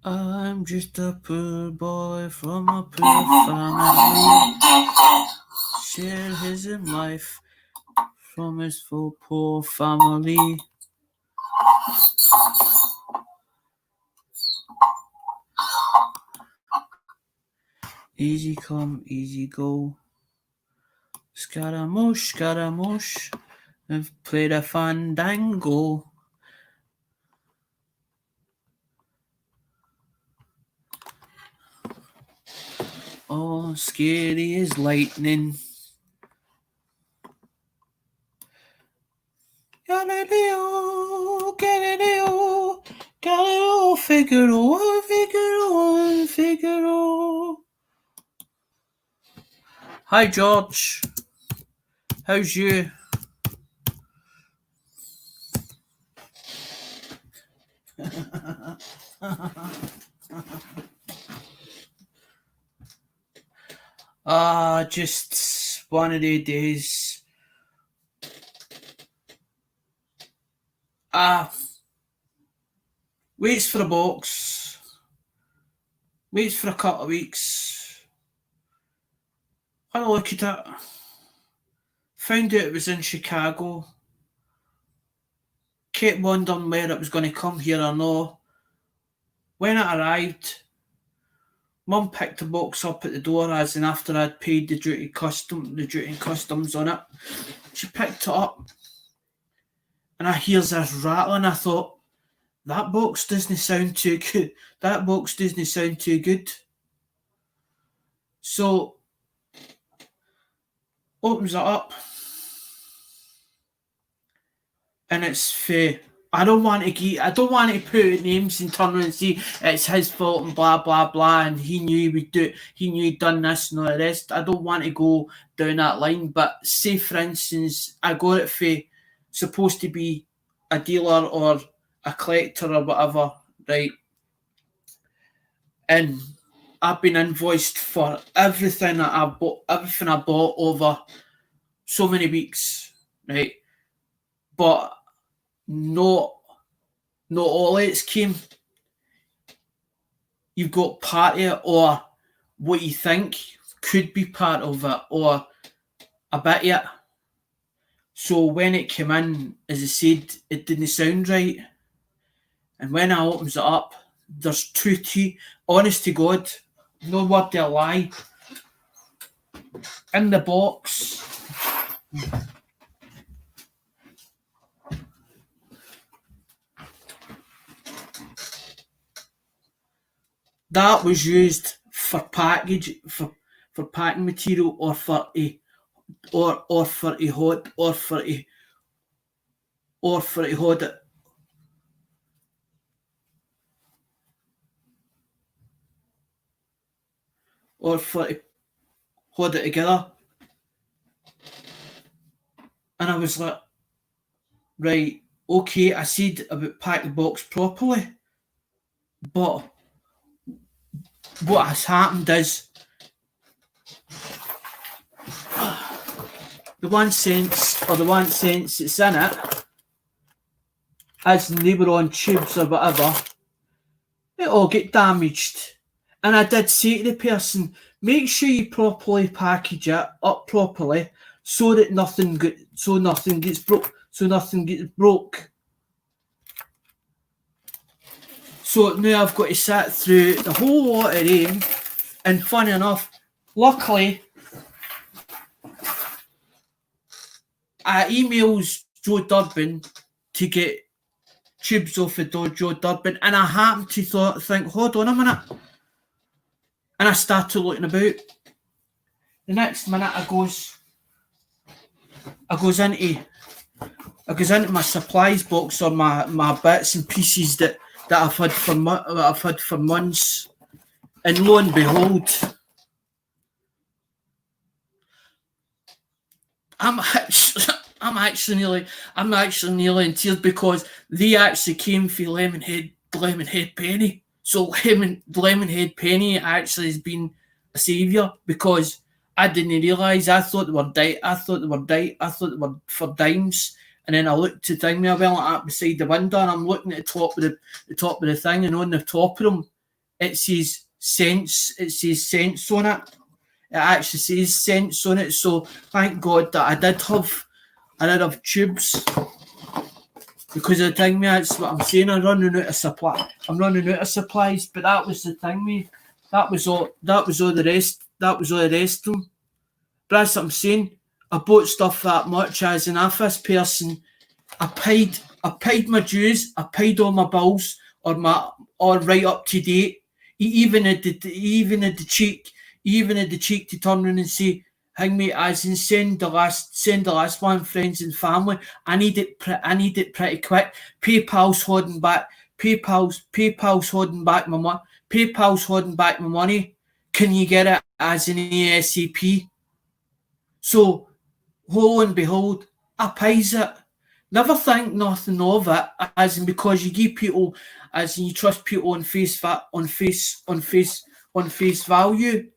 I'm just a poor boy from a poor family. Share his life from his full poor family. Easy come, easy go. Scaramouche, Scaramouche, I've played a fandango. Oh, scary as lightning. Galileo, Galileo, Galileo, Figaro, Figaro, Figaro. Hi, George. How's you? Just one of the days. Waits for a box. Waits for a couple of weeks. Had a look at it. Found out it was in Chicago. Kept wondering where it was going to come here or no. When it arrived, Mum picked the box up at the door as in after I'd paid the duty and customs on it. She picked it up and I hears this rattling. I thought, that box doesn't sound too good. That box doesn't sound too good. So opens it up and it's for I don't want to put names and turn around and say it's his fault and blah blah blah and he knew he'd done this and all the rest. I don't want to go down that line, but say for instance I got it for supposed to be a dealer or a collector or whatever, right? And I've been invoiced for everything that I bought over so many weeks, right? But not all it's came. You've got part of it or what you think could be part of it or a bit of it. So when it came in, as I said, it didn't sound right. And when I opens it up, there's two teeth. Honest to God, no word to lie. In the box, that was used for packing material or for a hot it or for to hold it together. And I was like, right, okay, I said about pack the box properly, but what has happened is the 1 cent or the 1 cent that's in it, as they were on tubes or whatever, it all get damaged. And I did say to the person, make sure you properly package it up properly so that nothing gets broke. So now I've got to sit through the whole lot of them, and funny enough, luckily, I emails Joe Durbin to get tubes off of Joe Durbin, and I happened to think, hold on a minute, and I started looking about. The next minute, I goes into my supplies box or my bits and pieces that I've had for months, and lo and behold, I'm actually nearly in tears, because they actually came for Lemonhead Penny. So Lemonhead Penny actually has been a saviour, because I didn't realise. I thought they were for dimes. And then I looked to thing there, well, up beside the window, and I'm looking at the top of the thing, and on the top of them, it says cents. It says cents on it. It actually says cents on it. So thank God that I did have tubes, because of the thing, mate. That's what I'm saying. I'm running out of supplies. But that was the thing, mate. That was all the rest. That was all the rest of them. But that's what I'm saying. I bought stuff that much, as an office person. I paid my dues. I paid all my bills, or right up to date. He even had the cheek to turn around and say, "Hang me, as in send the last one, friends and family. I need it pretty quick. PayPal's holding back my money. PayPal's holding back my money. Can you get it as an ASAP?" So, lo and behold, I pays it. Never think nothing of it, as in, because you give people, as in, you trust people on face value.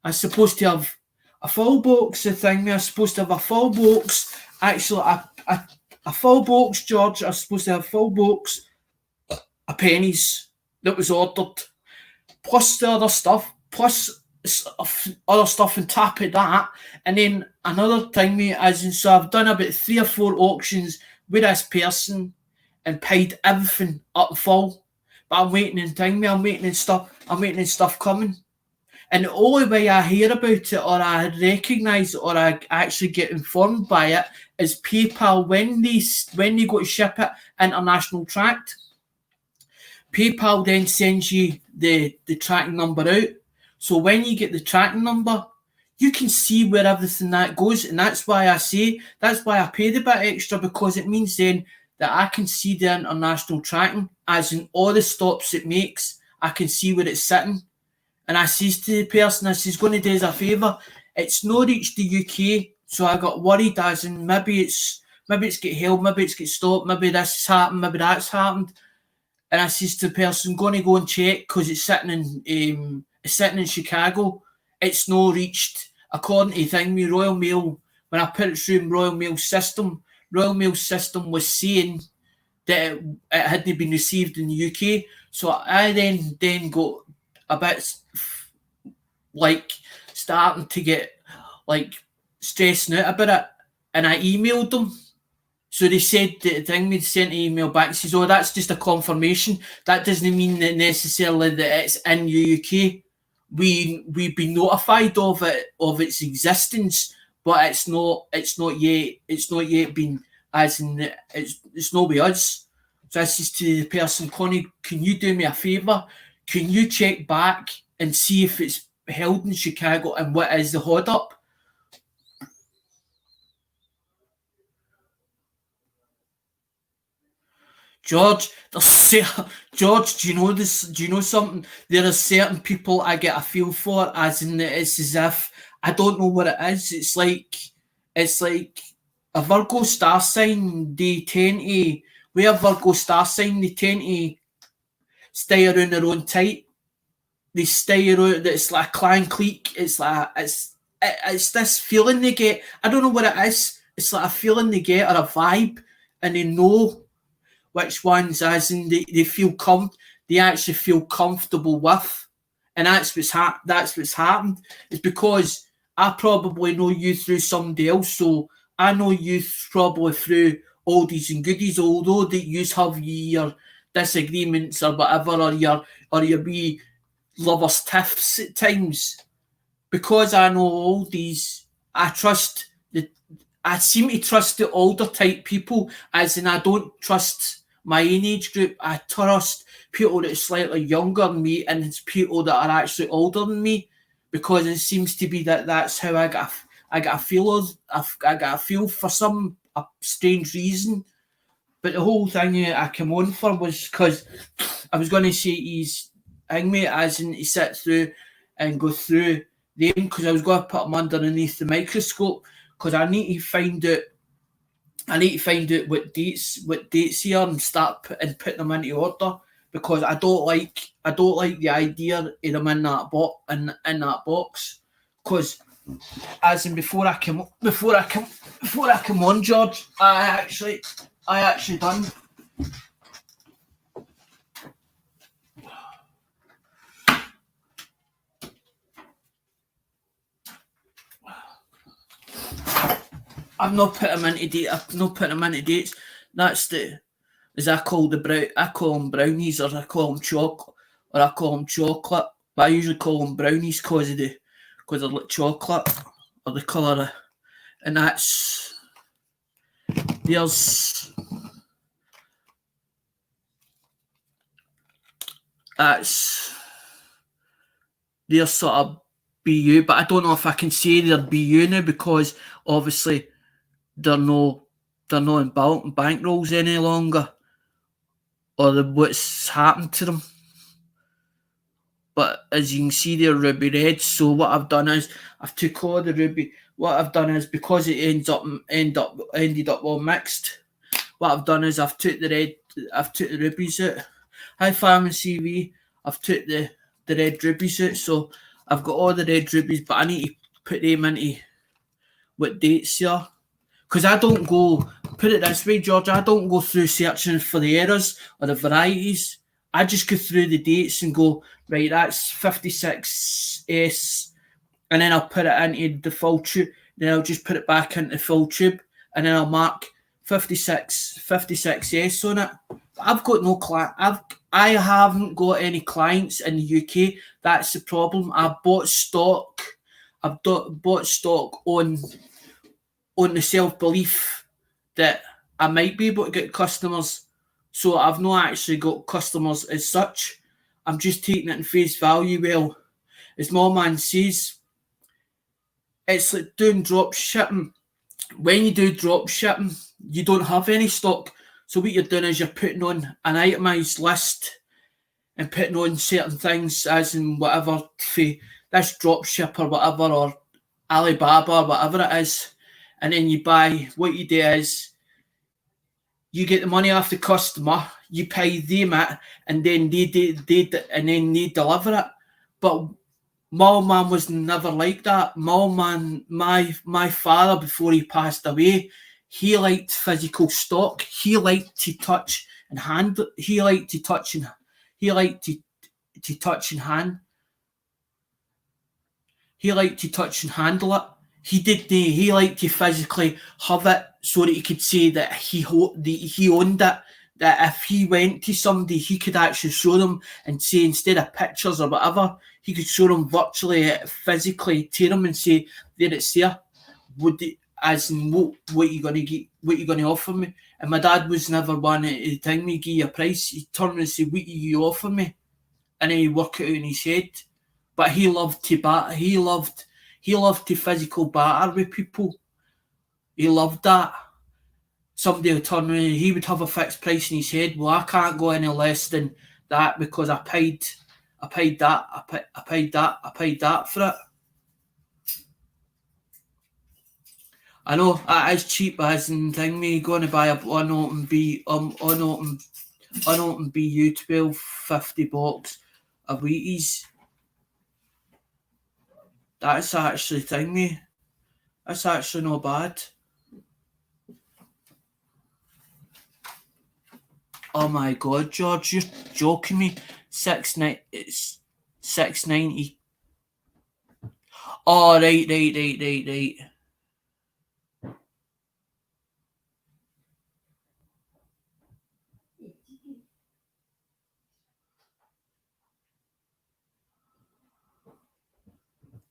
I'm supposed to have a full box of thing. I'm supposed to have a full box. Actually, a full box, George. I'm supposed to have a full box of pennies that was ordered, plus the other stuff, plus other stuff on top of that. And then another thing, mate, as in, so I've done about 3 or 4 auctions with this person and paid everything up full. But I'm waiting on stuff coming. And the only way I hear about it, or I recognise it, or I actually get informed by it, is PayPal. When they go to ship it international tracked, PayPal then sends you the tracking number out. So when you get the tracking number, you can see where everything that goes. And that's why I paid a bit extra, because it means then that I can see the international tracking, as in all the stops it makes. I can see where it's sitting. And I says to the person, I says, going to do us a favour, it's not reached the UK. So I got worried, as in, maybe it's get held, maybe it's get stopped, maybe this has happened, maybe that's happened. And I says to the person, going to go and check, because it's sitting in Chicago. It's no reached, according to thing with Royal Mail. When I put it through Royal Mail system was saying that it hadn't been received in the UK. So I then got a bit like starting to get like stressing out about it, and I emailed them. So they said the thing, they sent an email back, says, "Oh, that's just a confirmation. That doesn't mean that necessarily that it's in the UK. We've been notified of its existence, but it's not yet been, as in, it's not with us." So I says to the person, "Connie, can you do me a favour? Can you check back and see if it's held in Chicago, and what is the hold up?" George, George, do you know this? Do you know something? There are certain people I get a feel for, as in it's as if I don't know what it is. It's like a Virgo star sign. They tend to, we have Virgo star sign. They tend to stay around their own type. They stay around. It's like a clan clique. It's this feeling they get. I don't know what it is. It's like a feeling they get or a vibe, and they know which ones, as in they feel they actually feel comfortable with, and that's what's happened. It's because I probably know you through somebody else, so I know you probably through oldies and goodies. Although that you have your disagreements or whatever, or your wee lovers tiffs at times, because I know all these, I seem to trust the older type people, as in I don't trust my own age group. I trust people that are slightly younger than me, and it's people that are actually older than me, because it seems to be that's how I got a feel. I got a feel for some a strange reason. But the whole thing I came on for was because I was going to say he's hangmate, as in he sit through and go through them, because I was going to put him underneath the microscope, because I need to find out. I need to find out what dates here, and start putting them into order, because I don't like the idea of them in that box, because as in before I come on, George, I actually done. I've not put them into dates. That's as I call them brownies, or I call them chocolate. But I usually call them brownies because they're like chocolate, or the colour, and that's there's sort of BU, but I don't know if I can say they're BU now, because obviously they're not in bank rolls any longer, or what's happened to them. But as you can see, they're ruby red. So what I've done is I've took all the ruby. What I've done is, because it ended up all mixed, what I've done is I've took the rubies out. Hi Farm CV. I've took the red rubies out. So I've got all the red rubies, but I need to put them into what dates here. Because I don't go, put it this way, George, I don't go through searching for the errors or the varieties. I just go through the dates and go, right, that's 56S, and then I'll put it into the full tube. Then I'll just put it back into the full tube, and then I'll mark 56S on it. I've got no client. I haven't got any clients in the UK. That's the problem. I've bought stock on the self-belief that I might be able to get customers. So I've not actually got customers as such. I'm just taking it in face value. Well, as my man says, it's like doing drop shipping. When you do drop shipping, you don't have any stock. So what you're doing is you're putting on an itemised list and putting on certain things, as in whatever, for this drop ship or whatever, or Alibaba or whatever it is. And then you buy, what you do is you get the money off the customer, you pay them it, and then they deliver it. But my old man was never like that. My old man, my father, before he passed away, he liked physical stock. He liked to touch and handle. He liked to touch and handle it. He liked to physically have it, so that he could say that he owned it. That if he went to somebody, he could actually show them and say, instead of pictures or whatever, he could show them virtually, physically to them, and say, there it's there. As in, what you gonna get? What you gonna offer me? And my dad was never one to tell me, give you a price. He'd turn and say, what you offer me? And then he'd work it out in his head. But he loved to bat. He loved to physical batter with people. He loved that. somebody would turn around and he would have a fixed price in his head. Well, I can't go any less than that because I paid that for it. I know that is cheap as in thing me going to buy a unopened BU 1250 box of Wheaties. That's actually thing me. That's actually not bad. Oh my god, George, you're joking me. It's 690. Oh right.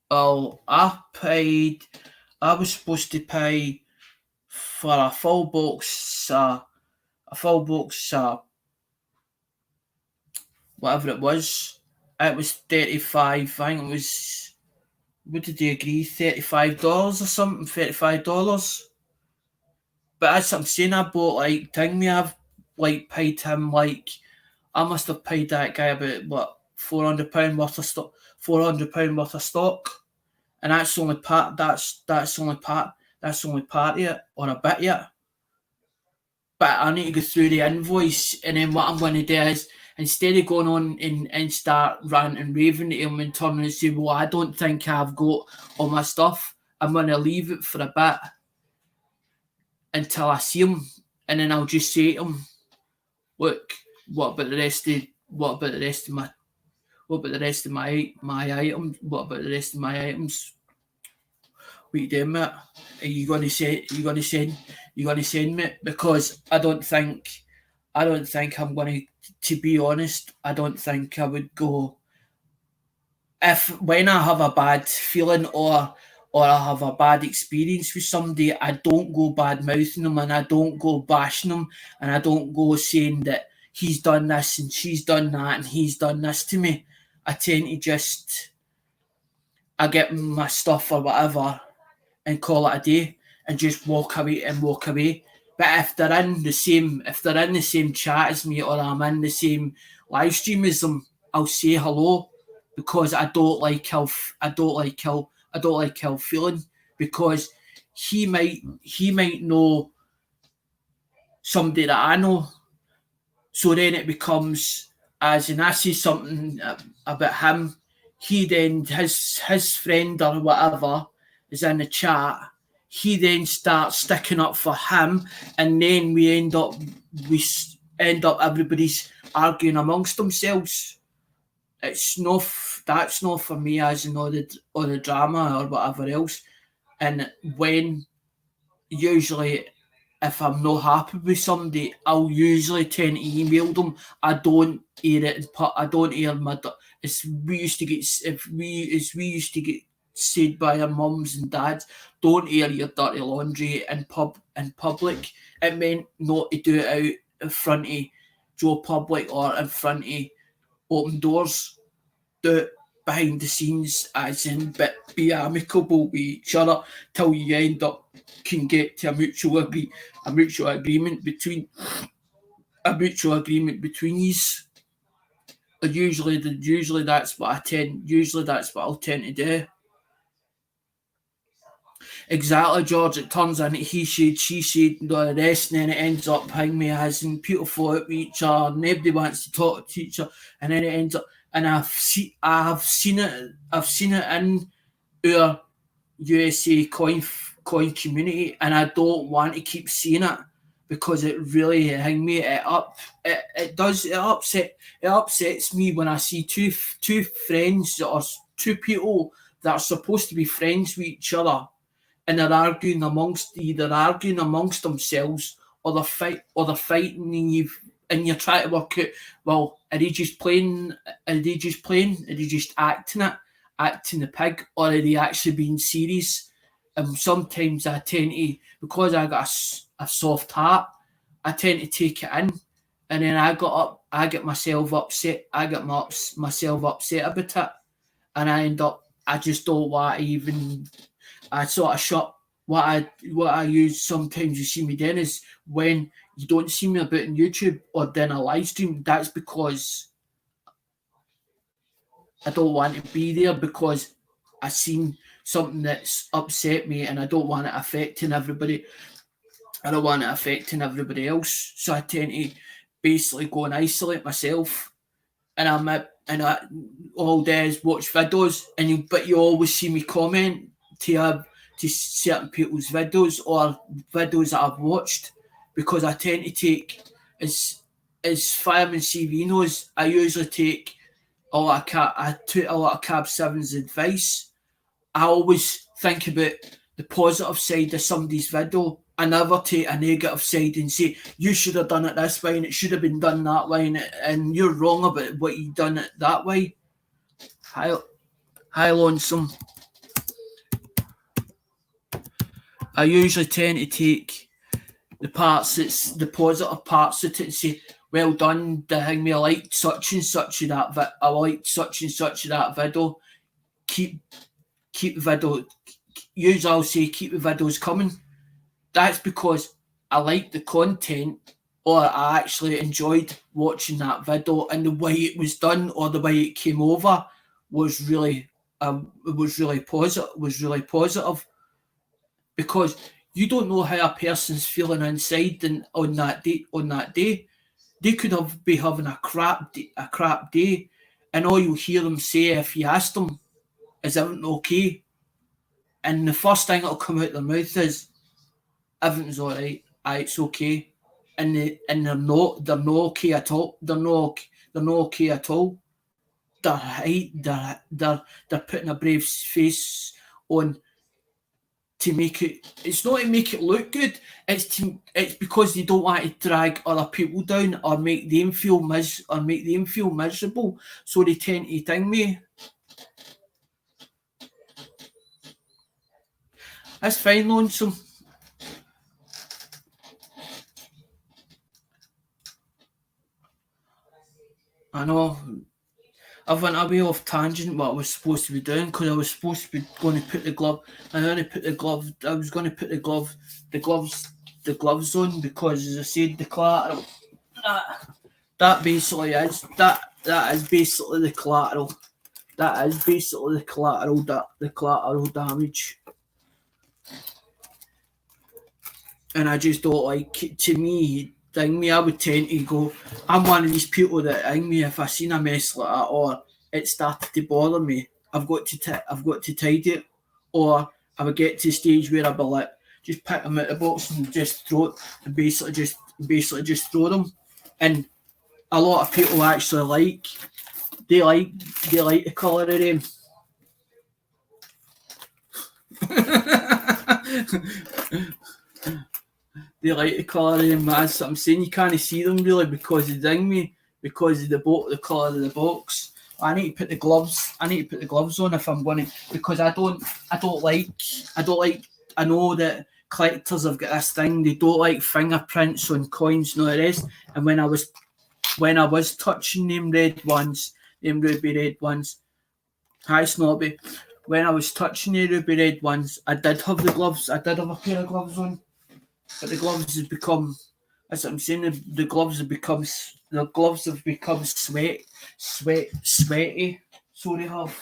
Oh, I was supposed to pay for a full box, whatever it was. It was 35. I think it was. What did they agree? $35 or something. $35. But as I'm saying, I bought like thing me. I've like paid him like I must have paid that guy about what £400 worth of stock. £400 worth of stock, and that's only part. That's only part of it or a bit yet. But I need to go through the invoice, and then what I'm going to do is instead of going on and start ranting and raving at him and turning and say, "Well, I don't think I've got all my stuff," I'm going to leave it for a bit until I see him, and then I'll just say to him, "Look, what about the rest of what about the rest of my what about the rest of my items? What about the rest of my items? What you doing, mate? Are you going to say you're going to send me? Because I don't think I'm going to be honest, I don't think I would go if when I have a bad feeling or I have a bad experience with somebody, I don't go bad mouthing them and I don't go bashing them and I don't go saying that he's done this and she's done that and he's done this to me. I tend to just I get my stuff or whatever and call it a day and just walk away. But if they're in the same chat as me or I'm in the same live stream as them, I'll say hello because I don't like how feeling because he might know somebody that I know. So then it becomes as in I say something about him, he then his friend or whatever is in the chat. He then starts sticking up for him, and then we end up everybody's arguing amongst themselves. It's no that's not for me as in all the drama or whatever else. And when usually if I'm not happy with somebody, I'll usually tend to email them. I don't air it and put. I don't air my. It's we used to get if we as we used to get said by our mums and dads. Don't air your dirty laundry in public. It meant not to do it out in front of Joe Public or in front of open doors. Do it behind the scenes, as in, but be amicable with each other till you end up can get to a mutual agreement between you. Usually that's what I tend. Usually that's what I'll tend to do. Exactly, George. It turns into he said, she said, and all the rest, and then it ends up hanging me as in people fall out with each other. Nobody wants to talk to each other, and then it ends up. And I've seen it. I've seen it in our USA coin community, and I don't want to keep seeing it because it really hang me it up. It upsets me when I see two friends or two people that are supposed to be friends with each other and they're arguing amongst themselves or they're fighting and you're trying to work out, well, are they just playing are they just acting the pig, or are they actually being serious? And sometimes I tend to, because I got a soft heart, I tend to take it in, and then I get myself upset, myself upset about it, and I just don't want to even I sort of what I use sometimes you see me then is when you don't see me about on YouTube or then a live stream, that's because I don't want to be there because I seen something that's upset me and I don't want it affecting everybody. I don't want it affecting everybody else. So I tend to basically go and isolate myself and I all day is watch videos but you always see me comment to certain people's videos or videos that I've watched because I tend to take as Fireman CV knows, I usually take I took a lot of Cab 7's advice. I always think about the positive side of somebody's video. I never take a negative side and say, you should have done it this way and it should have been done that way and you're wrong about what you done it that way. Hi Lonesome. I usually tend to take the positive parts of it and say, well done, me, I liked such and such of that I liked such and such of that video. Keep the video. Usually I'll say keep the videos coming. That's because I like the content or I actually enjoyed watching that video and the way it was done or the way it came over was really positive because you don't know how a person's feeling inside and on that day they could be having a crap day and all you hear them say if you ask them is everything okay, and the first thing that'll come out their mouth is everything's all right. It's okay, and they're not okay at all. They're not okay at all. They're putting a brave face on to make it. It's not to make it look good. It's because they don't want to drag other people down or make them feel miserable. So they tend to ding me. That's fine, Lonesome. I know. I went away off tangent what I was supposed to be doing because I was supposed to be going to put the glove. I was going to put the gloves on because, as I said, the collateral. That basically is that is basically the collateral. That is basically the collateral damage. And I just don't like, to me, I would tend to go, I'm one of these people that if I seen a mess like that or it started to bother me, I've got to tidy it, or I would get to the stage where I'd be like, just pick them out of the box and just throw it, and basically just throw them. And a lot of people actually they like the colour of them. They like the colour of them. That's what I'm saying. You can't see them really because they ding me because of the colour of the box. I need to put the gloves. On if I'm going to, because I know that collectors have got this thing. They don't like fingerprints on coins and all the rest. And when I was touching them red ones, them ruby red ones, hi Snobby. When I was touching the ruby red ones, I did have the gloves. I did have a pair of gloves on. But the gloves have become, that's what I'm saying, the gloves have become sweaty. So they have.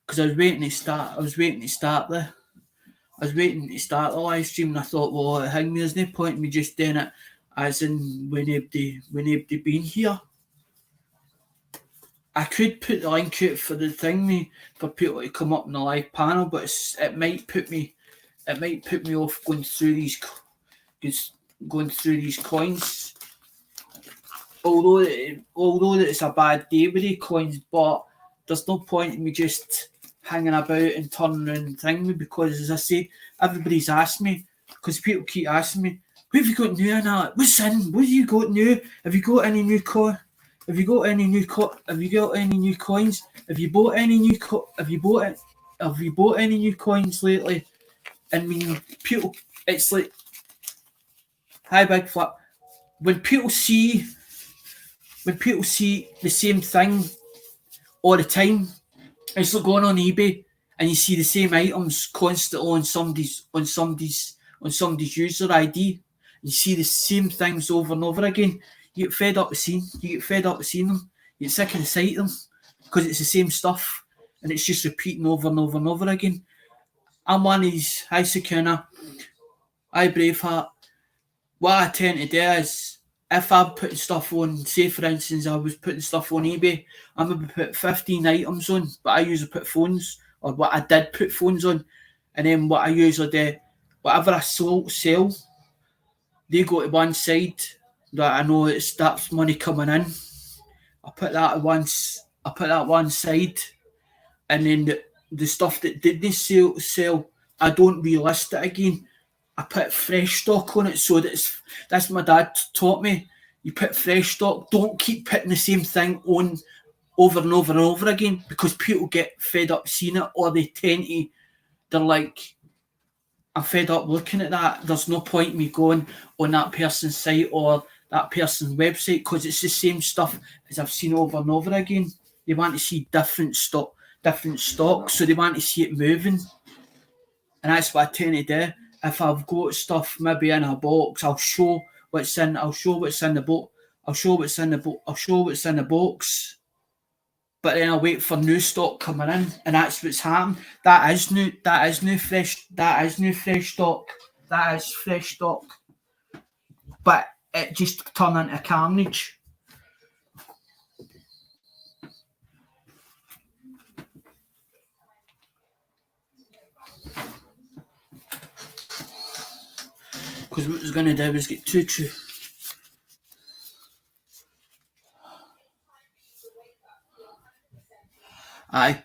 Because I was waiting to start the live stream and I thought, well, there's no point in me just doing it as in when nobody been here. I could put the link out for the thing for people to come up in the live panel, but it might put me off going through these coins. Although it's a bad day with the coins, but there's no point in me just hanging about and turning around thing because, as I say, everybody's asked me, because people keep asking me, what have you got new in that? What's in? What have you got new? Have you got any new coins? Have you got any new coins? Have you bought any new coins lately? I mean, people, it's like, hi Big Flip. When people see the same thing all the time, it's like going on eBay and you see the same items constantly on somebody's user ID. You see the same things over and over again. You get fed up of seeing them. You get sick of the sight of them because it's the same stuff and it's just repeating over and over and over again. I'm one of these high Sakuna, I Braveheart. What I tend to do is, if I'm putting stuff on, say for instance, I was putting stuff on eBay, I'm going to put 15 items on, but I usually put phones, or what I did put phones on, and then what I usually do, whatever I sell, they go to one side, that I know that's money coming in. I put that one side, and then the stuff that didn't sell, I don't relist it again. I put fresh stock on it, so that's my dad taught me. You put fresh stock. Don't keep putting the same thing on over and over and over again, because people get fed up seeing it, or they're like, I'm fed up looking at that. There's no point in me going on that person's site or that person's website, because it's the same stuff as I've seen over and over again. They want to see different stock, so they want to see it moving. And that's what I tend to do. If I've got stuff maybe in a box, I'll show what's in the box. But then I'll wait for new stock coming in, and that's what's happened. That is new fresh stock. That is fresh stock. But it just turned into carnage. Because what I was going to do was get two. Aye.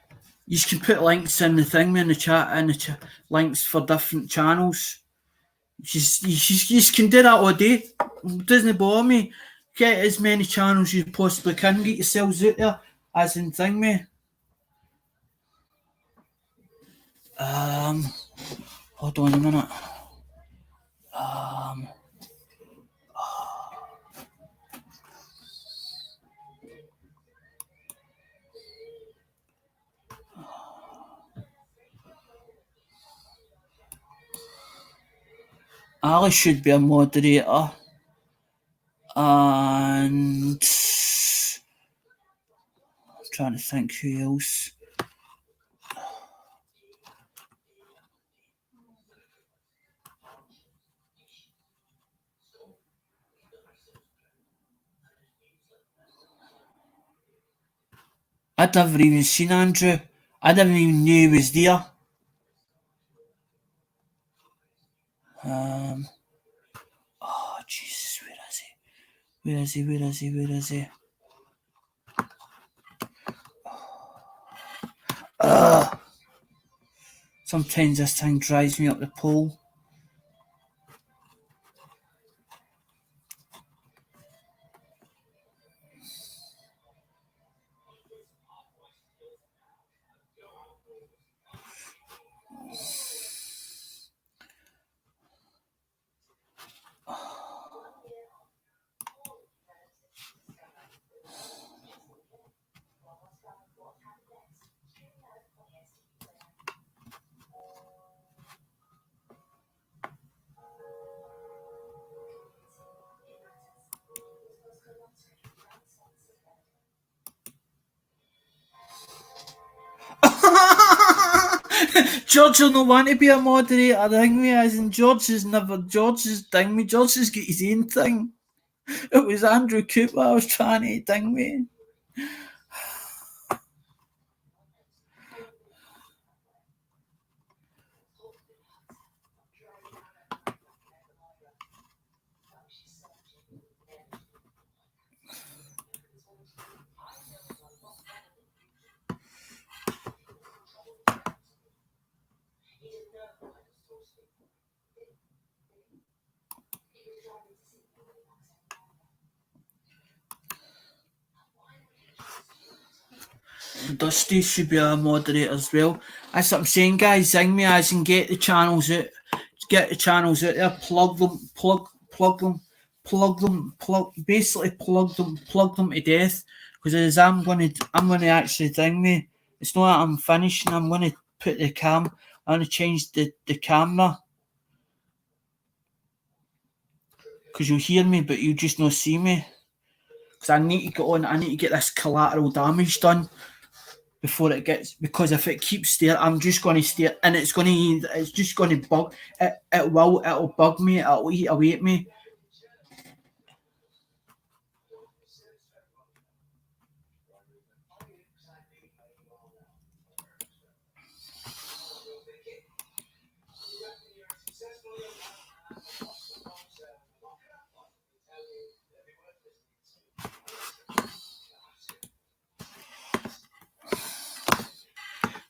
You can put links in the thing in the chat, links for different channels. You can do that all day. It doesn't bother me. Get as many channels as you possibly can. Get yourselves out there, as in thing, me. Hold on a minute. Ali should be a moderator, and I'm trying to think who else. I'd never even seen Andrew. I didn't even know he was there. Oh Jesus, where is he? Sometimes this thing drives me up the pole. George will not want to be a moderator, ding me, as in George has got his own thing. It was Andrew Cooper I was trying to ding me. Dusty should be a moderator as well. That's what I'm saying, guys. Zing me as and get the channels out. Get the channels out there. Plug them to death. Because as I'm gonna actually ding me. It's not that I'm finishing. I'm gonna put the cam. I want to change the camera. Because you'll hear me, but you'll just not see me. Because I need to get on. I need to get this collateral damage done before it gets. Because if it keeps there, I'm just going to stare, and it's just going to bug. It'll bug me. It'll eat away at me.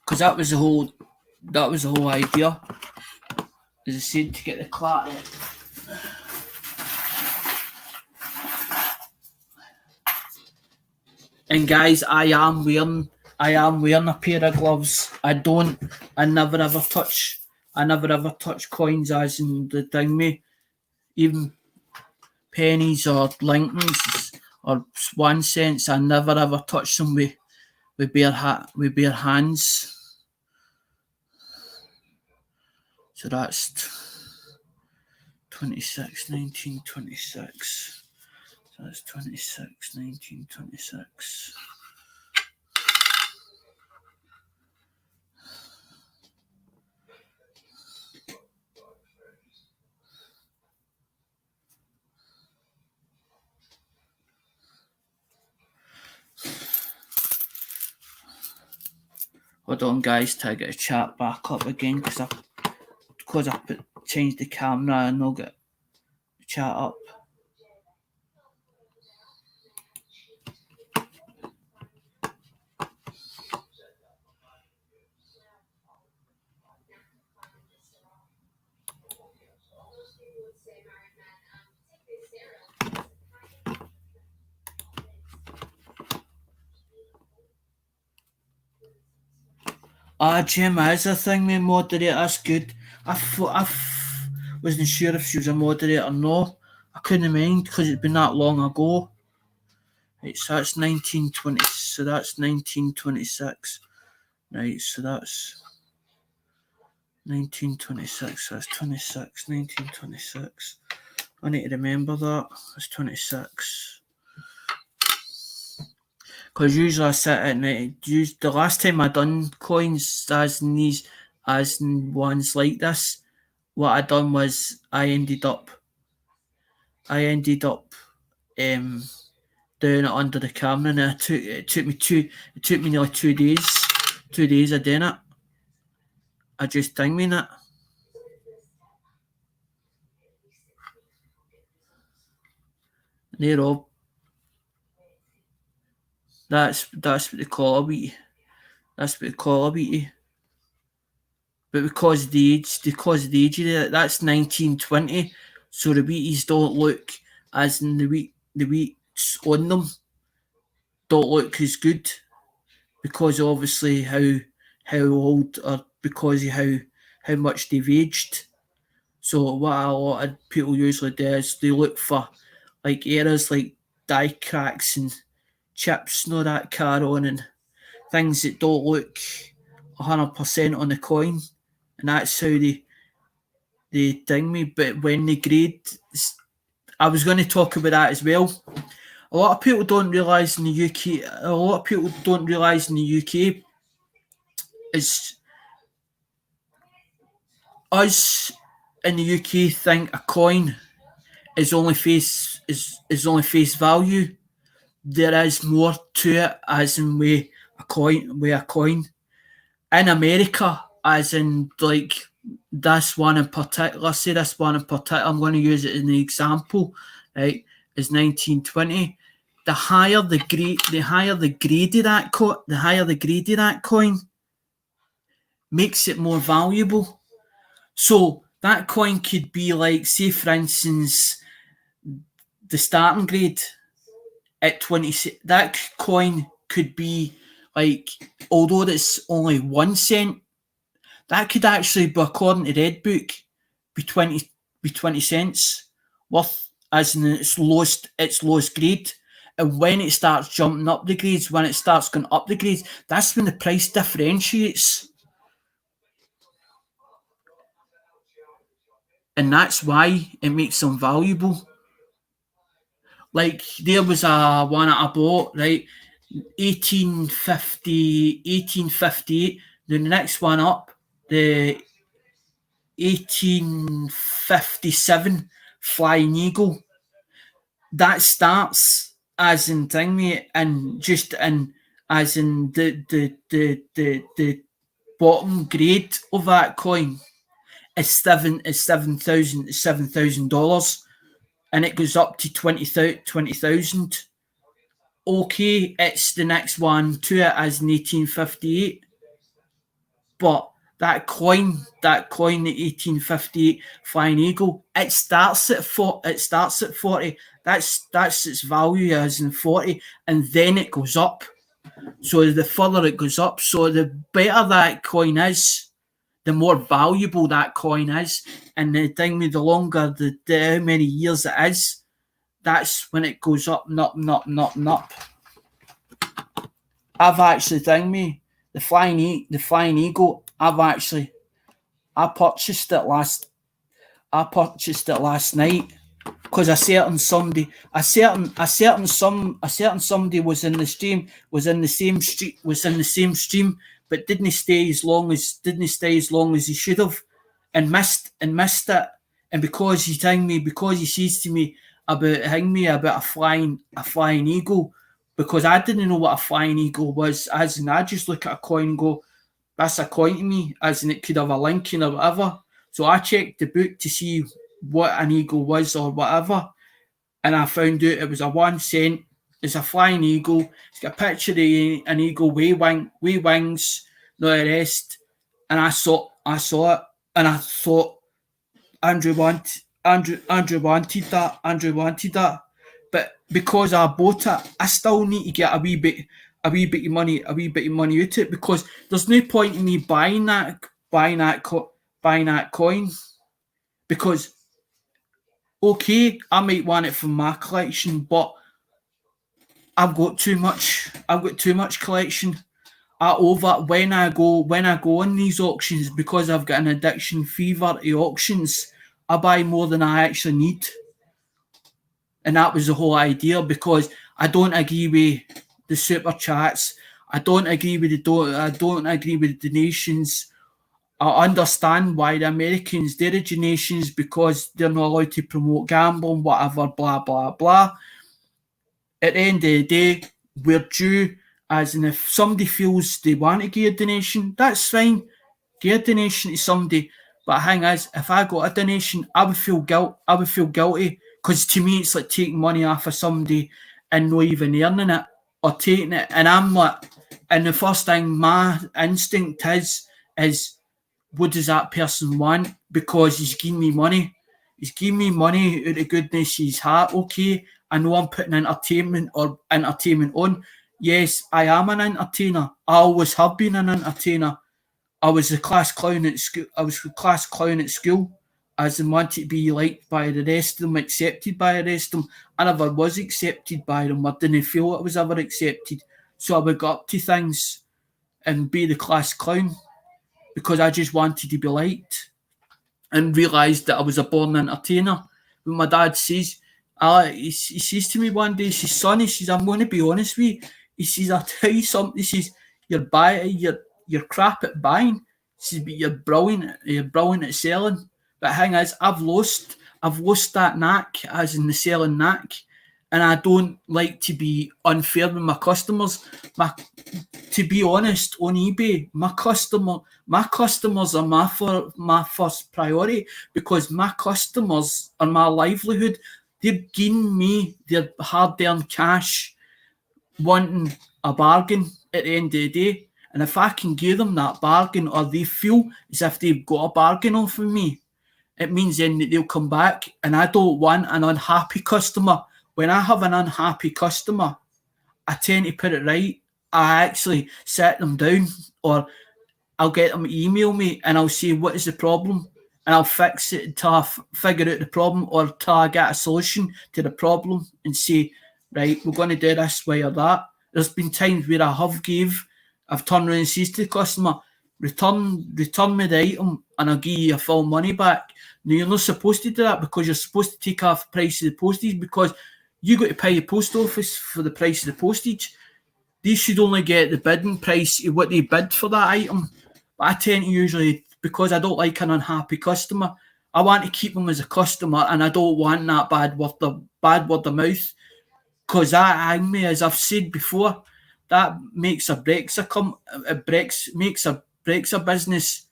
Because that was the whole idea. As I said, to get the collateral. And guys, I am wearing a pair of gloves. I never ever touch coins as in the thing me. Even pennies or Lincolns or 1 cents, I never ever touch them with bare hands. So that's 26, 19, 26. So that's 26, 19, 26. Hold on, guys, till I get a chat back up again, because I changed the camera and I'll get the chat up. Jim is a thing with moderator. That's good. I wasn't sure if she was a moderator or no. I couldn't mind because it's been that long ago. Right, so that's 1920. So that's 1926. Right, so that's 1926. So that's 26. 1926. I need to remember that. That's 26. Because usually I sit at night. The last time I done coins as in ones like this, what I done was I ended up doing it under the camera, and it took me nearly 2 days. 2 days of doing it. I just thinging it. There, Rob. That's what they call a wheatie. That's what they call a wheatie. But because of the age of it, that's 1920. So the wheaties don't look as in the wheats on them don't look as good, because obviously how old, or because of how much they've aged. So what a lot of people usually do is they look for like errors like die cracks and chips, no that car on, and things that don't look 100% on the coin, and that's how they ding me. But when they grade, I was going to talk about that as well. A lot of people don't realise in the UK. Is us in the UK think a coin is only face value. There is more to it, as in with a coin. In America, as in like this one in particular, say this one in particular, I'm going to use it as an example, right? Is 1920. The higher the grade of that coin, makes it more valuable. So that coin could be like, say for instance, the starting grade at 20. That coin could be like, although it's only 1 cent, that could actually be, according to Red Book, be 20 cents worth, as in its lowest grade. And when it starts jumping up the grades, when it starts going up the grades, that's when the price differentiates. and that's why it makes them valuable. Like there was a one that I bought, right? 1858. The next one up, the 1857 Flying Eagle. That starts as in thingy and just in as in the bottom grade of that coin is $7,000, and it goes up to 20,000. Okay, it's the next one to it as in 1858, but that coin, the 1858 Flying Eagle, it starts at 40. That's its value as in 40, and then it goes up. So the further it goes up, so the better that coin is, the more valuable that coin is, and the thing with the longer the how many years it is, that's when it goes up and up and up and up and up. I've actually the Flying Eagle. I purchased it last night because a certain somebody was in the stream, was in the same stream, but didn't stay as long as he should have, and missed it. And because he says to me about a flying eagle, because I didn't know what a flying eagle was, as in I just look at a coin and go, that's a coin to me, as in it could have a linking or whatever. So I checked the book to see what an eagle was or whatever, and I found out it was a 1 cent. It's a flying eagle. It's got a picture of an eagle with wings, no the rest. And I saw it, and I thought Andrew wanted that. But because I bought it, I still need to get a wee bit of money out of it, because there's no point in me buying that coin, because okay, I might want it for my collection, but I've got too much collection. When I go on these auctions, because I've got an addiction fever to auctions, I buy more than I actually need. And that was the whole idea, because I don't agree with the super chats. I don't agree with the donations. I understand why the Americans, they're donations, because they're not allowed to promote gambling, whatever, blah, blah, blah. At the end of the day, we're due, as in if somebody feels they want to give a donation, that's fine. Give a donation to somebody. But the thing is, if I got a donation, I would feel guilty, because to me it's like taking money off of somebody and not even earning it or taking it. And I'm like, and the first thing my instinct is what does that person want? Because he's giving me money. He's giving me money out of goodness of his heart. Okay, I know I'm putting entertainment on. Yes, I am an entertainer. I always have been an entertainer. I was the class clown at school. As in wanted to be liked by the rest of them, accepted by the rest of them. I never was accepted by them. I didn't feel I was ever accepted. So I would go up to things and be the class clown, because I just wanted to be liked, and realised that I was a born entertainer. When my dad says, he says to me one day, he says, son, he says, I'm going to be honest with you. He says, I'll tell you something. He says, you're crap at buying. He says, but you're brilliant at selling. But the thing is, I've lost that knack, as in the selling knack. And I don't like to be unfair with my customers. To be honest, on eBay, my customers are my first priority, because my customers are my livelihood. They're giving me their hard-earned cash, wanting a bargain at the end of the day. And if I can give them that bargain, or they feel as if they've got a bargain off of me, it means then that they'll come back. And I don't want an unhappy customer. When I have an unhappy customer, I tend to put it right. I actually sit them down, or I'll get them to email me, and I'll say, what is the problem? And I'll fix it until I figure out the problem, or till I get a solution to the problem, and say, right, we're going to do this way or that. There's been times where I've turned around and says to the customer, return me the item and I'll give you your full money back. Now, you're not supposed to do that because you're supposed to take off the price of the postage because you got to pay the post office for the price of the postage. They should only get the bidding price of what they bid for that item. But I tend to usually, because I don't like an unhappy customer, I want to keep them as a customer and I don't want that bad word of mouth. Because that, as I've said before, that makes or breaks breaks a business.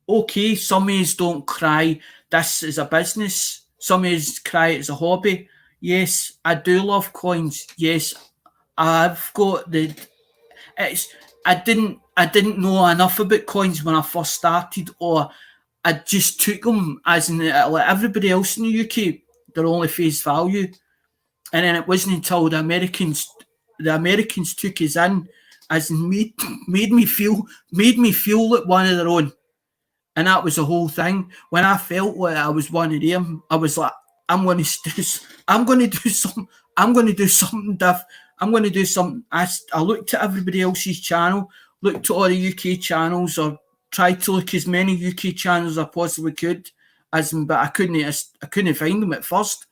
Okay, some ways don't cry this is a business. Some ways cry it's a hobby. Yes, I do love coins. Yes, I've got the. It's. I didn't know enough about coins when I first started, or I just took them as in like everybody else in the UK. They're only face value, and then it wasn't until the Americans took us in, as in made me feel like one of their own. And that was the whole thing. When I felt like I was one of them, I was like, I'm going to do something. I'm going to do something different. I'm going to do something. I looked at everybody else's channel, looked at all the UK channels, or tried to look as many UK channels as I possibly could, but I couldn't find them at first.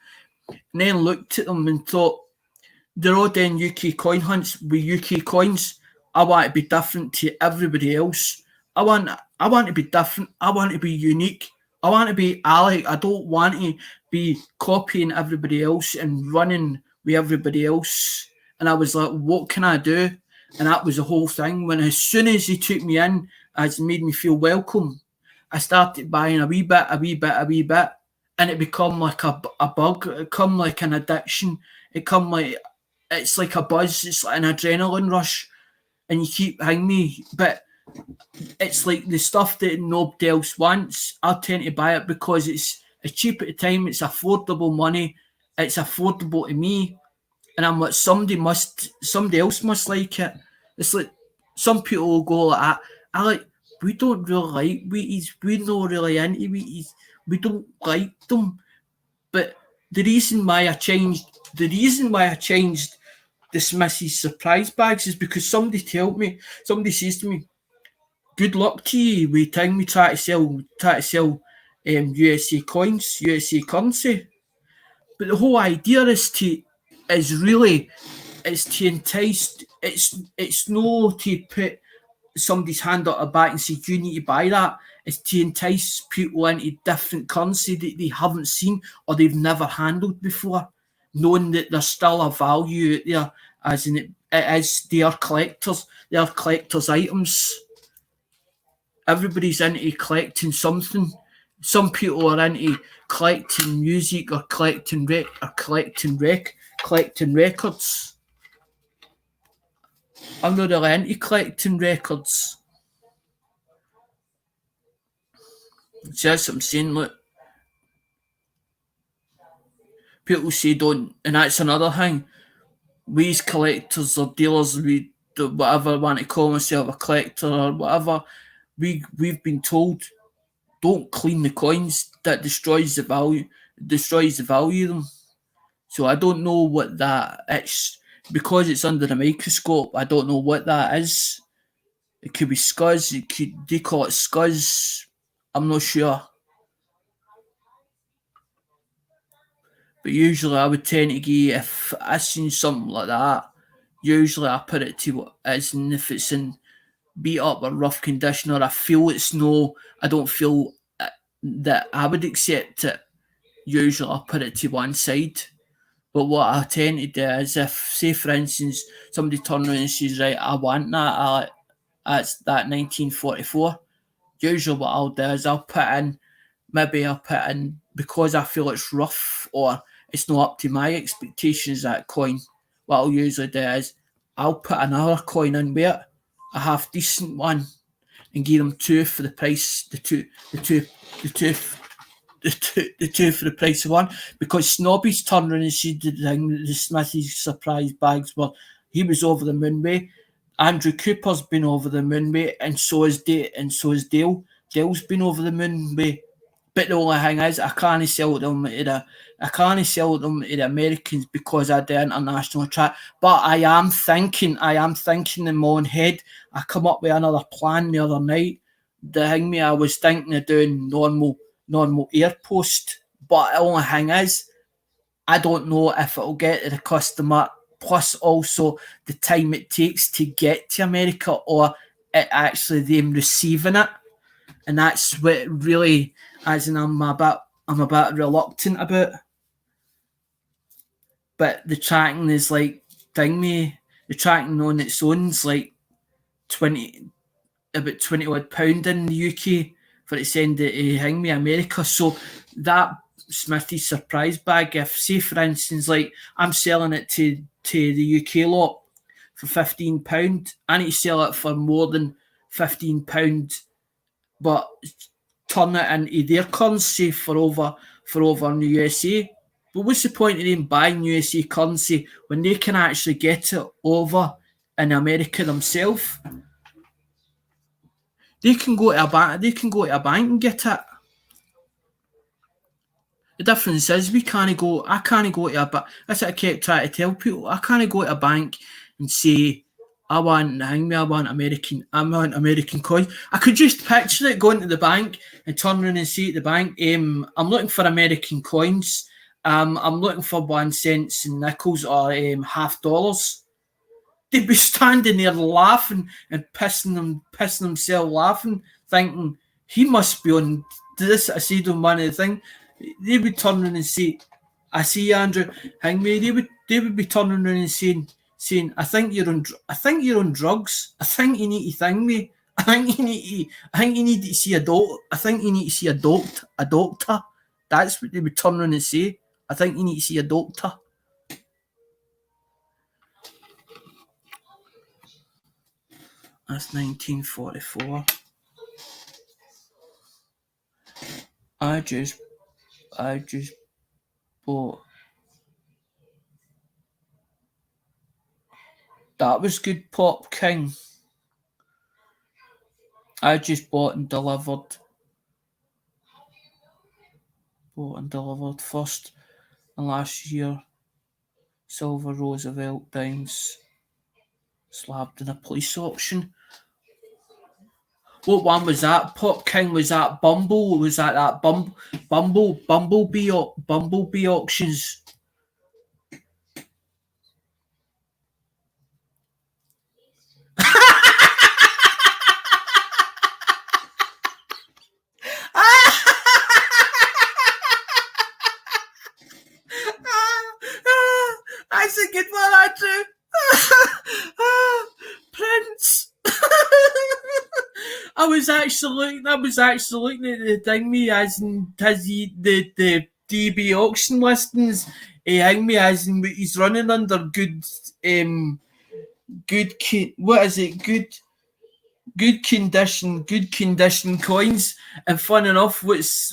And then looked at them and thought, they're all doing UK coin hunts with UK coins. I want to be different to everybody else. I want to be different. I want to be unique. I want to be Alec. I don't want to be copying everybody else and running with everybody else. And I was like, what can I do? And that was the whole thing. When as soon as he took me in, it made me feel welcome. I started buying a wee bit, and it become like a bug. It come like an addiction. It's like a buzz. It's like an adrenaline rush, and you keep hanging me. But it's like the stuff that nobody else wants. I tend to buy it because it's cheap at the time. It's affordable money. It's affordable to me, and I'm like somebody else must like it. It's like some people will go like that. We don't really like Wheaties. We're not really into Wheaties. We don't like them. But the reason why I changed the Mrs. Surprise bags is because somebody says to me, good luck to you. We try to sell USA coins, USA currency. But the whole idea is to entice. It's no to put somebody's hand up a back and say you need to buy that. It's to entice people into different currency that they haven't seen or they've never handled before, knowing that there's still a value out there, as in it is they are collectors items. Everybody's into collecting something. Some people are into collecting music or collecting records. I'm not really into collecting records. See, that's what I'm saying. Look, people say don't, and that's another thing. We as collectors or dealers, we whatever I want to call myself, a collector or whatever, we've been told don't clean the coins. That destroys the value. Of them. So I don't know what that is because it's under the microscope. I don't know what that is. It could be scuzz. They call it scuzz. I'm not sure. But usually I would tend to give, if I seen something like that, usually I put it to as in if it's in beat up or rough condition, or I feel I don't feel that I would accept it. Usually I put it to one side. But what I tend to do is if, say for instance, somebody turns around and says, right, I want that, that's that 1944. Usually what I'll do is I'll put in, because I feel it's rough or it's not up to my expectations, that coin. What I'll usually do is I'll put another coin in with it, a half decent one, and give them two for the price, the two for the price of one, because Snobby's turned around and said the Smithy's surprise bags were, he was over the moon with. Andrew Cooper's been over the moon with, and so is Dale. Dale's been over the moon with But the only thing is, I can't sell them to the Americans because I do international track. But I am thinking in my own head. I come up with another plan the other night. I was thinking of doing normal air post. But the only thing is, I don't know if it'll get to the customer. Plus, also the time it takes to get to America, or it actually them receiving it, and that's what really, as in I'm a bit reluctant about. But the tracking is like the tracking on its own is like 20 about 20 odd pound in the UK for it to send it to hang me America. So that Smithy's surprise bag, if say for instance, like I'm selling it to the UK lot for £15, I need to sell it for more than £15, but turn it into their currency for over in the USA. But what's the point of them buying USA currency when they can actually get it over in America themselves? They can go to a bank. They can go to a bank and get it. The difference is we can't go. I can't go to a bank. That's what I kept trying to tell people. I can't go to a bank and say, I want I want American coins. I could just picture it going to the bank and turn around and say at the bank, I'm looking for American coins. I'm looking for 1 cents and nickels or half dollars. They'd be standing there laughing and pissing themselves laughing, thinking he must be on this. I see on one of the thing. They would turn around and say, "I see Andrew, hang me." They would be turning around and saying, "I think you're on drugs. I think you need to thing me. I think you need to see a doctor. I think you need to see a doctor." That's what they would turn around and say. I think you need to see a doctor. That's 1944. I just bought. That was good, Pop King. I just bought and delivered. First and last year. Silver Roosevelt Dines slabbed in a police auction. What one was that? Pop King, was that Bumble? Was that Bumblebee auctions? That's a good one, Andrew. Prince. I was actually looking at the thing me as in the DB auction listings. Hang me as in he's running under what is it? Good condition coins. And fun enough, what's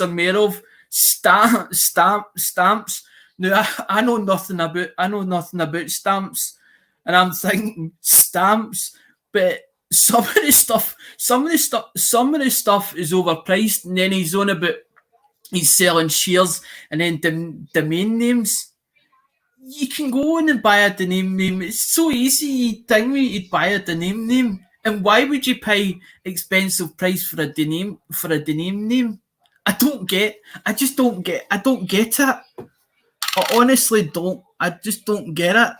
a mayor of stamps. Now I know nothing about stamps, and I'm thinking stamps, but some of the stuff is overpriced, and then he's selling shares and then domain names. You can go in and buy a domain name. It's so easy. Thing me to buy a domain name, and why would you pay expensive price for a domain name? I just don't get it. I honestly don't. I just don't get it.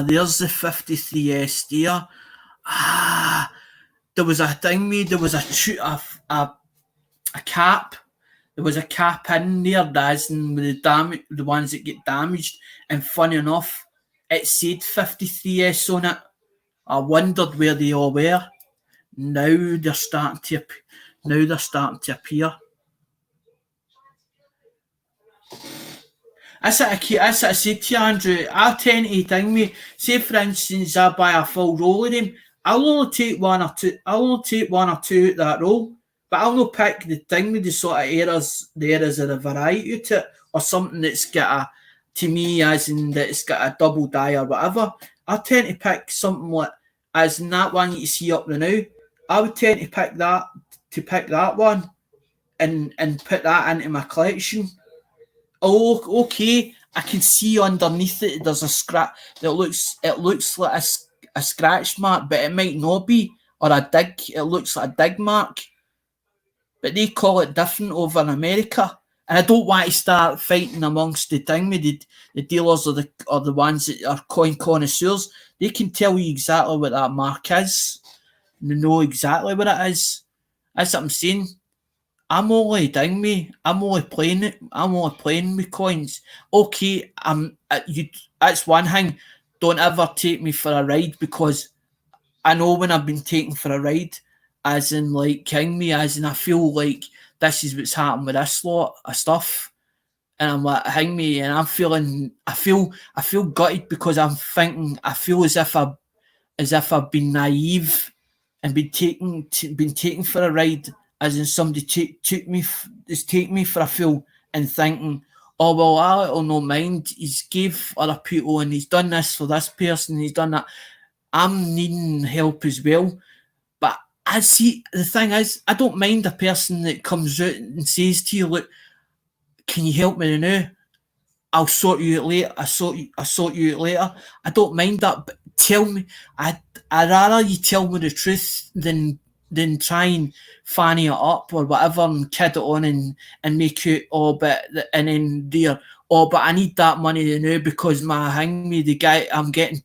There's the 53S there. There was a thing made. There was a cap. There was a cap in there, as in the ones that get damaged. And funny enough, it said 53S on it. I wondered where they all were. Now they're starting to appear. That's what I said to you, Andrew. I tend to think me. Say for instance, I buy a full roll of them. I'll only take one or two at that roll, but I'll not pick the thing with the sort of errors. The errors of the variety to it, or something that's got a, to me, as in that it's got a double die or whatever. I tend to pick something like as in that one you see up the now, I would tend to pick that one and put that into my collection. Oh, okay. I can see underneath it there's a scratch that looks like a scratch mark, but it might not be, or a dig. It looks like a dig mark, but they call it different over in America. And I don't want to start fighting amongst the thing with the dealers or the ones that are coin connoisseurs. They can tell you exactly what that mark is. They know exactly what it is. That's what I'm saying. I'm only ding me. I'm only playing it. I'm only playing with coins. Okay, you. That's one thing. Don't ever take me for a ride, because I know when I've been taken for a ride, as in like king me, as in I feel like this is what's happened with this lot of stuff, and I'm like hang me, and I feel gutted, because I'm thinking I feel as if I've been naive and been taken for a ride, as in somebody took me for a fool, and thinking, oh well, I little no mind, he's gave other people and he's done this for this person, he's done that. I'm needing help as well. But I see, the thing is, I don't mind a person that comes out and says to you, look, can you help me now? I'll sort you out later. I sort you out later. I don't mind that, but tell me. I'd rather you tell me the truth than try and fanny it up or whatever and kid it on and make it and then there. Oh, but I need that money now because the guy I'm getting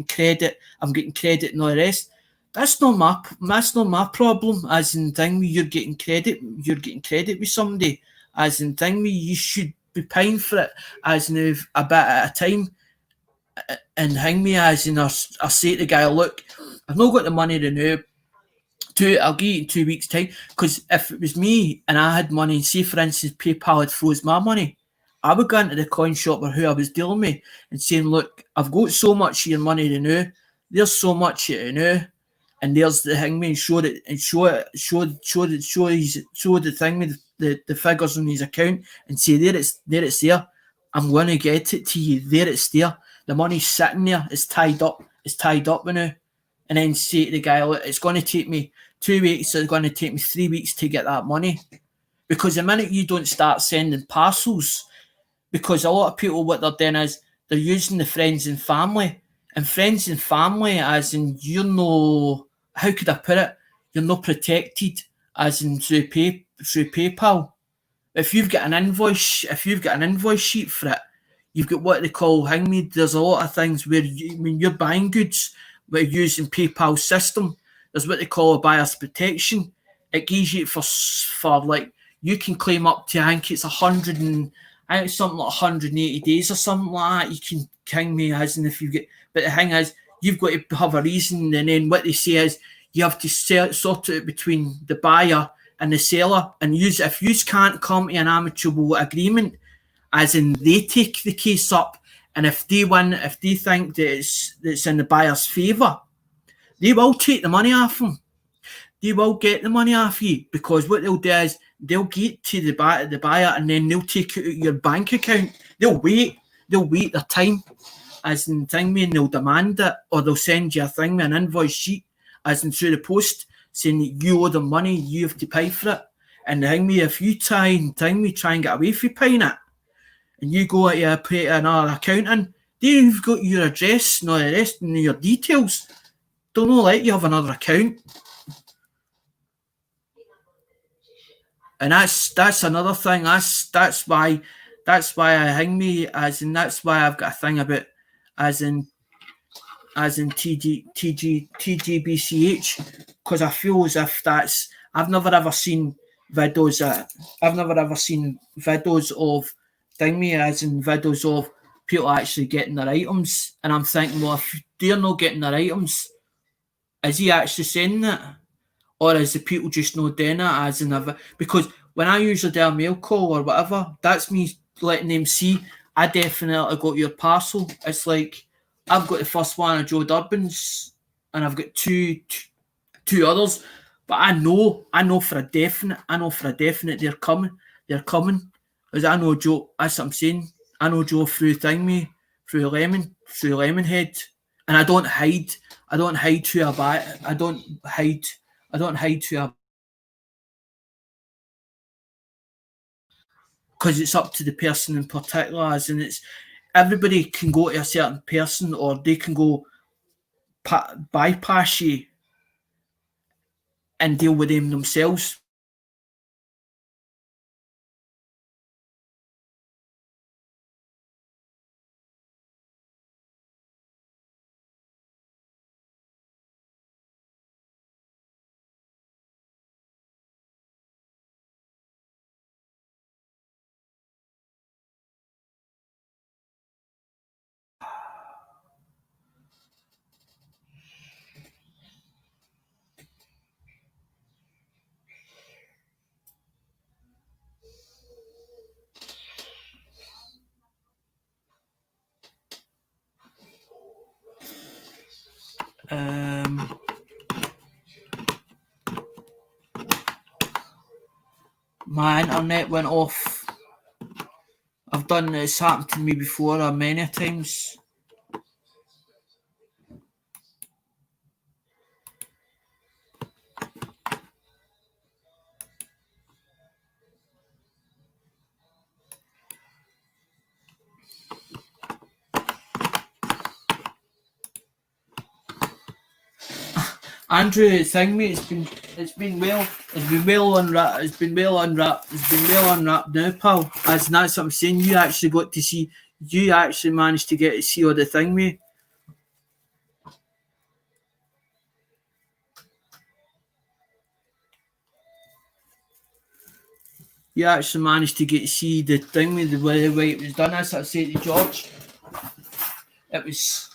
credit and all the rest. That's not my problem. As in thing, you're getting credit with somebody. As in thing, you should be paying for it. As in a bit at a time, and hang me. As in I say to the guy, look, I've not got the money to now. I'll give you in 2 weeks' time. Because if it was me and I had money, say for instance PayPal had froze my money, I would go into the coin shop or who I was dealing with and saying, look, I've got so much of your money to now. There's so much of it now. And there's the thing, and show the thing with the figures on his account, and say there it's there. I'm going to get it to you. There it's there. The money's sitting there. It's tied up. Now. And then say to the guy, look, it's going to take me 2 weeks. It's going to take me 3 weeks to get that money. Because the minute you don't start sending parcels, because a lot of people, what they're doing is they're using the friends and family. And friends and family, as in how could I put it? You're not protected, as in through PayPal. If you've got an invoice sheet for it, you've got what they call hang me. There's a lot of things where when you're buying goods, we're using PayPal system. There's what they call a buyer's protection. It gives you for like you can claim up to I think it's something like 180 days or something like that. You can hang me as in if you get. But the thing is, you've got to have a reason, and then what they say is you have to sort it out between the buyer and the seller. And if you can't come to an amicable agreement, as in they take the case up, and if they win, if they think that it's in the buyer's favour, they will take the money off them. They will get the money off you, because what they'll do is they'll get to the buyer and then they'll take it out of your bank account. They'll wait their time, as in thing me, and they'll demand it, or they'll send you an invoice sheet, as in through the post, saying that you owe them money, you have to pay for it. And hang me, if you try and get away from paying it, and you go to pay another accountant, they've got your address and all the rest and your details. Don't let you have another account. And that's another thing. That's why I hang me, as in that's why I've got a thing about as in TGBCH, because I feel as if I've never ever seen videos of me, as in videos of people actually getting their items, and I'm thinking, well, if they're not getting their items, is he actually saying that? Or is the people just not doing it, as in because when I usually do a mail call or whatever, that's me letting them see I definitely got your parcel. It's like I've got the first one of Joe Durbin's, and I've got two others, but I know for a definite they're coming. Because I know Joe. That's what I'm saying. I know Joe through Lemonhead, and I don't hide. I don't hide who I buy. I don't hide. I don't hide who I, because it's up to the person in particular. As in, it's everybody can go to a certain person, or they can go bypass you and deal with them themselves. My internet went off. I've done this, happened to me before many times. Andrew, thing mate, it's been well unwrapped. It's been well unwrapped now, pal. That's what I'm saying. You actually got to see. You actually managed to get to see all the thing, mate. You actually managed to get to see the thing with the way it was done. That's what I said to George. It was.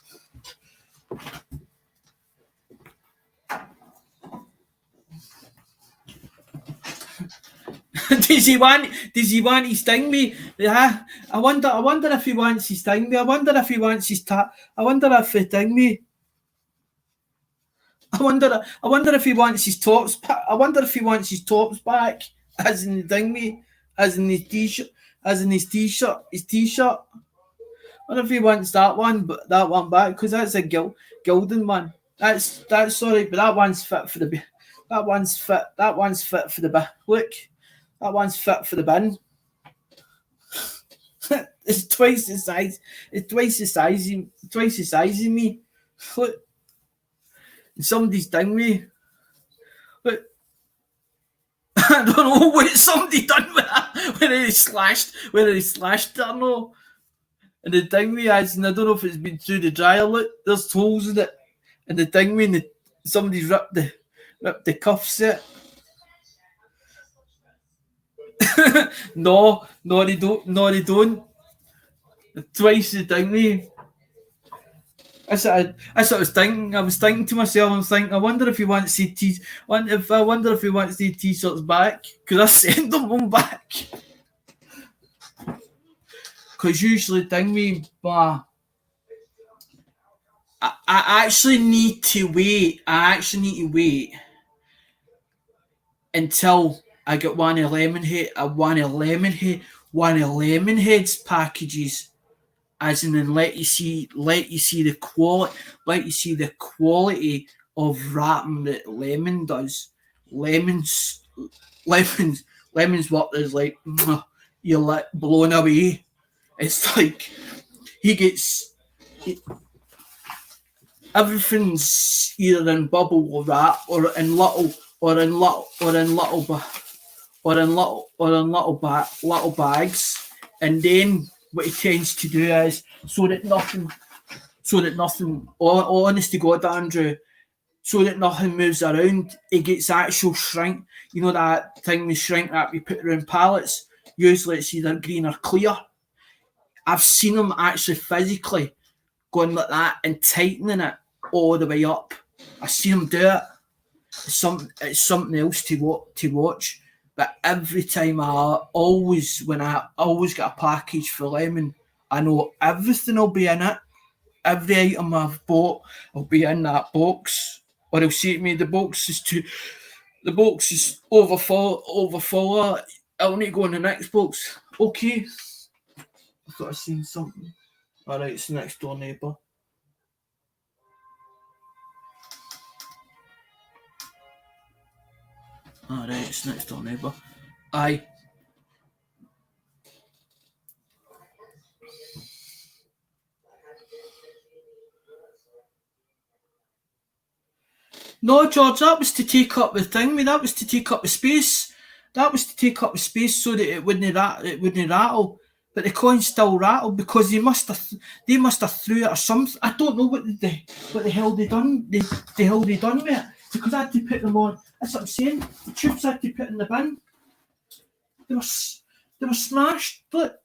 Does he want his thing, mate? Yeah. I wonder if he wants his thing, mate. I wonder if he wants his I wonder if the thing, mate. I wonder if he wants his tops. I wonder if he wants his tops back, as in the thing, mate. As in his t-shirt. As in his t-shirt. His t-shirt. I wonder if he wants that one, but that one back, because that's a gilding one. That's sorry, but that one's fit for the. That one's fit. That one's fit for the bin. Look, that one's fit for the bin. It's twice the size. It's twice the size. Twice the size of me. Look, somebody's done me. Look, I don't know what somebody done with that. Whether they slashed it or no. And the thing me is, and I don't know if it's been through the dryer. Look, there's holes in it. And the thing me, somebody's ripped the cuffs it. No, they don't. No, they don't. Twice the thing me. That's what I was thinking. I was thinking to myself, I wonder if he wants the I wonder if he wants the t-shirts back, because I send them one back. Because usually thing me, but I actually need to wait. Until I get one of Lemonhead's packages, as in and let you see the quality of wrapping that Lemon does. Lemons what is like you're like blown away. It's like he gets everything's either in bubble wrap or in little bags, and then what he tends to do is so that nothing honest to God, Andrew, so that nothing moves around, he gets actual shrink, you know, that thing with shrink wrap we put around pallets. Usually it's either green or clear. I've seen him actually physically going like that and tightening it all the way up. I see him do it. It's something else to watch. But every time I always get a package for Lemon, I know everything will be in it. Every item I've bought will be in that box. Or he'll say to me, the box is overfull. I'll need to go in the next box. Okay. I thought I seen something. Alright, it's the next door neighbour. Alright, it's next door neighbour. Aye. No, George, that was to take up the thing, that was to take up the space. That was to take up the space so that it wouldn't rattle. But the coin still rattled because they must have threw it or something. I don't know what the hell they done. The hell they done with it. Because I had to put them on. That's what I'm saying. The tubes I had to put in the bin. They were smashed. Look.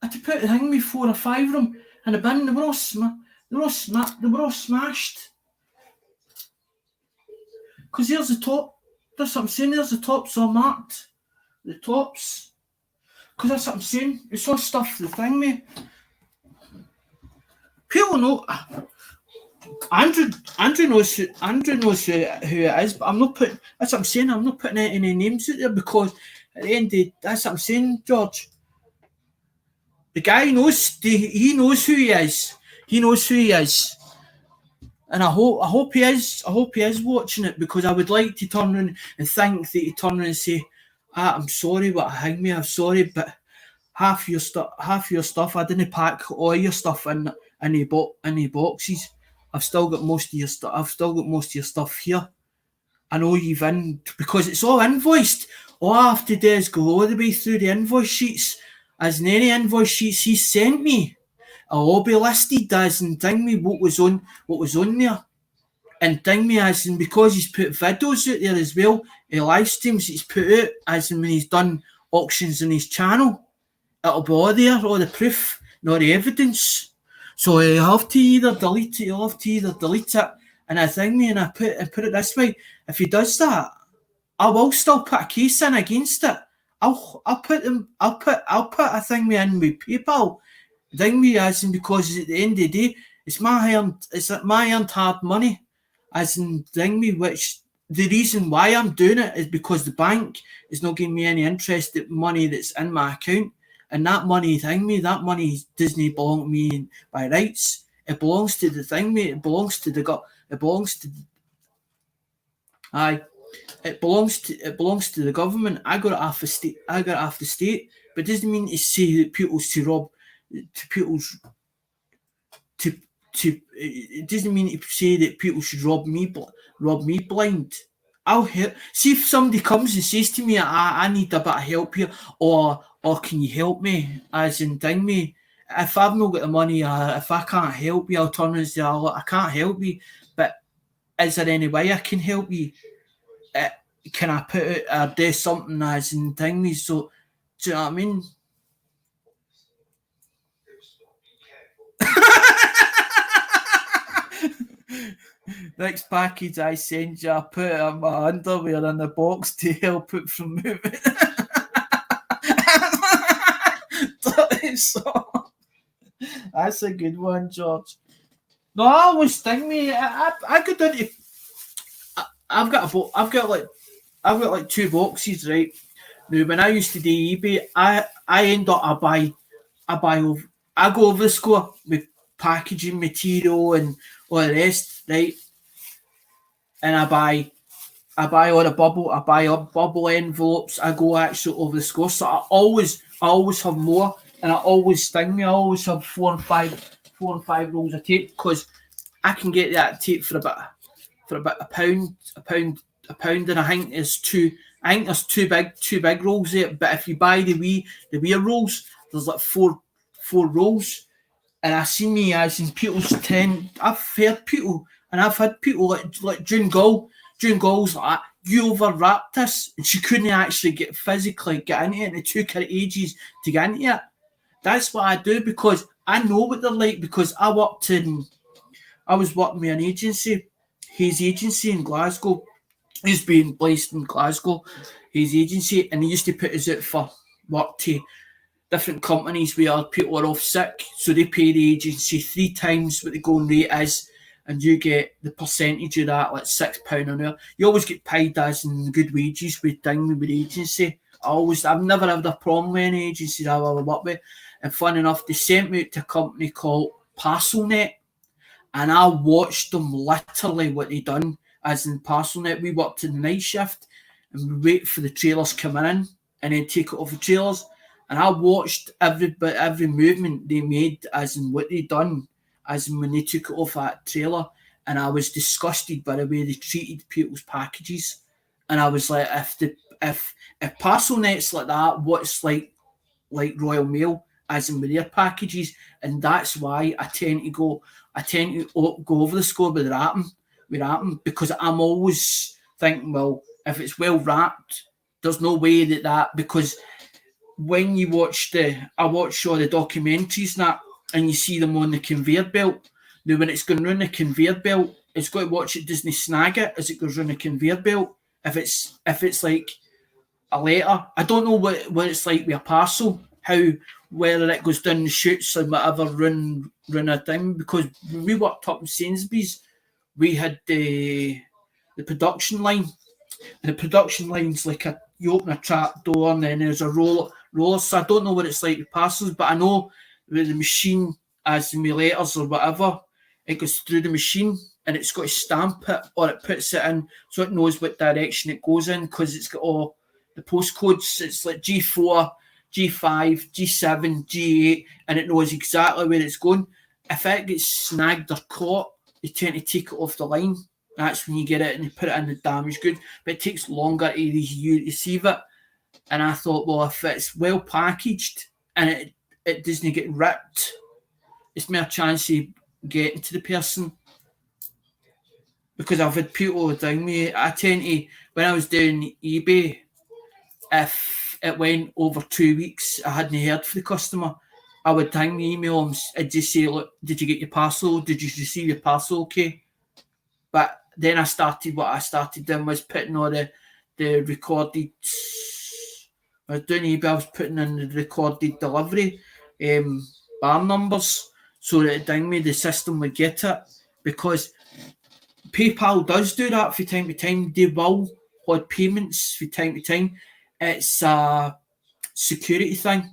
I had to put the thing with 4 or 5 of them in the bin. They were all smashed. Because there's the top. That's what I'm saying. There's the tops all marked. The tops. Because that's what I'm saying. It's all stuff the thing, mate. People know. Andrew knows who it is, but I'm not putting. That's what I'm saying. I'm not putting any names out there because at the end of the, that's what I'm saying, George. The guy knows. He knows who he is. He knows who he is. And I hope he is watching it because I would like to turn around and think that he turn around and say, I'm sorry, but hang me, I'm sorry, but half your stuff, I didn't pack all your stuff in the boxes. I've still got most of your stuff here. I know you've because it's all invoiced. All I have to do is go all the way through the invoice sheets. As in any invoice sheets he sent me, I'll all be listed as in ding me what was on there. And ding me as in because he's put videos out there as well, live streams he's put out as in when he's done auctions on his channel. It'll be all there, all the proof, not the evidence. So you have to either delete it, and I think me and I put it this way, if he does that, I will still put a case in against it. I'll put a thing me in with PayPal. Ding me as in because at the end of the day, it's my earned hard money. As in ding me, which the reason why I'm doing it is because the bank is not giving me any interest at money that's in my account. And that money doesn't belong to me by rights. It belongs to the thing, mate. It belongs to the government. I got it off the state. But it doesn't mean to say that it doesn't mean to say that people should rob me blind. I'll help. See if somebody comes and says to me, I need a bit of help here, or can you help me? As in ding me. If I've not got the money, if I can't help you, I'll turn around and say, I can't help you, but is there any way I can help you? Can I put it or do something as in ding me? So, do you know what I mean? Next package I send you, I put it in my underwear in the box to help it from moving. So, that's a good one, George. No, I always think me. I could do it. I've got like 2 boxes, right? Now, when I used to do eBay, I end up I go over the score with packaging material and all the rest, right? And I buy all the bubble envelopes. I go actually over the score, so I always have more, and I always sting me. I always have 4 and 5 rolls of tape because I can get that tape for about a pound, and I think there's two big rolls there. But if you buy the wee rolls, there's like four rolls. And I see me as in people's 10. I've heard people, and I've had people like June Gall's like that. You overwrapped this, and she couldn't actually physically get into it, and it took her ages to get into it. That's what I do because I know what they're like because I was working with an agency, his agency in Glasgow. He's been placed in Glasgow, his agency, and he used to put us out for work to different companies where people are off sick, so they pay the agency 3 times what the going rate is, and you get the percentage of that, like £6 an hour. You always get paid as in good wages with the agency. I've never had a problem with any agencies I've ever worked with. And fun enough, they sent me out to a company called ParcelNet, and I watched them literally what they done. as in parcel net. We worked in the night shift and we wait for the trailers coming in and then take it off the trailers. And I watched every movement they made, as in what they done, as in when they took it off that trailer. And I was disgusted by the way they treated people's packages. And I was like, if parcel nets like that, what's like Royal Mail, as in with their packages? And that's why I tend to go over the score with wrapping, because I'm always thinking, well, if it's well wrapped, there's no way that because when you watch I watch all the documentaries and you see them on the conveyor belt. Now, when it's going around the conveyor belt, it's got to watch it doesn't snag it as it goes around the conveyor belt. If it's like a letter, I don't know what it's like with a parcel, whether it goes down the chutes or whatever, run a thing. Because when we worked up in Sainsbury's, we had the production line, and the production line's like you open a trap door and then there's a roller. So I don't know what it's like with parcels, but I know with the machine, as in my letters or whatever, it goes through the machine and it's got to stamp it or it puts it in so it knows what direction it goes in, because it's got all the postcodes. It's like G4, G5, G7, G8, and it knows exactly where it's going. If it gets snagged or caught, you tend to take it off the line. That's when you get it and you put it in the damaged goods. But it takes longer to receive it. And I thought, well, if it's well packaged and it doesn't get ripped, it's more chance of getting to the person. Because I've had people down me. I tend to, when I was doing eBay, if it went over 2 weeks, I hadn't heard from the customer, I would hang the email and I'd just say, look, did you get your parcel? Did you receive your parcel okay? But then what I started doing was putting all the recorded, I was doing eBay, I was putting in the recorded delivery bar numbers so that it dang me, the system would get it. Because PayPal does do that from time to time. They will hold payments from time to time. It's a security thing.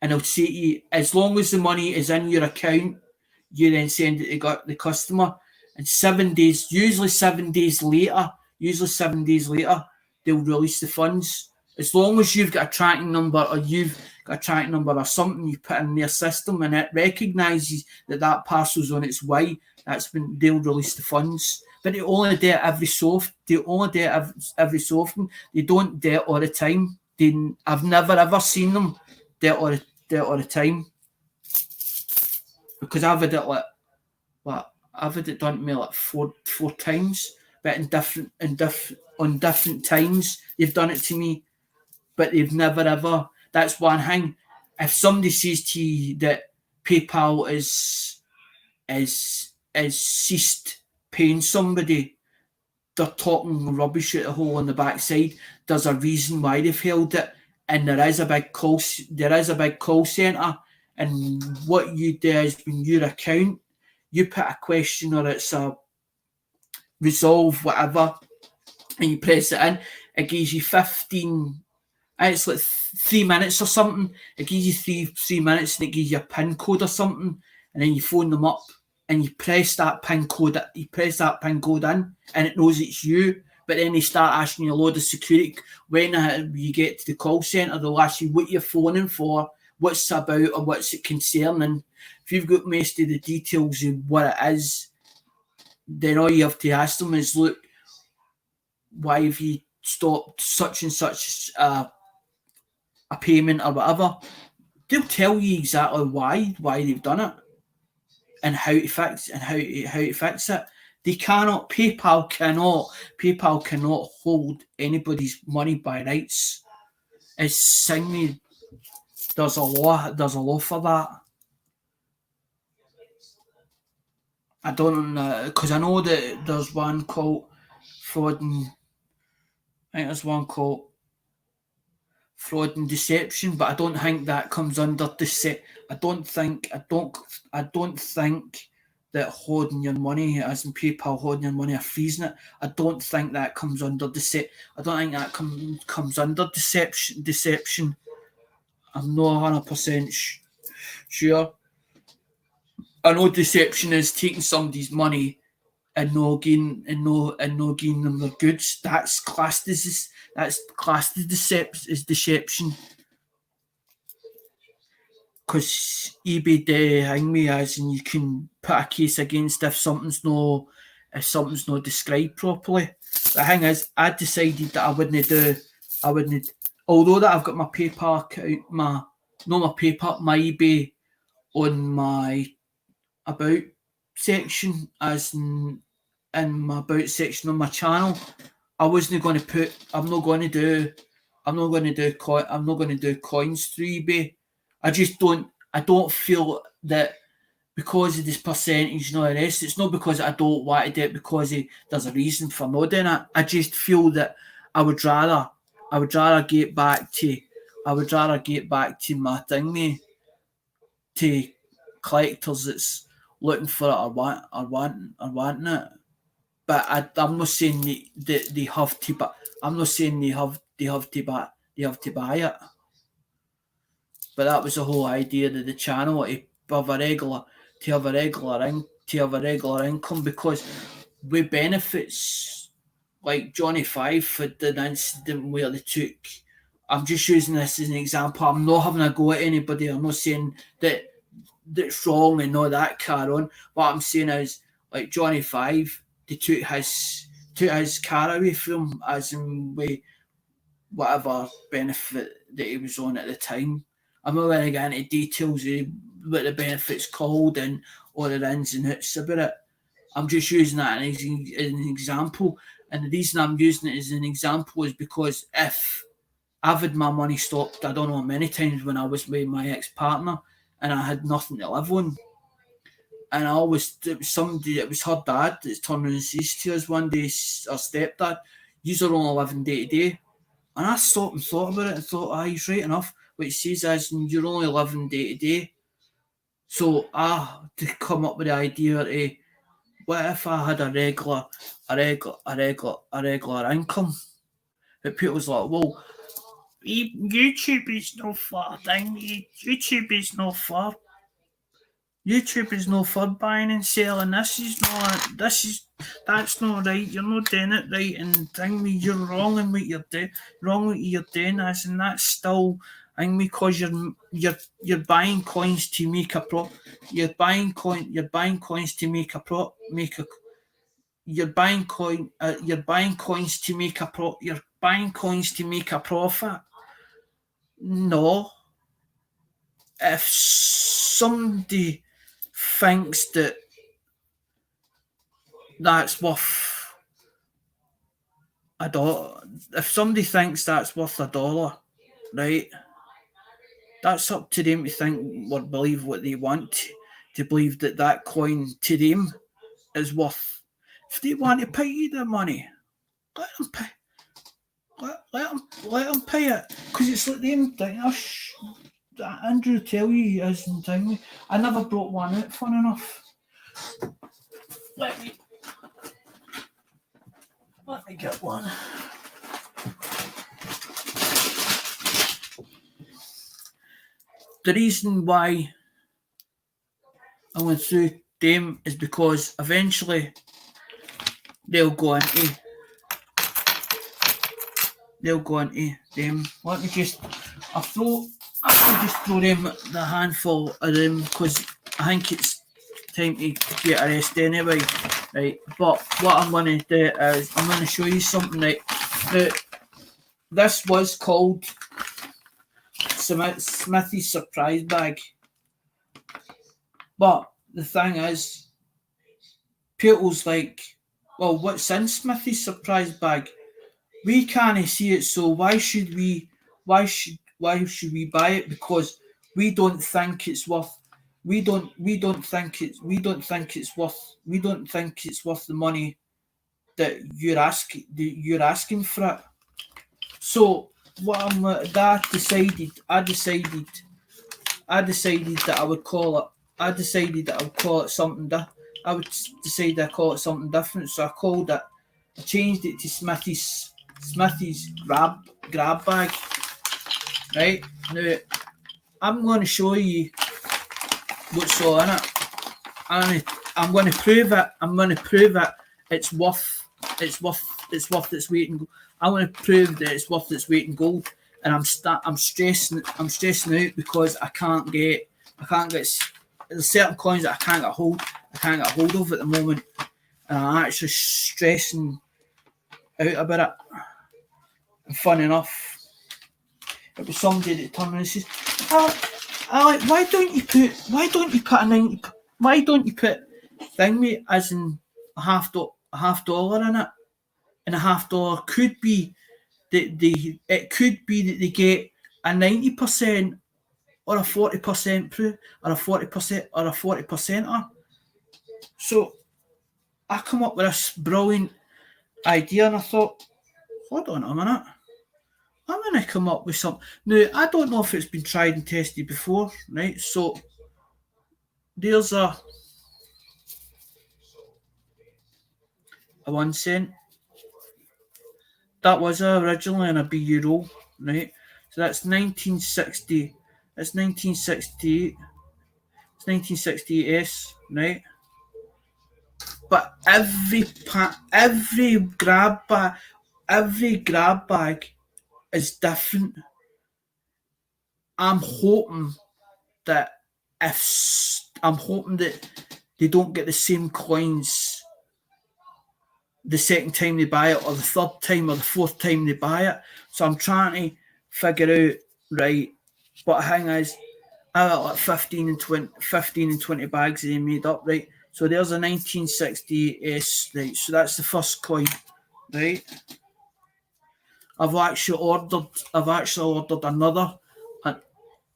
And they'll say to you, as long as the money is in your account, you then send it to the customer. And 7 days, usually 7 days later, they'll release the funds. As long as you've got a tracking number or something you put in their system and it recognises that parcel's on its way, that's when they'll release the funds. But they only do it every so often. They don't do it all the time. I've never ever seen them do it all the time. Because I've had it done to me like four times, but on different times they've done it to me, but they've never ever. That's one thing. If somebody says to you that PayPal is ceased paying somebody, they're talking rubbish at the hole on the backside. There's a reason why they've held it, and there is a big call centre. And what you do is, when your account, you put a question or it's a resolve, whatever, and you press it in, it gives you 15, it's like 3 minutes or something. It gives you three minutes and it gives you a PIN code or something, and then you phone them up and you press that PIN code in and it knows it's you. But then they start asking you a load of security. When you get to the call centre, they'll ask you what you're phoning for, what's it about, or what's it concerning. If you've got most of the details of what it is, then all you have to ask them is, look, why have you stopped such and such a payment or whatever? They'll tell you exactly why they've done it and how to fix it. They cannot. PayPal cannot hold anybody's money by rights. It's saying there's a law for that. I don't know, because I know that there's one called fraud and deception, but I don't think that comes under I don't think that holding your money, as in PayPal holding your money or freezing it, I don't think that comes under I don't think that comes under deception. I'm not 100% sure. I know deception is taking somebody's money and no gain them their goods. That's classed as deception. Because eBay hang me as, and you can put a case against if something's not described properly. The thing is, I decided that I wouldn't. Although that I've got my PayPal account, my eBay on my about section, as in my about section on my channel. I'm not going to do coins through eBay. I don't feel that because of this percentage and all the rest. It's not because I don't want to do it, because there's a reason for not doing it. I just feel that I would rather get back to my thing, to collectors that's looking for it or wanting it. But I'm not saying that they have to. But I'm not saying they have to buy it. But that was the whole idea of the channel, to have a regular income, because with benefits, like Johnny Five had an incident where they took. I'm just using this as an example. I'm not having a go at anybody. I'm not saying that's wrong and all that car on. What I'm saying is, like Johnny Five, they took his car away from him, as in with whatever benefit that he was on at the time. I'm not going to get into details of what the benefit's called and all the ins and outs about it. I'm just using that as an example. And the reason I'm using it as an example is because if I've had my money stopped, I don't know how many times, when I was with my ex-partner and I had nothing to live on. And it was her dad that's turning and says to us one day, our stepdad, "You're only living day to day." And I stopped and thought about it and thought, he's right enough. What he says is, you're only living day to day. So I had to come up with the idea of, what if I had a regular income? But people's like, well, YouTube is no for thing. YouTube is no for buying and selling. That's not right. You're not doing it right, and you're wrong in what you're doing. Wrong what you're doing, as and that's still because you're buying coins to make a pro. You're buying coins to make a pro. You're buying coins to make a pro. You're buying coins to make a profit. No. If somebody thinks that's worth $1, if somebody thinks that's worth $1, right, that's up to them to think or believe what they want to believe, that coin to them is worth. If they want to pay you the money, let them pay. Let them pay it, because it's like them thing. Andrew tell you, as in time, I never brought one out, fun enough. Let me get one. The reason why I went through them is because eventually they'll go into them. Let me just throw them the handful of them, because I think it's time to get a rest anyway, right? But what I'm going to do is I'm going to show you something, right? This was called Smithy's surprise bag, but the thing is, people's like, well, what's in Smithy's surprise bag? We can't see it, so why should we buy it? Because we don't think it's worth the money that you're asking for it. So what I decided that I would call it. I decided that I would call it something. I would decide I call it something different. So I changed it to Smithy's grab bag. Right now, I'm going to show you what's all in it. I'm going to prove it. it's worth its weight in gold. I want to prove that it's worth its weight in gold, and I'm stressing out because I can't get there's certain coins that I can't get hold of at the moment, and I'm actually stressing out about it. And funny enough, it was somebody that turned around and says, why don't you put a 90, why don't you put thingy as in a half dollar in it, and a half dollar could be it could be that they get a 90% or a 40% proof or a 40%er. So I come up with this brilliant idea, and I thought, hold on a minute, I'm going to come up with something. Now, I don't know if it's been tried and tested before, right? So there's a 1 cent. That was originally in a euro, right? So that's 1960. That's 1968. It's 1968s, right? But every grab bag is different. I'm hoping that they don't get the same coins the second time they buy it, or the third time, or the fourth time they buy it. So I'm trying to figure out, right, but the thing is, I got like 15 and 20 bags they made up, right? So there's a 1968S, right? So that's the first coin, right? I've actually ordered another, and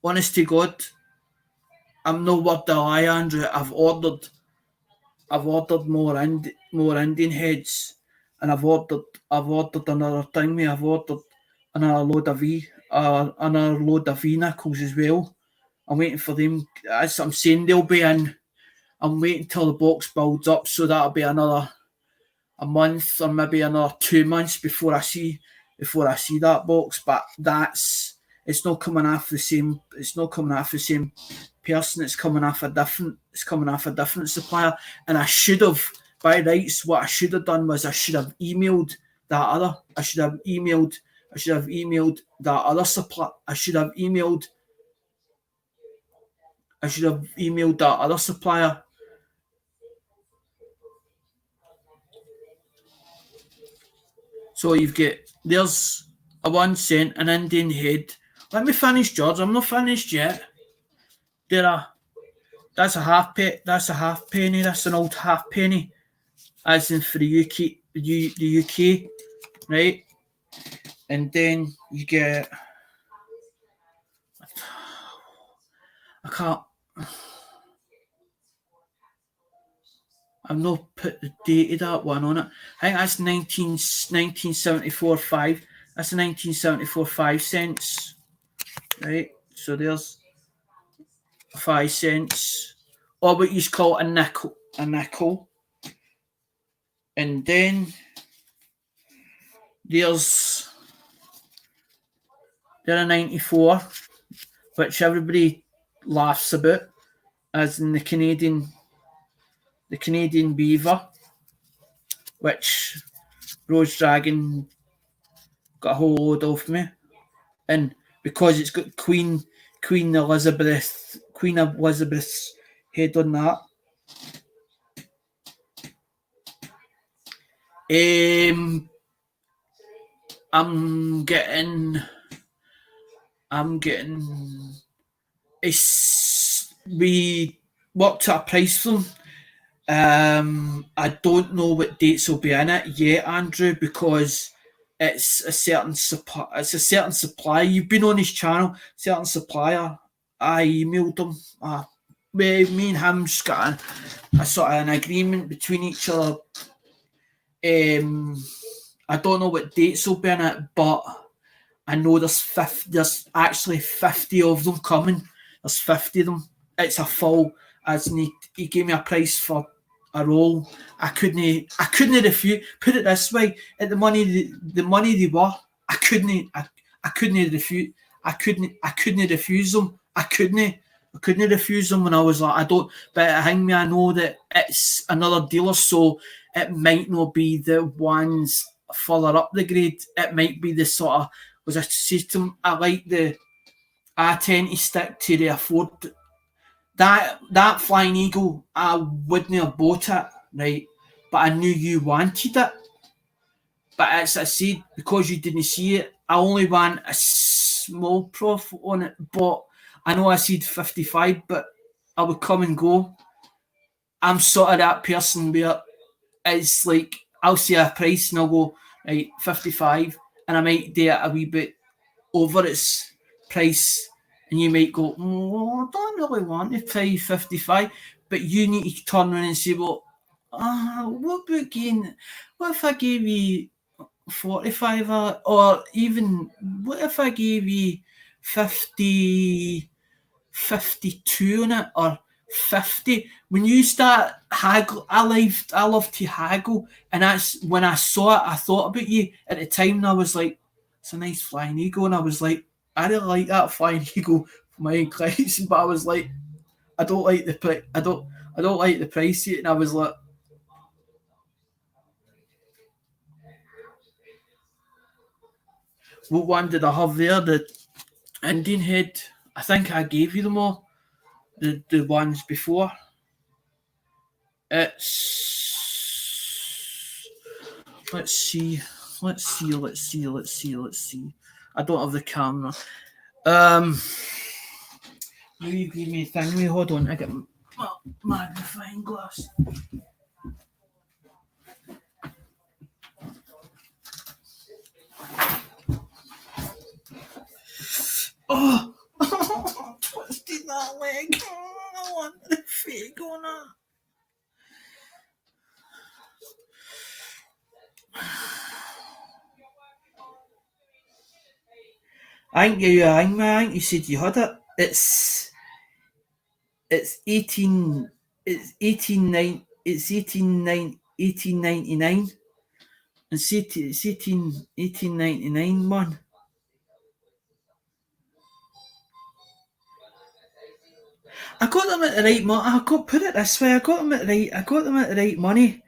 honest to God, I'm no word to lie, Andrew. I've ordered more Indian heads, and I've ordered another thing. I've ordered another load of V nickels as well. I'm waiting for them. As I'm saying, they'll be in. I'm waiting till the box builds up, so that'll be another a month or maybe another 2 months before I see that box. But it's not coming off the same. It's not coming off the same person. It's coming off a different supplier. And I should have, by rights, what I should have done was I should have emailed that other. I should have emailed that other supplier. I should have emailed that other supplier. So there's a 1 cent, an Indian head. Let me finish, George. I'm not finished yet. That's a half penny. That's an old half penny, as in for the UK, right? And then you get. I've not put the date of that one on it. I think that's 1974.5. That's 1974 5 cents, right? So there's 5 cents, or what you call a nickel. And then there's a 94, which everybody laughs about, as in the Canadian beaver, which Rose Dragon got a whole load of me, and because it's got Queen Elizabeth's head on that. I'm getting we worked at a price for them. I don't know what dates will be in it yet, Andrew, because it's a certain supplier. You've been on his channel, certain supplier. I emailed him. Me and him just got a sort of an agreement between each other. I don't know what dates will be in it, but I know there's actually 50 of them coming. There's 50 of them. It's a full, as in he gave me a price for a roll. I couldn't refuse. Put it this way: at the money they were, I couldn't refuse them. I couldn't. I couldn't refuse them when I was like, I don't, but hang me, I know that it's another dealer, so it might not be the ones further up the grade. It might be the sort of, was a system, I tend to stick to the afford. That Flying Eagle, I wouldn't have bought it, right? But I knew you wanted it. But as I said, because you didn't see it, I only want a small profit on it. But I know I said 55, but I would come and go. I'm sort of that person where it's like I'll see a price and I'll go, right, 55, and I might do it a wee bit over its price, and you might go, I don't really want to pay 55, but you need to turn around and say, well, what about gain? What if I gave you 45, or even what if I gave you 50, 52 on it, or 50? When you start haggle, I love to haggle, and that's when I saw it. I thought about you at the time, and I was like, it's a nice Flying Eagle, and I was like, I really like that Flying Eagle for my clients, but I was like, I don't like the price. I don't like the price yet, and I was like, what one did I have there? The Indian head. I think I gave you them all. The ones before. It's, let's see. Let's see. I don't have the camera. You give me a thing. Wait, hold on. I get my magnifying glass. Oh, twisted that leg. I want the fake on it. I think you said you had it. It's 18 it's 1899. It's 1899, man. I got them at the right money. I got put it this way. I got them at the right money.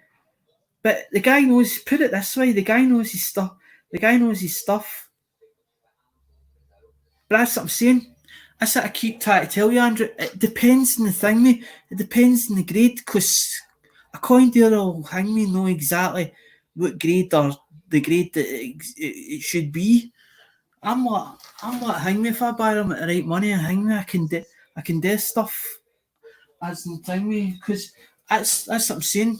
But the guy knows. Put it this way. The guy knows his stuff. The guy knows his stuff. But that's what I'm saying. That's what I keep trying to tell you, Andrew. It depends on the thing, me. It depends on the grade, because a coin dealer will hang me know exactly what grade or the grade that it should be. I'm like, hang me if I buy them at the right money. Hang me, I can do stuff as in thing me, because that's what I'm saying.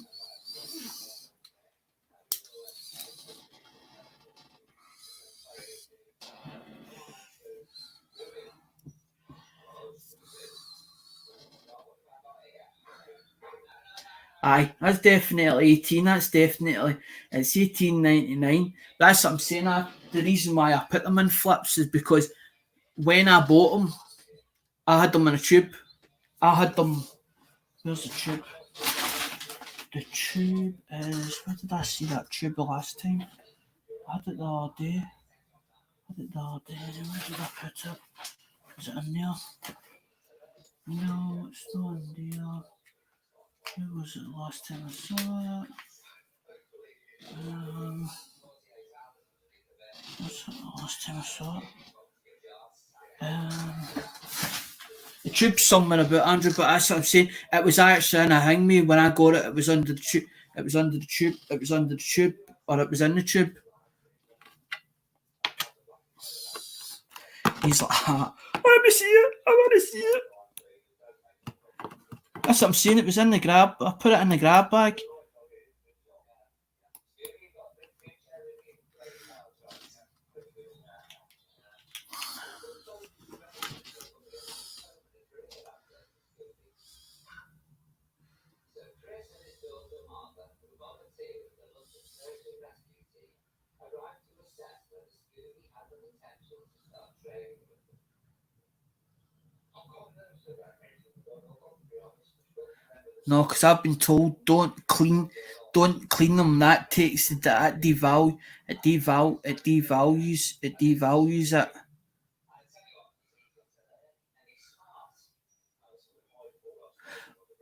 Aye, that's definitely 18. It's 1899. That's what I'm saying. The reason why I put them in flips is because when I bought them, I had them in a tube. I had them. Where's the tube? The tube is. Where did I see that tube the last time? I had it the other day. Where did I put it? Is it in there? No, it's not in there. Where was it the last time I saw it? Was it the last time I saw it? The tube's somewhere about Andrew, but that's what I'm saying. It was actually in a hang me when I got it. It was under the tube. It was under the tube. It was under the tube, or it was in the tube. He's like, let me see it. I want to see it. That's what I'm saying. It was in the grab. I put it in the grab bag. No, because I've been told don't clean them. That takes that it devalues it.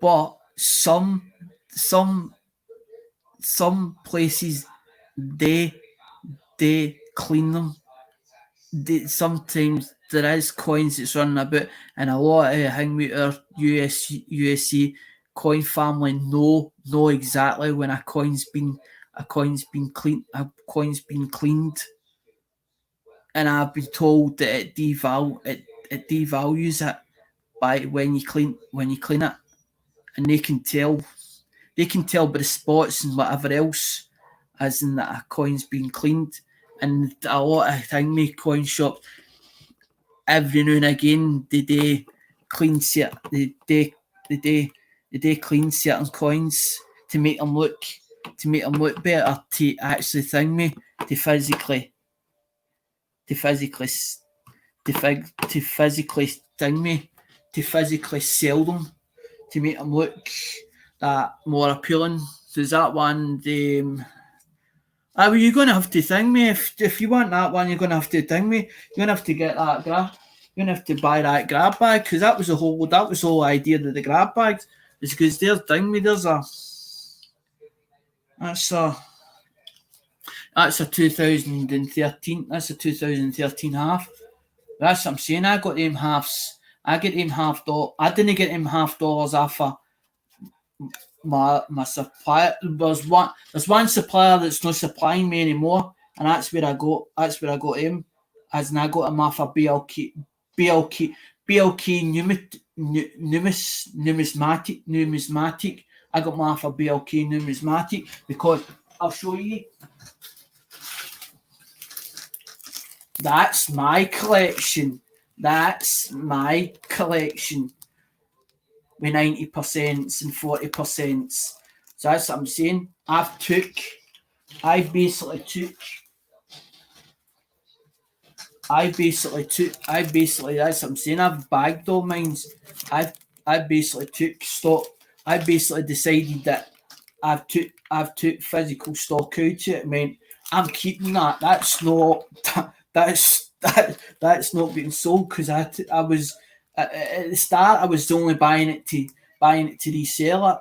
but some places they clean them. Sometimes there is coins that's running about, and a lot of hangmeter USA coin family know exactly when a coin's been cleaned, and I've been told that it devalues it by when you clean it, and they can tell by the spots and whatever else, as in that a coin's been cleaned. And a lot of hangme coin shops, every now and again, they clean clean certain coins to make them look better, to actually to physically sell them, to make them look that more appealing. There's that one. Well, you're gonna have to if you want that one. You're gonna have to You're gonna have to get that grab. You're gonna have to buy that grab bag, because that was the whole idea of the grab bags. Is because there's there's a that's a 2013. That's a 2013 half. That's what I'm saying. I got them halves. I get them $half. I didn't get them $half off of my supplier. There's one supplier that's not supplying me anymore, and that's where I got him. As in, I got him off of BLK numismatic. I got him off of BLK numismatic, because I'll show you. That's my collection. With 90% and 40%. So that's what I'm saying. I basically that's what I'm saying. I've bagged all mines. I basically took stock. I basically decided that I've took physical stock out of it. I mean, I'm keeping that. That's not being sold, because I was at the start, I was only buying it to resell it,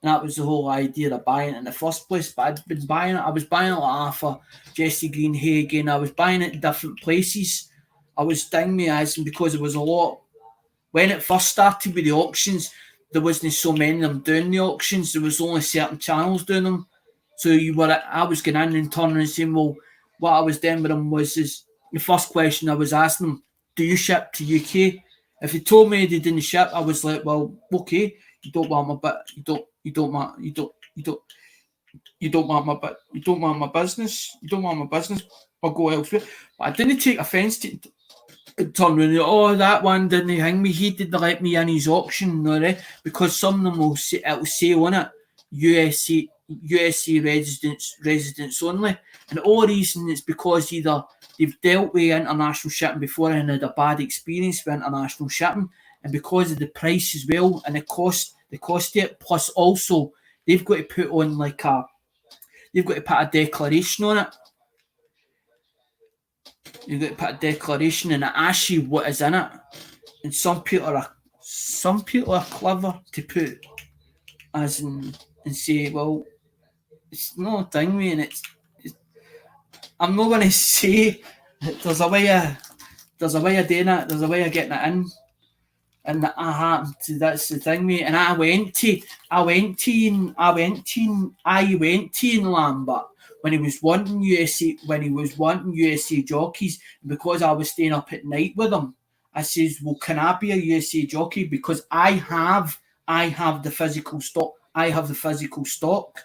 and that was the whole idea of buying it in the first place. But I'd been buying it. I was buying it like for Jesse Greenhagen. I was buying it in different places. I was as because there was a lot when it first started with the auctions. There wasn't so many of them doing the auctions. There was only certain channels doing them. So I was going in and turning and saying, well, what I was doing with them was the first question I was asking them: do you ship to UK? If they told me they didn't ship, I was like, well, okay, you don't want my business. I'll go elsewhere. But I didn't take offence to turn around. Oh, that one didn't hang me. He didn't let me in his auction, because some of them will say on it USA residents only, and all reason is because either they've dealt with international shipping before and had a bad experience with international shipping, and because of the price as well and the cost of it, plus also they've got to put a declaration on it. You've got to put a declaration, and it asks you what is in it. And some people are clever to put as in and say, well, it's no thing, man. It's I'm not going to say there's a way of doing it. There's a way of getting it in, and that happened. That's the thing, mate. And I went to Lambert when he was wanting USA jockeys, because I was staying up at night with him. I says, well, can I be a USA jockey, because I have the physical stock. I have the physical stock.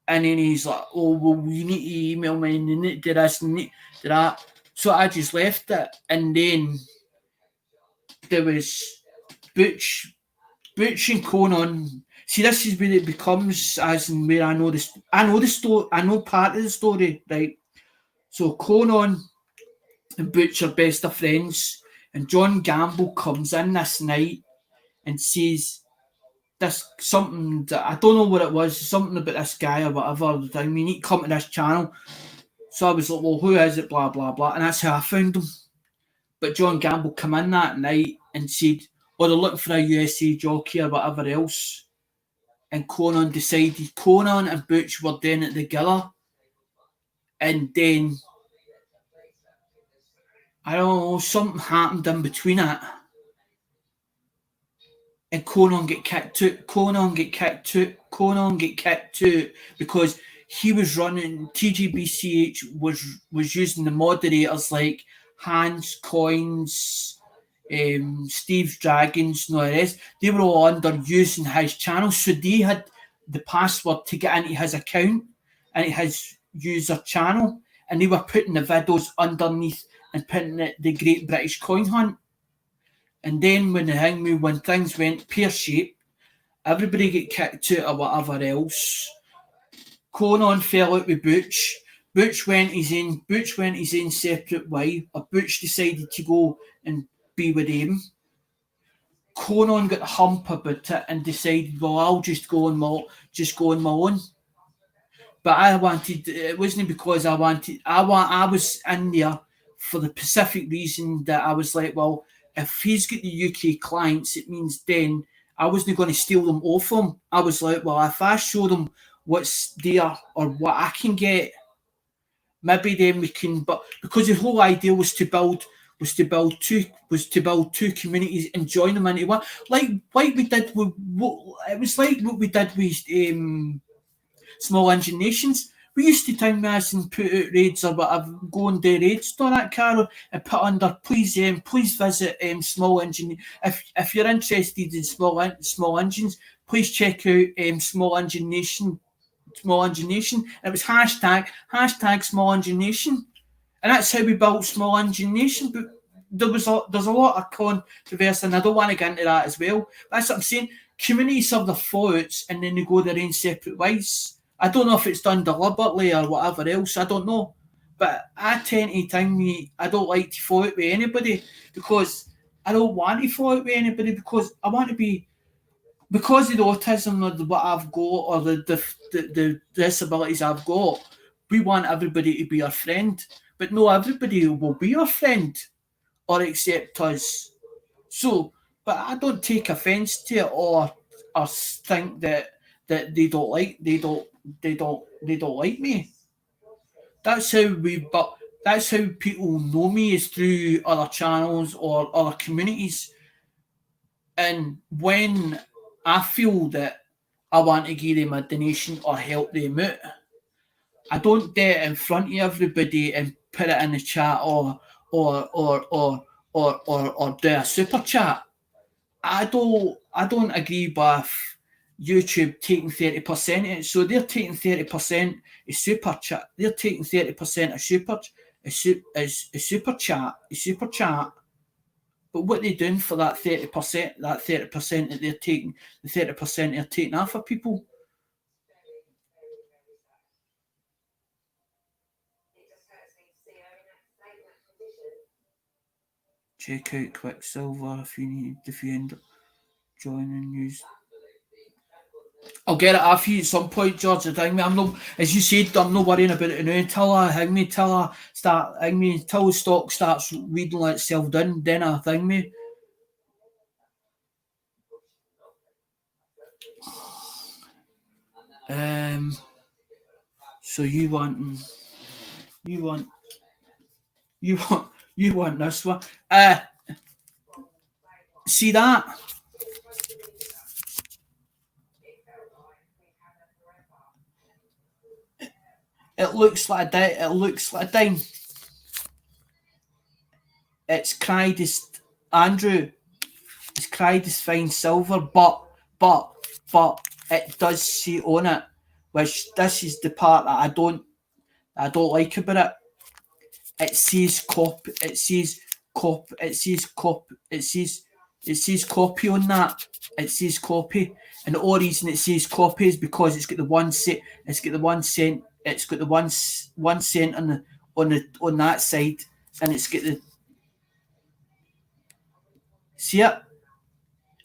And then he's like, oh, well, you need to email me, and you need to do this and do that. So I just left it. And then there was Butch and Conan. See, this is where it becomes, as in where I know the story. I know part of the story, right? So Conan and Butch are best of friends. And John Gamble comes in this night and says, this something that I don't know what it was, something about this guy or whatever. I mean, he come to this channel. So I was like, well, who is it? Blah, blah, blah. And that's how I found him. But John Gamble come in that night and said, or they're looking for a USA jockey or whatever else, and Conan decided Conan and Butch were doing it together, and then I don't know, something happened in between it, and Conan get kicked out. Conan get kicked out because he was running. TGBCH was using the moderators like Hans Coins, Steve's Dragons, and all the rest. They were all under using his channel, so they had the password to get into his account and his user channel, and they were putting the videos underneath and putting it the Great British Coin Hunt. And then when things went pear-shaped, everybody get kicked out or whatever else. Conan fell out with Butch. Butch went his own separate way. Or Butch decided to go and be with him. Conan got the hump about it and decided, well, I'll just go on my own. But it wasn't because I was in there for the specific reason that I was like, well, if he's got the UK clients, it means then I wasn't going to steal them off him. I was like, well, if I show them what's there or what I can get, maybe then we can. But because the whole idea was to build two communities and join them into one, like we did with it was like what we did with Small Engine Nations. We used to time mass and put out raids or whatever, go and do raids on that, Carol, and put under please visit Small Engine. If you're interested in small engines, please check out Small Engine Nation. And it was hashtag Small Engine Nation, and that's how we built Small Engine Nation. But there's a lot of controversy, and I don't want to get into that as well. That's what I'm saying. Communities have their fallouts, and then they go their own separate ways. I don't know if it's done deliberately or whatever else. I don't know. But I tend to think I don't like to fall out with anybody because I don't want to fall out with anybody because I want to be, because of the autism or what I've got or the disabilities I've got, we want everybody to be our friend. But no, everybody will be our friend or accept us. So, but I don't take offence to it or think that they don't like me. That's how people know me, is through other channels or other communities. And when I feel that I want to give them a donation or help them out, I don't do it in front of everybody and put it in the chat or do a super chat. I don't agree with YouTube taking 30% of it. So they're taking 30% of super chat. They're taking 30% of super chat. But what are they doing for that 30%? That 30% that they're taking, the 30% they're taking off of people. Check out Quicksilver if you end up joining news. I'll get it off you at some point, George. I'm not, as you said, I'm not worrying about it now until the stock starts reading itself down. Then I think me. So you want this one? See that? It looks like a dime. It's cried as Andrew. It's cried as fine silver, but it does say on it, which this is the part that I don't like about it. It says copy. It says copy on that. It says copy, and the only reason it says copy is because it's got the 1 cent. It's got the 1 cent. It's got the 1 cent on that side, and it's got the. See it?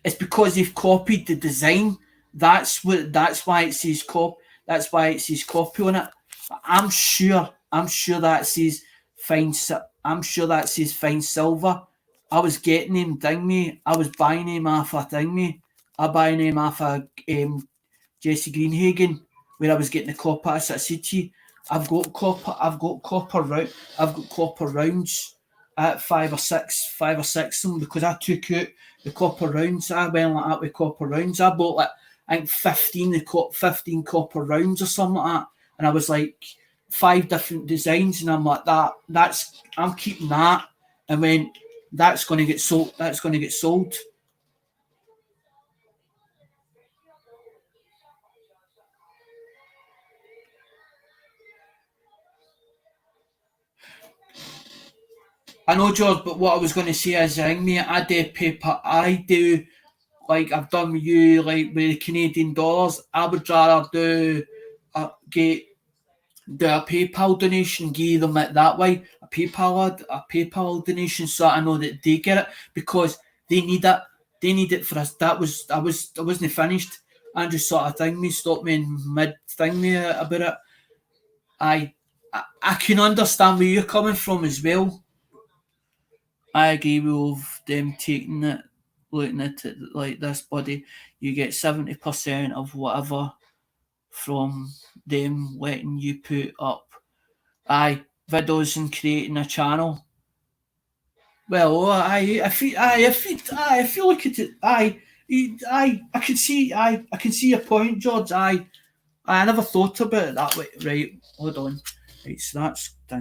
It's because they've copied the design. That's why it says copy. That's why it says copy on it. But I'm sure that says fine. I'm sure that says fine silver. I was getting him thing me. I was buying him off a thing me. I buying him off a Jesse Greenhagen, where I was getting the copper. I said to you, I've got copper rounds at five or six of them, because I took out the copper rounds. I went like that with copper rounds. I bought like, I think 15 copper rounds or something like that, and I was like 5 different designs, and I'm like, I'm keeping that, and when that's going to get sold. I know, George, but what I was going to say is, mate, I do, like I've done with you, like with the Canadian dollars. I would rather do a PayPal donation, give them it that way, a PayPal donation, so I know that they get it, because they need it. They need it for us. I wasn't finished. Andrew sort of thing me, stopped me in mid thing me about it. I can understand where you're coming from as well. I agree with them taking it, looking at it like this, buddy. You get 70% of whatever from them letting you put up videos and creating a channel. Well, if you look at it, I can see, I can see your point, George. I never thought about it that way. Right, hold on. Right, so that's that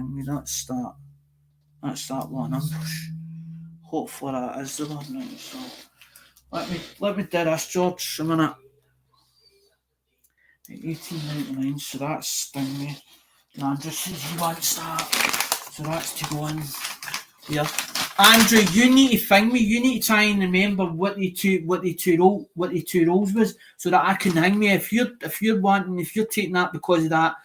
one. Hopefully that is the one. Right, so let me do this, George. A minute. 1899. So that's thingy. Andrew says he wants that. So that's to go in here. Andrew, you need to find me. You need to try and remember what the two rolls was, so that I can hang me. If you're taking that because of that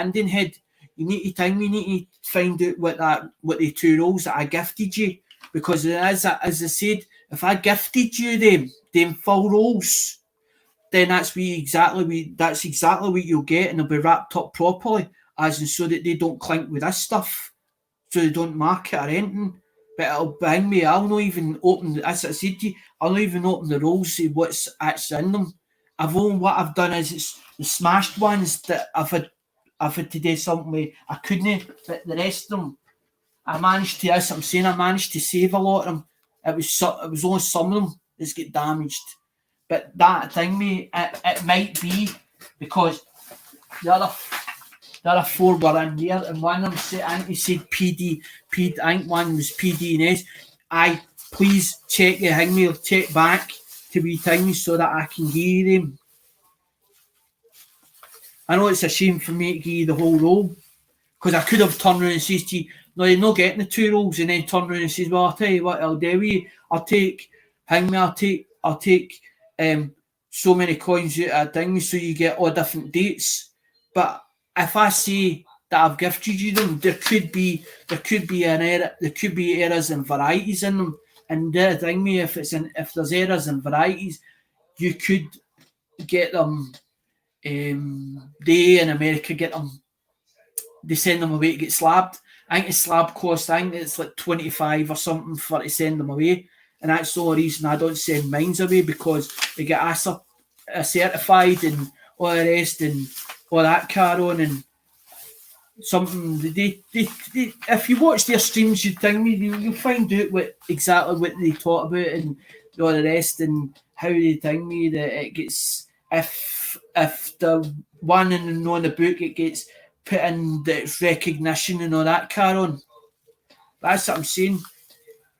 Indian head, you need to tell me. You need to find out what the two rolls that I gifted you, because as I said, if I gifted you them full rolls, then that's exactly what you'll get, and they'll be wrapped up properly, as in so that they don't clink with this stuff, so they don't mark it or anything. But it'll bring me. I'll not even open, as I said to you, I'll not even open the rolls, see what's actually in them. What I've done is it's the smashed ones that I've had to do something with. I couldn't, but the rest of them, I managed to. As I'm saying, I managed to save a lot of them. It was only some of them that's get damaged. But that thing, mate, it might be because the other four were in there, and one of them said, I think he said PD. I think one was PD and S. Please check the thing, mate, check back to be things so that I can give you them. I know it's a shame for me to give you the whole roll, because I could have turned around and said to you, no, you're not getting the 2 rolls, and then turned around and says, well, I'll tell you what I'll do with you. I'll take so many coins out of thing, so you get all different dates. But if I say that I've gifted you them, there could be an error. There could be errors and varieties in them. And the thing, me, if there's errors and varieties, you could get them. They in America get them. They send them away to get slabbed. I think the slab cost, I think it's like 25 or something for to send them away. And that's the only reason I don't send mines away, because they get certified and all the rest and all that car on, and something they if you watch their streams, you'll find out exactly what they talk about and all the rest, and how they tell me that it gets, if the one on the book, it gets put in its recognition and all that car on. That's what I'm saying.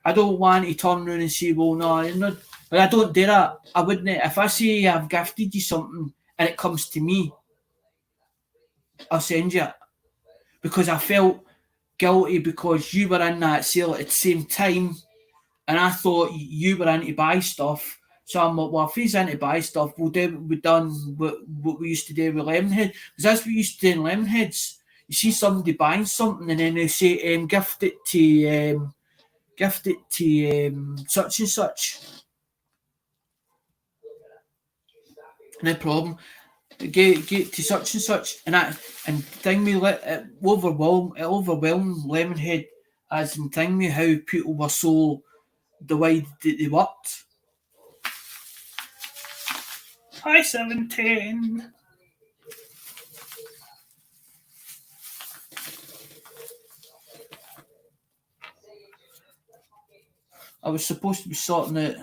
I don't want to turn around and say, well, no, I'm not. But I don't do that. I wouldn't. If I say I've gifted you something and it comes to me, I'll send you it. Because I felt guilty because you were in that sale at the same time, and I thought you were in to buy stuff. So I'm like, well, if he's in to buy stuff, we've done what we used to do with Lemonhead. Because that's what we used to do in Lemonheads. You see somebody buying something and then they say, gift it to such and such. No problem. Get to such and such, and thing me it overwhelmed Lemonhead, as in thing me how people were so the way that they worked. Hi, 710. I was supposed to be sorting out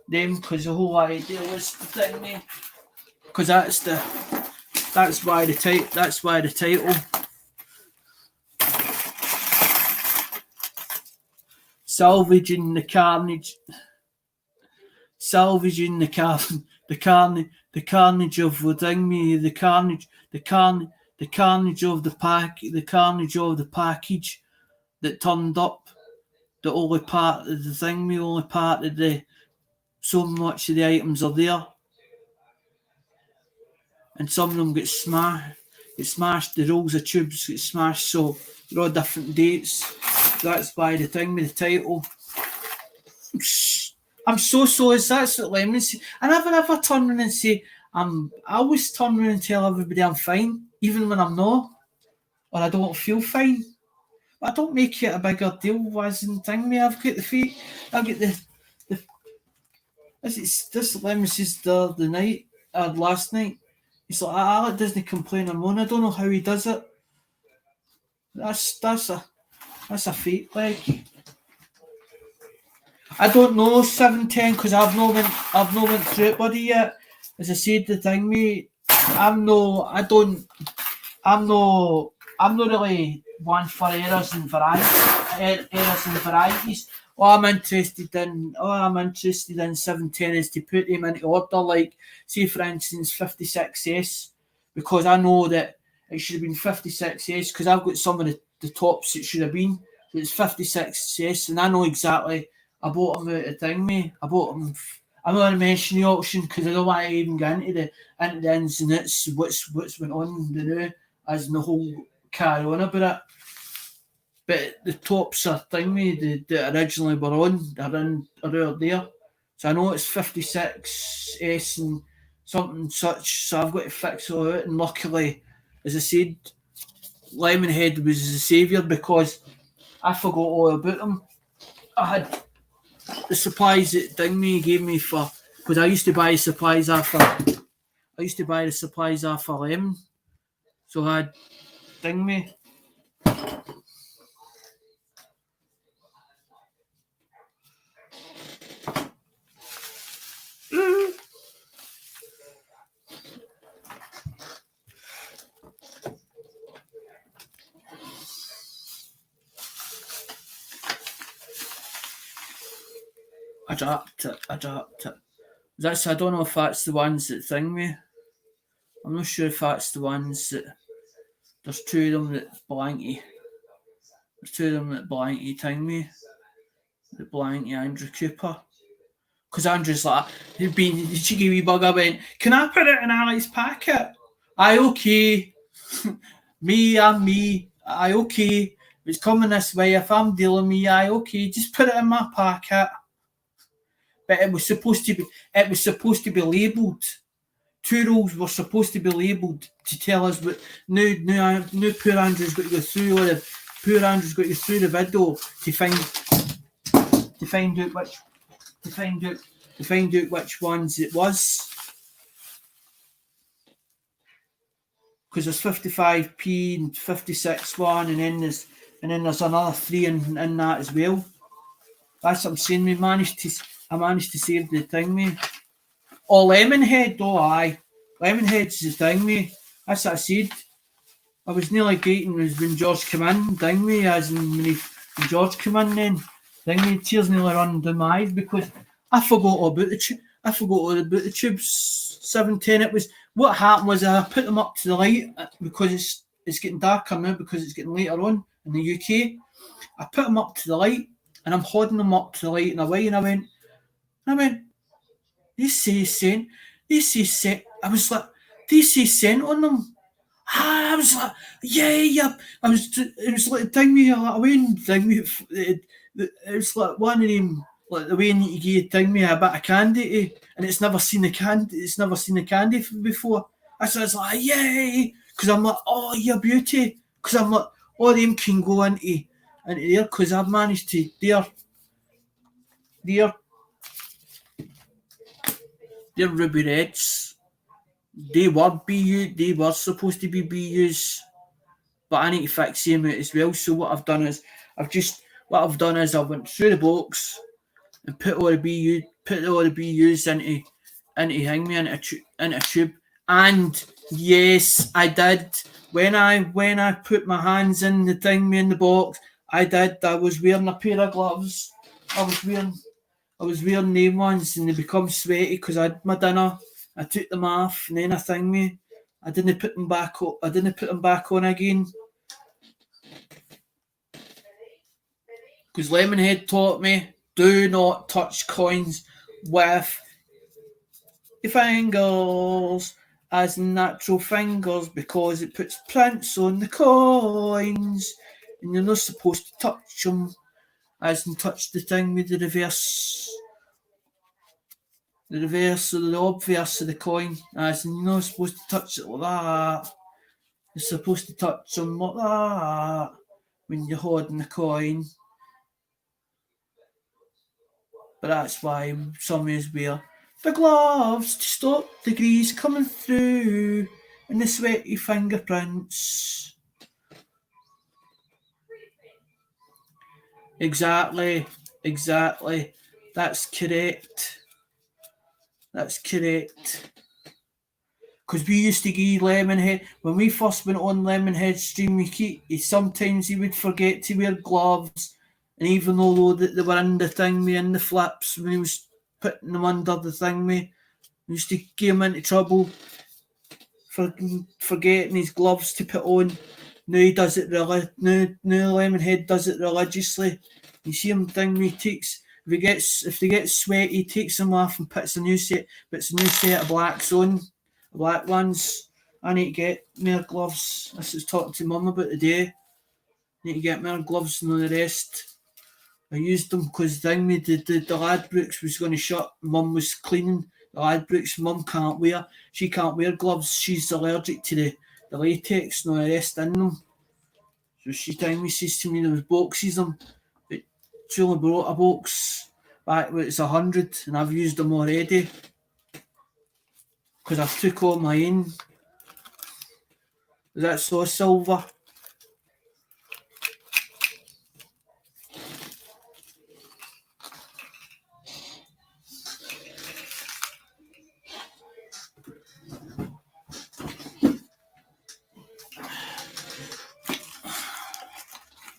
them because the whole idea was the thing, mate. Because that's why the title. Salvaging the carnage. Salvaging the carnage of the thing, me, the carnage of the package that turned up. The only part of the thing, me, only part of the so much of the items are there, and some of them get smashed. The rolls of tubes get smashed, so they're all different dates. That's why the thing with the title. I'm so sorry. That's what Lemon say. I never ever turn around and say I always turn around and tell everybody I'm fine, even when I'm not, or I don't feel fine. But I don't make it a bigger deal as in thing. Me, I've got the feet. I've got the. This Lemon says the night last night. He's like, Alec doesn't complain or moan. I don't know how he does it. That's a fake leg. I don't know 710 because I've not went through it, buddy, yet. As I said, the thing, mate, I'm not really one for errors and varieties. All I'm interested in 710 is to put them into order, like, say for instance 56S, because I know that it should have been 56S because I've got some of the tops it should have been. So it's 56S, and I know exactly. I bought them out of thing, mate. I bought them. I'm not going to mention the auction because I don't want to even get into the ins and outs, what's went on the new, as in the whole carry on about it. But the tops are thing, mate, that originally were on, are out there. So I know it's 56S and something such, so I've got to fix it all out. And luckily, as I said, Lemonhead was the saviour because I forgot all about them. I had the supplies that Dingy gave me for, because I used to buy supplies after Lemon. So I had Dingy. I dropped it. I don't know if that's the ones that thing me. I'm not sure if that's the ones that. There's two of them that blanky. Thing me. The blanky Andrew Cooper. Because Andrew's like, he'd been the cheeky wee bugger went, can I put it in Ali's packet? Aye, okay. I'm me. Aye, okay. If it's coming this way, if I'm dealing me, aye, okay. Just put it in my packet. But it was supposed to be labelled. Two rolls were supposed to be labelled to tell us what new poor Andrew's got to go through, or poor Andrew's got to go through the video to find out which ones it was. Because there's 55p and 56 one, and then there's another 3 in that as well. That's what I'm saying. I managed to save the thing, mate. Oh, Lemonhead, though, aye. Lemonhead's the thing, mate. That's what I said. I was nearly gating when George came in, thing, mate, as in when George came in then. Thing, mate, tears nearly running down my eyes because I forgot all about the tubes. 710. It was, what happened was I put them up to the light because it's getting darker now because it's getting later on in the UK. I put them up to the light and I'm holding them up to the light in a way, and I went, These say sent. I was like, these say sent on them. I was like, yeah. It was like thing me like a way thing me. It was like one of them, like the way you give thing me a bit of candy to, and it's never seen the candy. It's never seen the candy before. I was like, yay, because I'm like, oh, you're beauty, because I'm like, all them can go into there because I've managed to there. they're ruby reds. They were supposed to be BUs, but I need to fix them out as well. So what I've done is I went through the box and put all the BUs into hang me into a tube. And yes, I did. When I put my hands in the thing me in the box, I was wearing a pair of gloves. I was wearing them ones, and they become sweaty because I had my dinner. I took them off, and then I didn't put them back on. I didn't put them back on again because Lemonhead taught me, do not touch coins with your fingers as natural fingers because it puts prints on the coins, and you're not supposed to touch them as in touch the thing with the reverse or the obverse of the coin, as in you're not supposed to touch it like that. You're supposed to touch them like that when you're holding the coin. But that's why some is wear the gloves to stop the grease coming through and the sweaty fingerprints. Exactly. That's correct. Because we used to give Lemonhead, when we first went on Lemonhead stream, sometimes he would forget to wear gloves, and even though they were in the thingy, in the flips, when he was putting them under the thingy, we used to get him into trouble for forgetting his gloves to put on. Now he does it now Lemonhead does it religiously. You see him if they get sweaty, he takes them off and puts a new set of blacks on. Black ones. I need to get more gloves. This is talking to Mum about today. I need to get more gloves than the rest. I used them because the Ladbrokes was going to shut. Mum was cleaning the Ladbrokes. Mum can't wear. She can't wear gloves. She's allergic to the latex and all the rest in them. So she says to me there was boxes of them. But she only brought a box back when it's 100, and I've used them already. Because I took all my own. Is that so, Silver?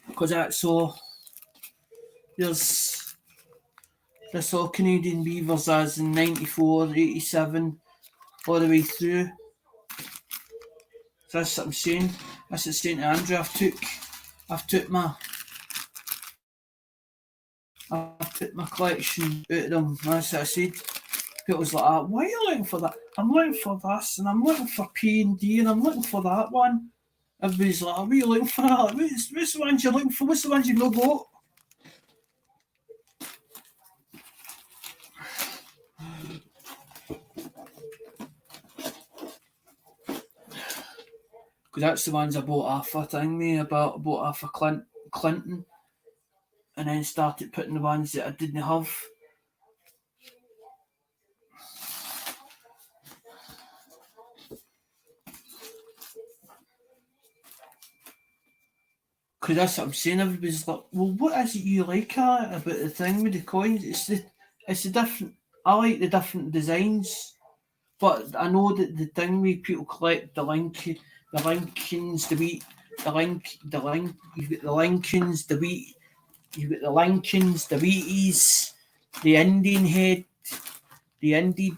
Because that's all. There's all Canadian Beavers as in 94, 87, all the way through. So that's what I'm saying. That's what St. Andrew. I've took my collection out of them. That's what I said. People's like, why are you looking for that? I'm looking for this, and I'm looking for P&D, and I'm looking for that one. Everybody's like, what are you looking for? What's the ones you're looking for? What's the ones you've not got? Because that's the ones I bought off a thing, I bought off a Clinton, and then started putting the ones that I didn't have. Because that's what I'm saying. Everybody's like, well, what is it you like about the thing with the coins? It's the different. I like the different designs, but I know that the thing with people collect the Linkins, the wheat, you've got the Linkins, the wheat, you've got the Linkins, the Wheaties, the Indian head, the Indian.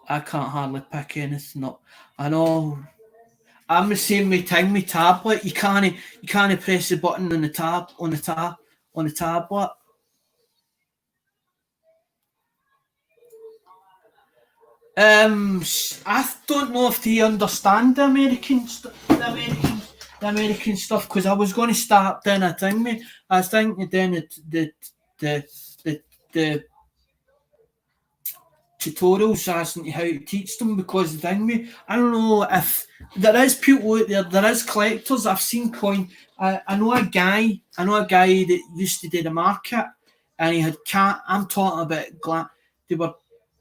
I can't hardly pick anything up. I know. I'm the same with thing with tablet. You can't press the button on the tablet. I don't know if they understand the American stuff, because I was going to start doing a thing. I was thinking doing the tutorials as to how to teach them, because the thing me, I don't know if there is people out there is collectors. I've seen coin. I know a guy that used to do the market, and he had I'm talking about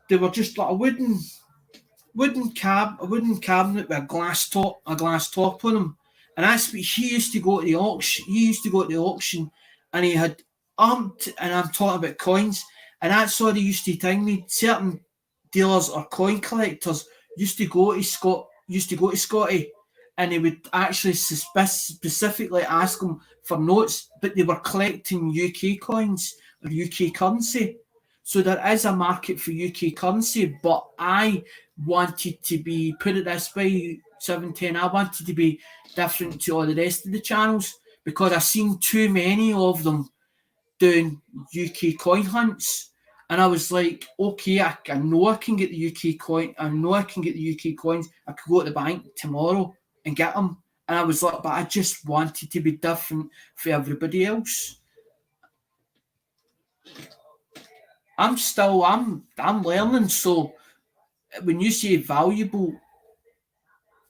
they were just like a wooden cabinet with a glass top on them, and that's what he used to go to the auction. And he had and I'm talking about coins, and that's what he used to tell me. Certain dealers or coin collectors used to go to Scotty, and they would actually specifically ask him for notes, but they were collecting UK coins or UK currency. So there is a market for UK currency, but I wanted to be, put it this way, 710, I wanted to be different to all the rest of the channels, because I've seen too many of them doing UK coin hunts. And I was like, okay, I know I can get the UK coin. I know I can get the UK coins. I could go to the bank tomorrow and get them. And I was like, but I just wanted to be different for everybody else. I'm learning. So when you say valuable,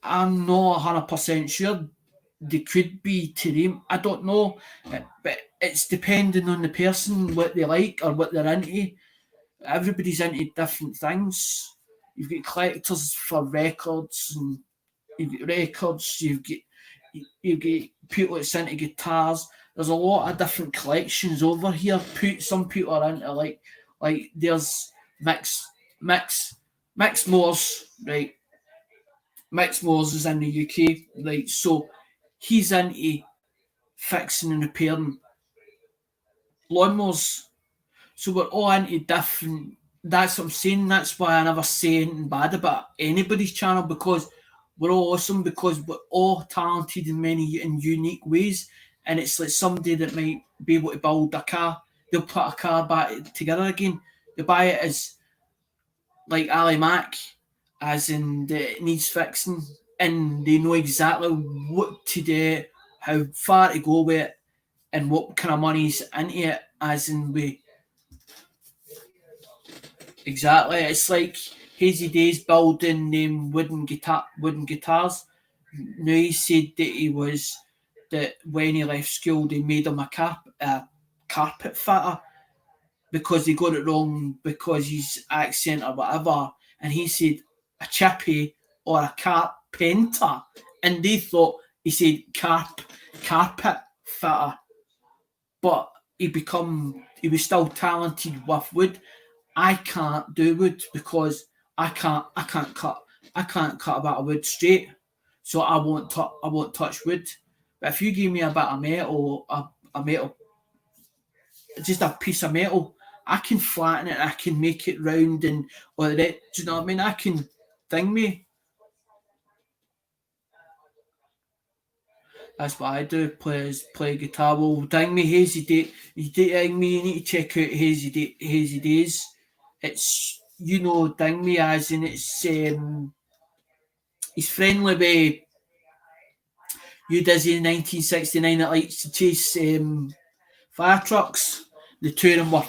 I'm not 100% sure. They could be to them. I don't know, but it's depending on the person, what they like or what they're into. Everybody's into different things. You've got collectors for records, and you've got people that's into guitars. There's a lot of different collections over here. Some people are into like there's Mix Moores, right? Mix Moores is in the UK, right? So he's into fixing and repairing lawnmowers. So we're all into different. That's what I'm saying. That's why I never say anything bad about anybody's channel, because we're all awesome, because we're all talented in many and unique ways. And it's like somebody that might be able to build a car. They'll put a car back together again. They buy it as like Ali Mac, as in that it needs fixing, and they know exactly what to do, how far to go with it, and what kind of money's into it, as in we. Exactly. It's like Hazy Days building wooden guitars. Now he said that when he left school they made him a carpet fitter, because they got it wrong because his accent or whatever, and he said a chippy or a carpenter, and they thought he said carpet fitter, but he was still talented with wood. I can't do wood because I can't cut a bit of wood straight, so I won't touch wood. But if you give me a bit of metal, a metal, just a piece of metal, I can flatten it. I can make it round and all that. Do you know what I mean? I can thing me. That's what I do. Play guitar. Well, dang me, Hazy Day. You need to check out Hazy Days. It's dang me, as in it's he's friendly with you Dizzy in 1969 that likes to chase fire trucks. The two of them were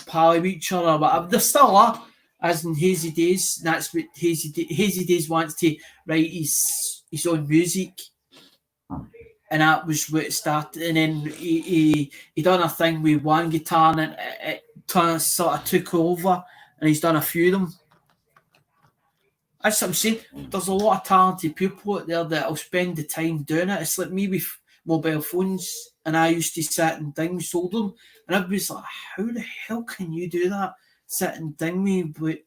pally with each other or whatever. They still are, as in Hazy Days. That's what Hazy Days wants to write his own music. And that was what it started. And then he done a thing with one guitar, and it sort of took over, and he's done a few of them. That's what I'm saying. There's a lot of talented people out there that'll spend the time doing it. It's like me with mobile phones, and I used to sit and sold them, and everybody's like, how the hell can you do that? Sit and ding me, but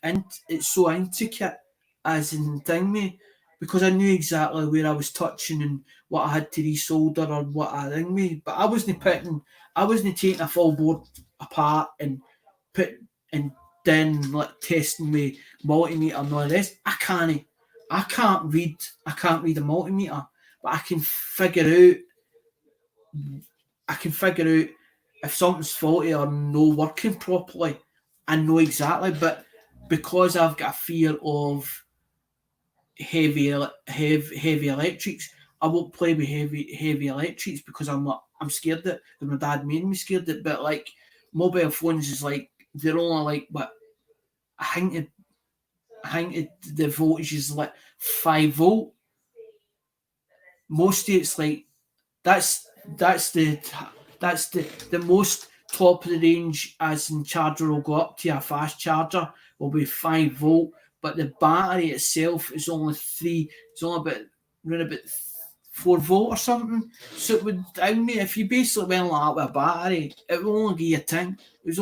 it's so intricate, as in ding me, because I knew exactly where I was touching and what I had to resolder or what I ding me. But I wasn't taking a full board apart and then like testing me multimeter and all the rest. I can't read a multimeter, but I can figure out if something's faulty or not working properly. I know exactly, but because I've got a fear of heavy electrics, I won't play with heavy electrics, because I'm scared that my dad made me scared that. But like mobile phones is like, they're only like what I think I think the voltage is like 5 volt. Most of it's like that's that's the that's the most top of the range as in charger will go up to. A fast charger will be 5 volt, but the battery itself is only three. It's only about around about 4 volt or something. So it would, I mean, if you basically went like that with a battery, it would only give you a ting. It would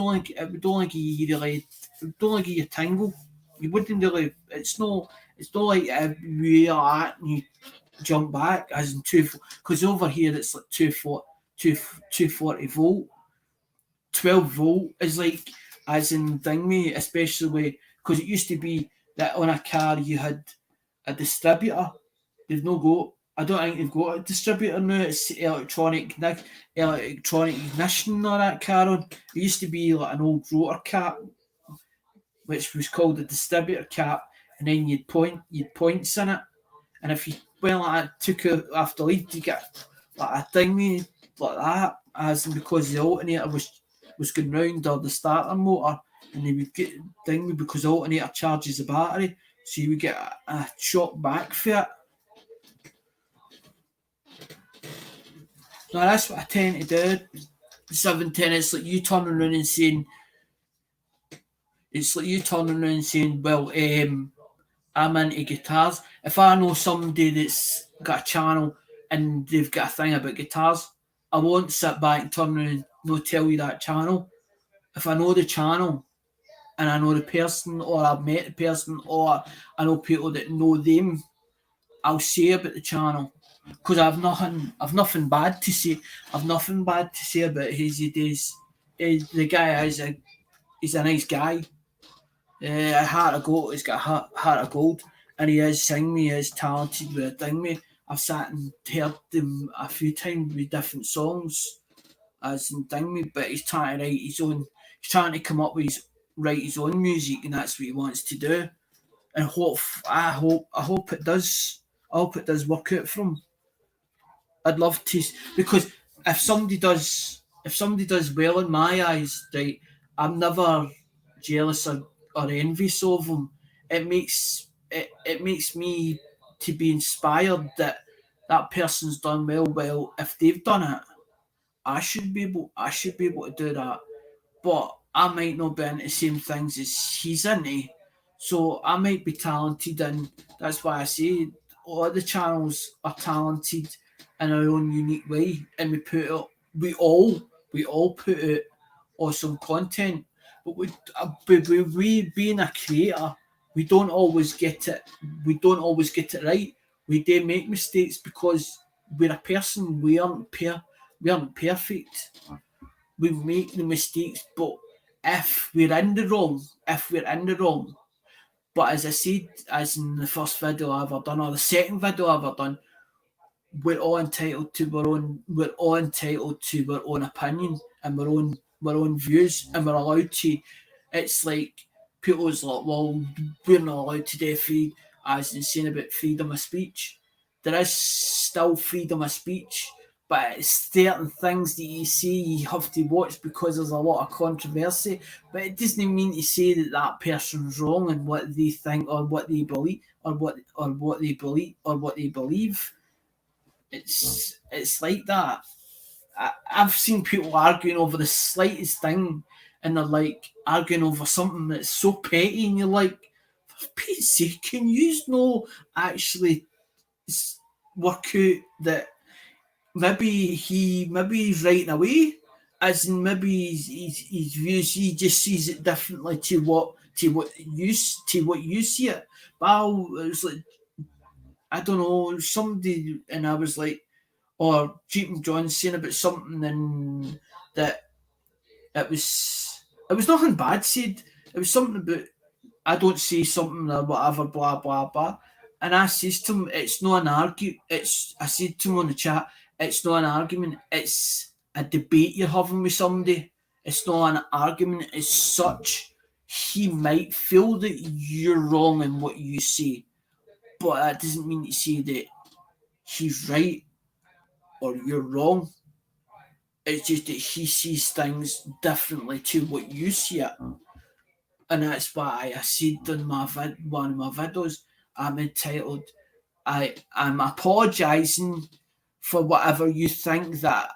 only give you really, it would only give you a tingle. You wouldn't really. It's not like you are at and you jump back as in because over here it's like 240 volt. 12 volt is like as in thingy, especially because it used to be that on a car you had a distributor. They've no got. I don't think they've got a distributor now. It's electronic ignition on that car on. It used to be like an old rotor cap, which was called a distributor cap, and then you'd points in it. And if you went like that, took it after lead, you get like a thingy like that, as in because the alternator was going round or the starter motor, and they would get thingy because the alternator charges the battery, so you would get a shock back for it. Now that's what I tend to do. 710, it's like you turning around and saying, well, I'm into guitars. If I know somebody that's got a channel and they've got a thing about guitars, I won't sit back and turn around and no tell you that channel. If I know the channel and I know the person, or I've met the person, or I know people that know them, I'll say about the channel. Because I've nothing bad to say. I've nothing bad to say about Hazy Days. The guy he's a nice guy. A heart of gold. He's got a heart of gold, and he is sing me. He is talented with a thing me. I've sat and heard him a few times with different songs, as in thing me. But he's trying to write his own. He's trying to come up with write his own music, and that's what he wants to do. And I hope it does. I hope it does work out for him. I'd love to, because if somebody does well in my eyes, right, I'm never jealous or envious of them. It makes me to be inspired that that person's done well. Well, if they've done it, I should be able to do that. But I might not be into the same things as he's into. So I might be talented, and that's why I say all the channels are talented in our own unique way, and we all put out awesome content. But we being a creator, we don't always get it. We don't always get it right. We do make mistakes because we're a person. We aren't perfect. We make the mistakes, but if we're in the wrong, but as I said, as in the first video I ever done or the second video I ever done, we're all entitled to our own opinion and our own views, and we're allowed to. It's like people's like, well, we're not allowed to do free, as in saying about freedom of speech. There is still freedom of speech, but it's certain things that you say you have to watch because there's a lot of controversy. But it doesn't mean to say that that person's wrong in what they think or what they believe or what they believe. It's like that. I've seen people arguing over the slightest thing, and they're like arguing over something that's so petty, and you're like, for Pete's sake, can you know actually work out that maybe he's right in a way, as in maybe his views, he just sees it differently to what you see it. But it was like, I don't know, somebody, and I was like, or Jeep and John saying about something, and that it was nothing bad said. It was something about I don't say something or whatever, blah blah blah. And I says to him, it's not an argument. I said to him on the chat, it's not an argument. It's a debate you're having with somebody. It's not an argument as such. He might feel that you're wrong in what you say, but that doesn't mean to say that he's right or you're wrong. It's just that he sees things differently to what you see it. And that's why I said in one of my videos, I'm entitled. I'm apologising for whatever you think that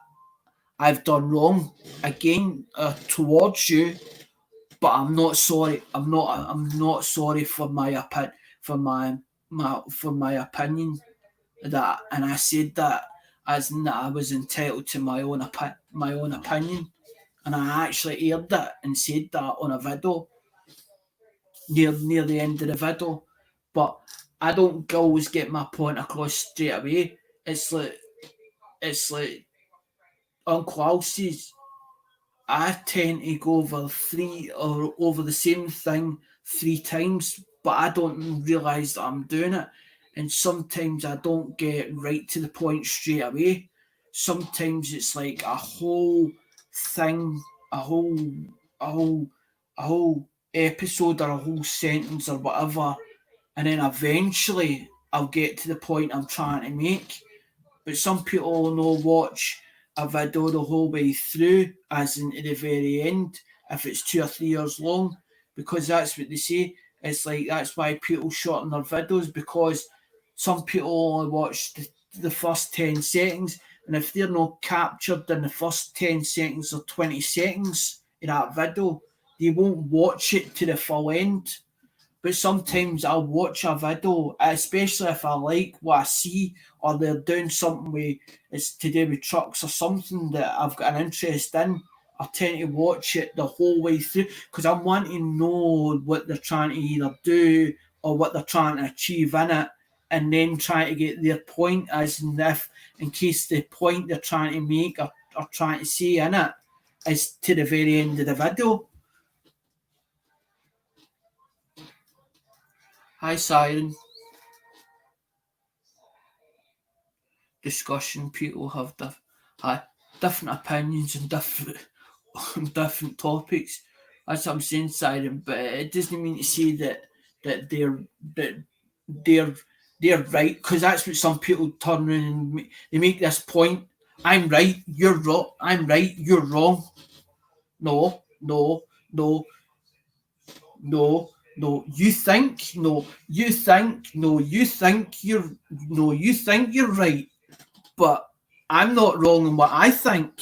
I've done wrong again towards you, but I'm not sorry. I'm not sorry for my opinion that, and I said that as in that I was entitled to my own opinion, and I actually aired that and said that on a video near the end of the video, but I don't always get my point across straight away. It's like Uncle Al says, I tend to go over the same thing 3 times, but I don't realise that I'm doing it. And sometimes I don't get right to the point straight away. Sometimes it's like a whole thing, a whole a whole a whole episode or a whole sentence or whatever, and then eventually I'll get to the point I'm trying to make. But some people will not watch a video the whole way through, as in to the very end, if it's 2 or 3 years long, because that's what they say. It's like that's why people shorten their videos, because some people only watch the first 10 seconds, and if they're not captured in the first 10 seconds or 20 seconds in that video, they won't watch it to the full end. But sometimes I'll watch a video, especially if I like what I see, or they're doing something with it's to do with trucks or something that I've got an interest in. I tend to watch it the whole way through because I want to know what they're trying to either do or what they're trying to achieve in it, and then try to get their point, as in case the point they're trying to make or trying to say in it is to the very end of the video. Hi, Siren. Discussion. People have different opinions and different on different topics. That's what I'm saying, Siren. But it doesn't mean to say that they're they're right, because that's what some people turn around and they make this point. I'm right, you're wrong. I'm right, you're wrong. No, no, no, no, no. You think no. You think no. You think you're no. You think you're right, but I'm not wrong in what I think.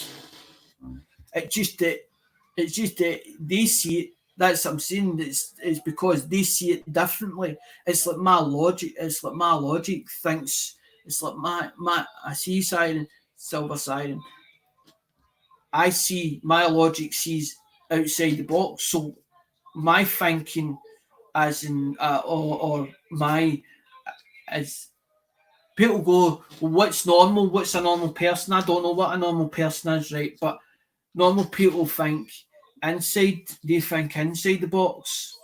It's just that they see it. That's what I'm saying. It's because they see it differently. It's like my logic. It's like my logic thinks. It's like my I see siren, silver siren. I see my logic sees outside the box. So my thinking, as in or my as people go, well, what's normal? What's a normal person? I don't know what a normal person is, right? But normal people think they think inside the box,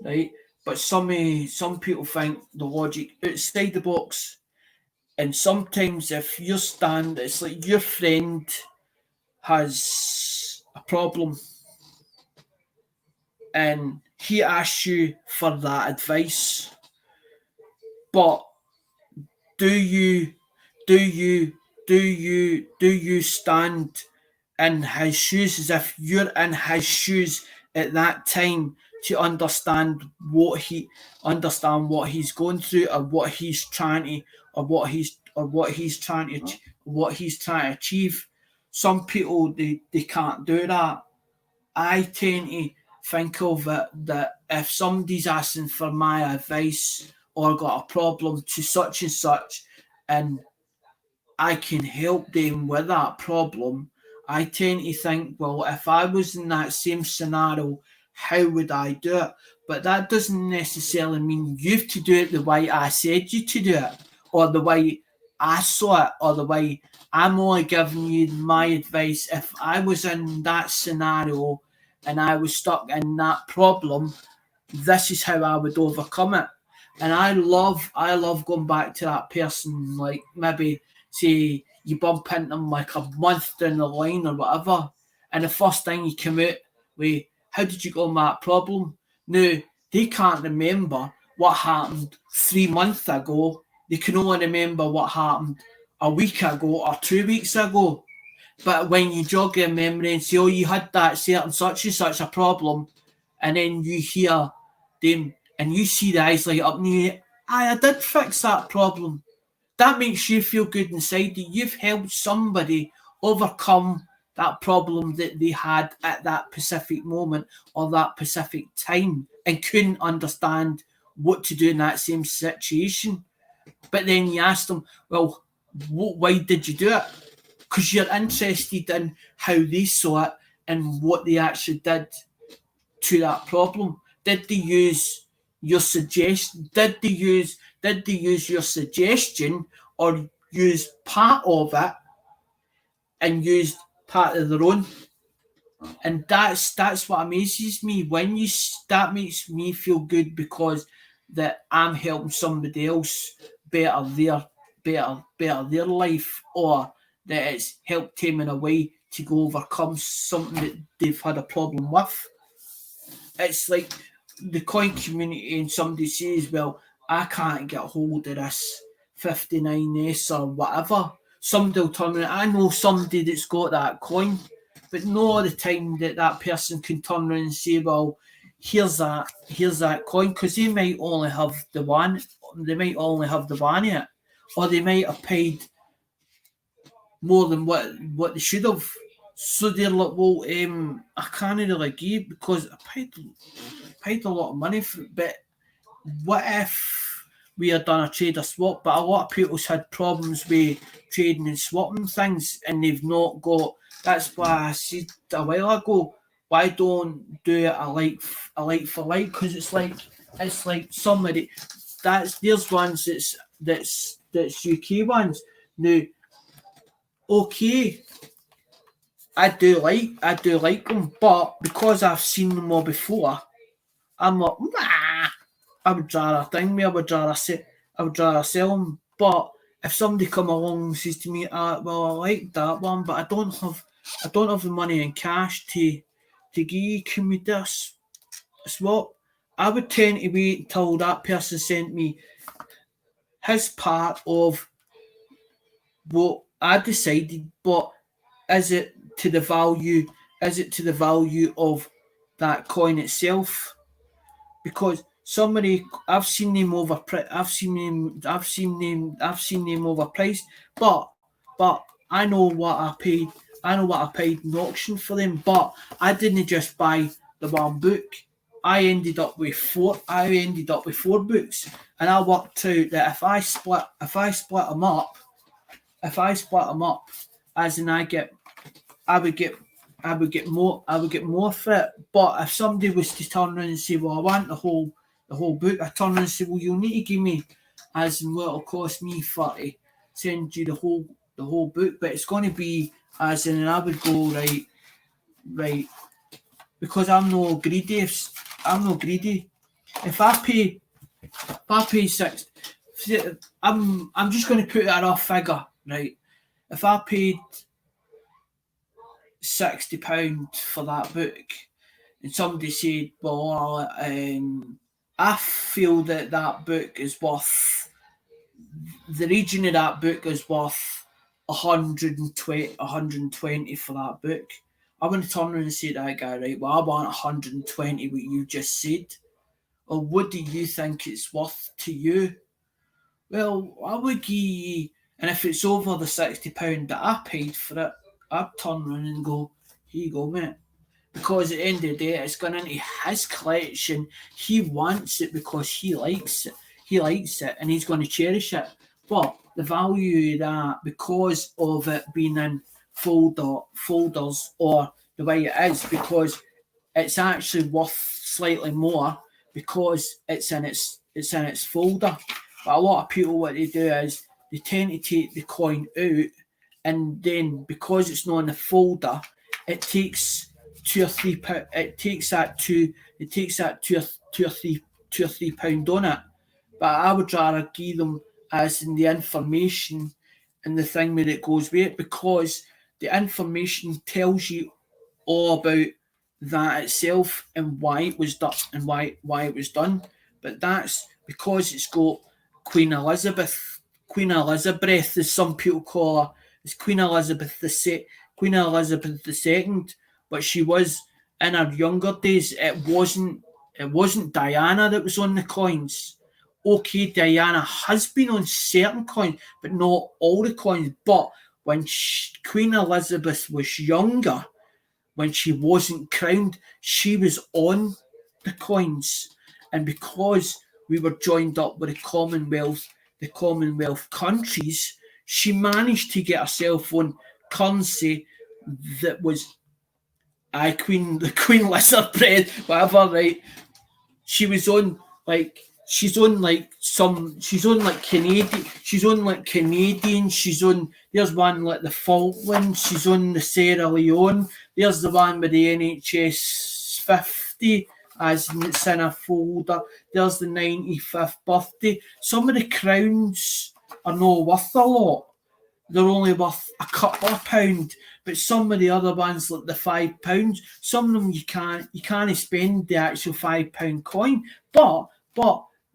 right? But some people think the logic outside the box. And sometimes if it's like your friend has a problem and he asks you for that advice, but do you do you do you stand in his shoes, as if you're in his shoes at that time, to understand what he's going through, or what he's trying to what he's trying to achieve? Some people they can't do that. I tend to think of it that if somebody's asking for my advice or got a problem to such and such, and I can help them with that problem, I tend to think, well, if I was in that same scenario, how would I do it? But that doesn't necessarily mean you've to do it the way I said you to do it, or the way I saw it, or the way I'm only giving you my advice. If I was in that scenario and I was stuck in that problem, this is how I would overcome it. And I love going back to that person, like maybe say you bump into them like a month down the line or whatever, and the first thing you come out with, how did you go on that problem? Now, they can't remember what happened 3 months ago. They can only remember what happened a week ago or 2 weeks ago. But when you jog your memory and say, oh, you had that certain such and such a problem, and then you hear them and you see the eyes light up and you, I did fix that problem. That makes you feel good inside that you've helped somebody overcome that problem that they had at that specific moment or that specific time and couldn't understand what to do in that same situation. But then you ask them, well, why did you do it? Because you're interested in how they saw it and what they actually did to that problem. Did they use your suggestion? Did they use your suggestion or use part of it and used part of their own? And that's what amazes me when you that makes me feel good because that I'm helping somebody else better their life, or that it's helped them in a way to go overcome something that they've had a problem with. It's like the coin community, and somebody says, well, I can't get hold of this 59S or whatever. Somebody will turn around, I know somebody that's got that coin, but not all the time that person can turn around and say, well, here's that coin, because they might only have the one in it, or they might have paid more than what they should have. So they're like, well, I can't really give because I paid a lot of money for it. But what if we had done a trade or swap? But a lot of people's had problems with trading and swapping things, and they've not got. That's why I said a while ago, why don't do it a like for like? Because it's like somebody there's ones that's UK ones now. Okay, I do like them, but because I've seen them all before, I'm like, nah. I would rather I would rather sell them. But if somebody come along and says to me, well, I like that one, but I don't have the money in cash to give you, can we just swap? I would tend to wait until that person sent me his part of what I decided, but is it to the value? Is it to the value of that coin itself? Because somebody, I've seen them overpriced, but I know what I paid. I know what I paid in auction for them, but I didn't just buy the one book. I ended up with four. I ended up with 4 books, and I worked out that if I split them up, as in I would get more for it. But if somebody was to turn around and say, well, I want the whole book, I turn around and say, well, you'll need to give me, as in what it'll cost me for to send you the whole book, but it's going to be as in, and I would go right, because I'm no greedy. If I pay six, I'm just going to put that off figure, right? If I paid £60 for that book, and somebody said, well, I feel that book is worth, the region of that book is worth 120 for that book. I want to turn around and say to that guy, right, well, I want 120 what you just said. Or what do you think it's worth to you? Well, I would give you, and if it's over the £60 that I paid for it, I'd turn around and go, here you go, mate. Because at the end of the day, it's gone into his collection. He wants it because he likes it. And he's going to cherish it. But the value of that, because of it being in folders or the way it is, because it's actually worth slightly more because it's in its folder. But a lot of people, what they do is they tend to take the coin out, and then because it's not in the folder, it takes £2 or £3 on it. But I would rather give them as in the information and the thing where it goes with it, because the information tells you all about that itself and why it was done and why it was done. But that's because it's got Queen Elizabeth, as some people call her, is Queen Elizabeth II, but she was in our younger days, it wasn't Diana that was on the coins. Okay, Diana has been on certain coins, but not all the coins. But when Queen Elizabeth was younger, when she wasn't crowned, she was on the coins. And because we were joined up with the Commonwealth countries, she managed to get herself on currency that was the Queen Lizard bread, whatever, right? She was on like she's on like Canadian, she's on there's one like the Falklands, she's on the Sierra Leone, there's the one with the NHS 50 as it's in a folder, there's the 95th birthday. Some of the crowns are not worth a lot. They're only worth a couple of pound, but some of the other ones, like the £5, some of them you can't spend the actual £5 coin, but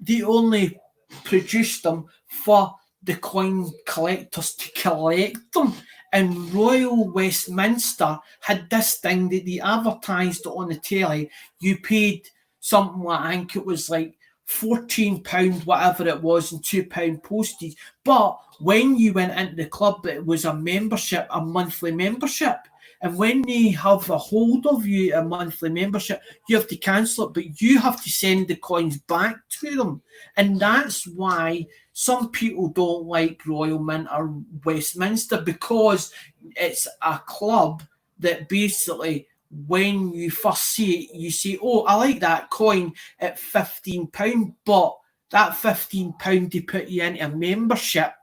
they only produce them for the coin collectors to collect them. And Royal Westminster had this thing that they advertised on the telly. You paid something like, I think it was like £14, whatever it was, and £2 postage. But when you went into the club, it was a membership, a monthly membership. And when they have a hold of you, a monthly membership, you have to cancel it, but you have to send the coins back to them. And that's why some people don't like Royal Mint or Westminster, because it's a club that basically, when you first see it, you say, oh, I like that coin at £15, but that £15 they put you into a membership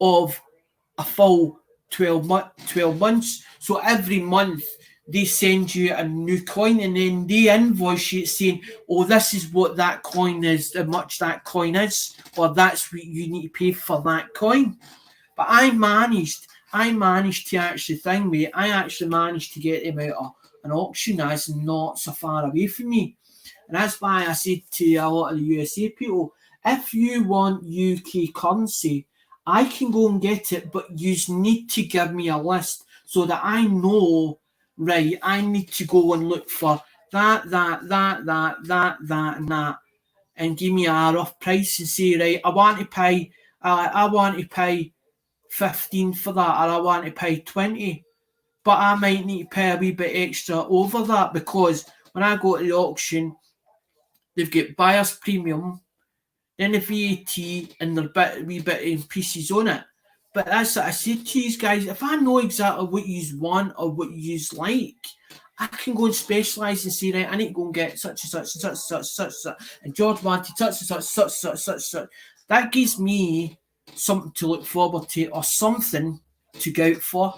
of a full 12 months. So every month they send you a new coin, and then they invoice you saying, oh, this is what that coin is, how much that coin is, or that's what you need to pay for that coin. But I managed to actually I actually managed to get them out of an auction as not so far away from me. And that's why I said to a lot of the USA people, if you want UK currency, I can go and get it, but you need to give me a list so that I know, right, I need to go and look for that, and that, and give me a rough price and say, right, I want to pay 15 for that, or I want to pay 20. But I might need to pay a wee bit extra over that, because when I go to the auction, they've got buyer's premium, then the VAT, and their wee bit in pieces on it. But that's what I said to you guys. If I know exactly what you want or what you like, I can go and specialise and say, right, I need to go and get such and such and such and such and such. And George wanted such and such. That gives me something to look forward to, or something to go out for.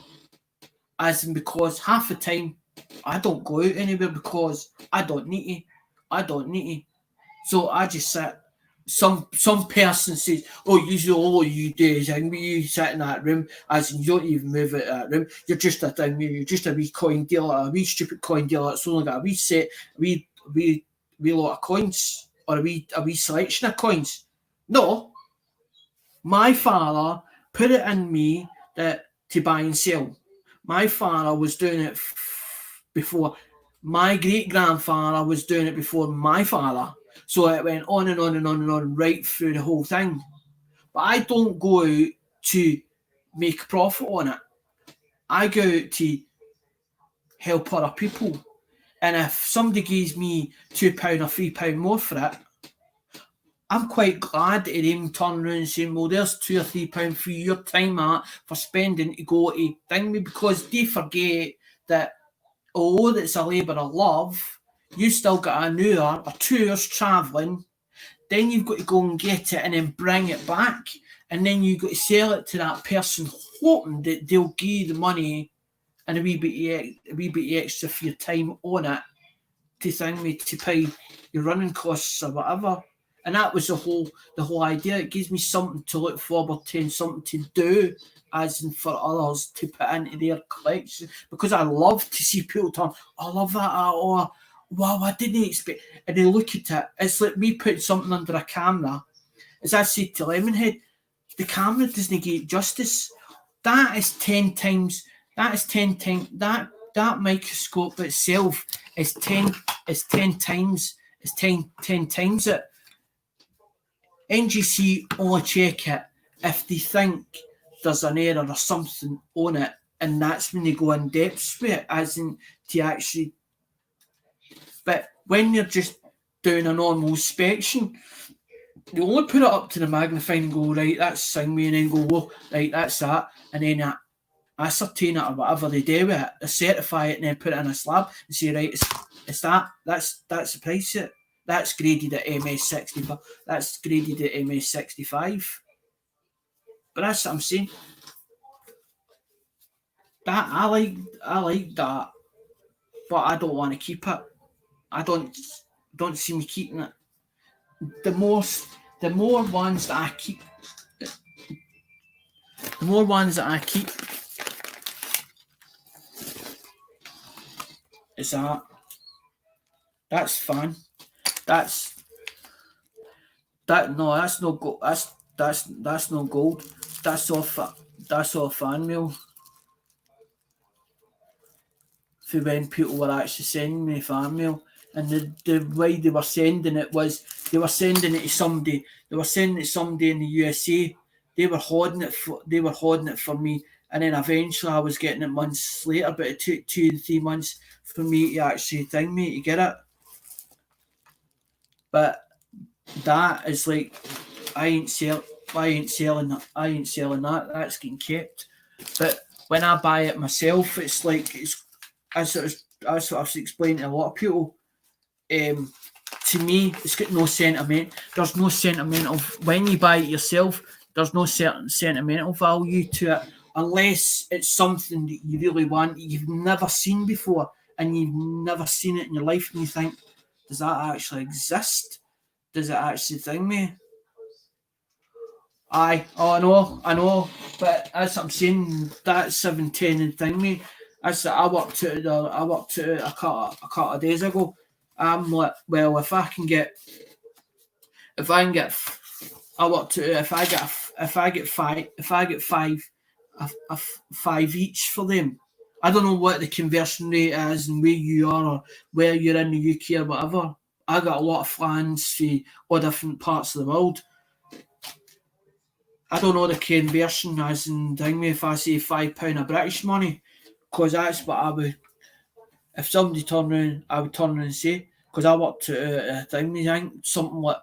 As in, because half the time I don't go out anywhere because I don't need to. So I just sit. Some person says, oh, all you do is you sit in that room, as in you don't even move out of that room. You're just a thing, you're just a wee coin dealer, a wee stupid coin dealer that's only got a wee set, a wee lot of coins, or a wee selection of coins. No. My father put it in me that to buy and sell. My father was doing it before. My great-grandfather was doing it before my father. So it went on and on and on and on right through the whole thing. But I don't go out to make a profit on it. I go out to help other people. And if somebody gives me £2 or £3 more for it, I'm quite glad that they turn around and say, well, there's £2 or £3 for your time for spending to go to thing me, because they forget that although it's a labour of love, you still got an hour or 2 hours travelling, then you've got to go and get it and then bring it back, and then you've got to sell it to that person, hoping that they'll give you the money and a wee bit extra for your time on it to pay your running costs or whatever. And that was the whole idea. It gives me something to look forward to and something to do, as in for others to put into their collection. Because I love to see people turn, I love that, or wow, I didn't expect. And they look at it. It's like me putting something under a camera. As I said to Lemonhead, the camera doesn't give it justice. That that microscope itself is 10 times it. NGC only check it if they think there's an error or something on it, and that's when they go in depth with it, as in to actually. But when you're just doing a normal inspection, you only put it up to the magnifying and go, right, that's Singme, and then go, whoa, right, that's that, and then ascertain it or whatever they do with it, they certify it and then put it in a slab and say, right, it's that's the price it. That's graded at MS60, that's graded at MS65. But that's what I'm saying. That I like that, but I don't want to keep it. I don't see me keeping it. The more ones that I keep, is that. That's fine. That's no gold. That's no gold. That's all fan mail. For when people were actually sending me fan mail, and the way they were sending it was they were sending it to somebody. They were sending it to somebody in the USA. They were hoarding it for me, and then eventually I was getting it months later. But it took 2 to 3 months for me to actually to get it. But that is like I ain't selling that. That's getting kept. But when I buy it myself, it's like as I was explaining to a lot of people. To me, it's got no sentiment. There's no sentimental when you buy it yourself. There's no certain sentimental value to it unless it's something that you really want, you've never seen before, and you've never seen it in your life, and you think, does that actually exist? Does it actually thing me? I know, but as I'm saying, that 710 and thing me. I worked it a couple of days ago. I'm like, well, if I can get, I worked it. If I get five each for them. I don't know what the conversion rate is and where you are or where you're in the UK or whatever. I got a lot of fans from all different parts of the world. I don't know the conversion as in thing if I say £5 of British money, because that's what I would. If somebody turned around, I would turn around and say, because I worked at a thing, I think something like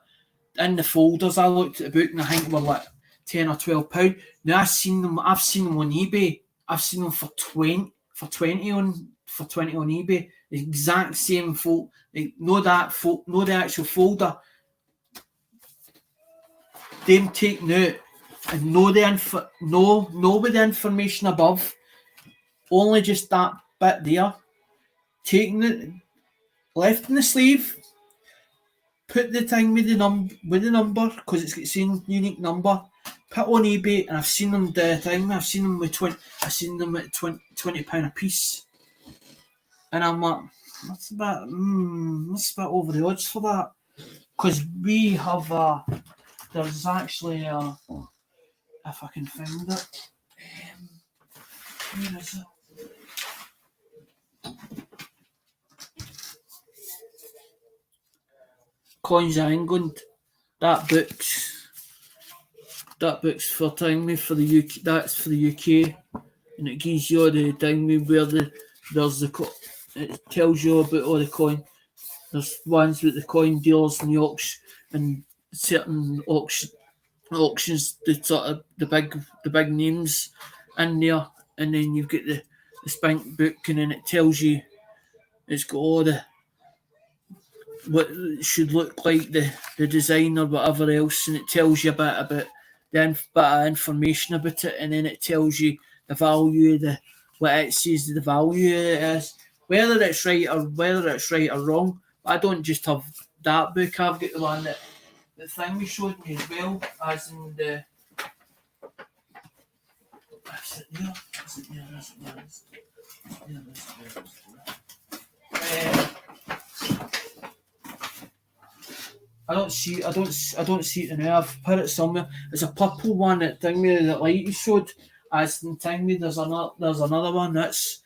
in the folders. I looked at the book and I think they were like £10 or £12. Now I've seen them on eBay. I've seen them for 20 on eBay. The exact same fold. Like, no the actual folder. Them taken out and no with the information above. Only just that bit there. Taking it, left in the sleeve. Put the thing with the number because it's got the same unique number. Put on eBay, and I've seen them do a thing. I've seen them with at £20 a piece, and I'm like, that's a bit over the odds for that. Because we have there's actually if I can find it, where is it? Coins of England. That book's for thing for the UK. That's for the UK, and it gives you all the thing where it tells you about all the coin. There's ones with the coin dealers and the auction and certain auctions. The big names in there, and then you've got the spank book, and then it tells you it's got all the what it should look like, the design or whatever else, and it tells you a bit about bit of information about it, and then it tells you the value of what it says the value is, whether it's right or wrong. But I don't just have that book. I've got the one that the thing we showed me as well, as in the. Is it there? I don't see it now. I've put it somewhere. It's a purple one that light you showed. As in thing there's another one it's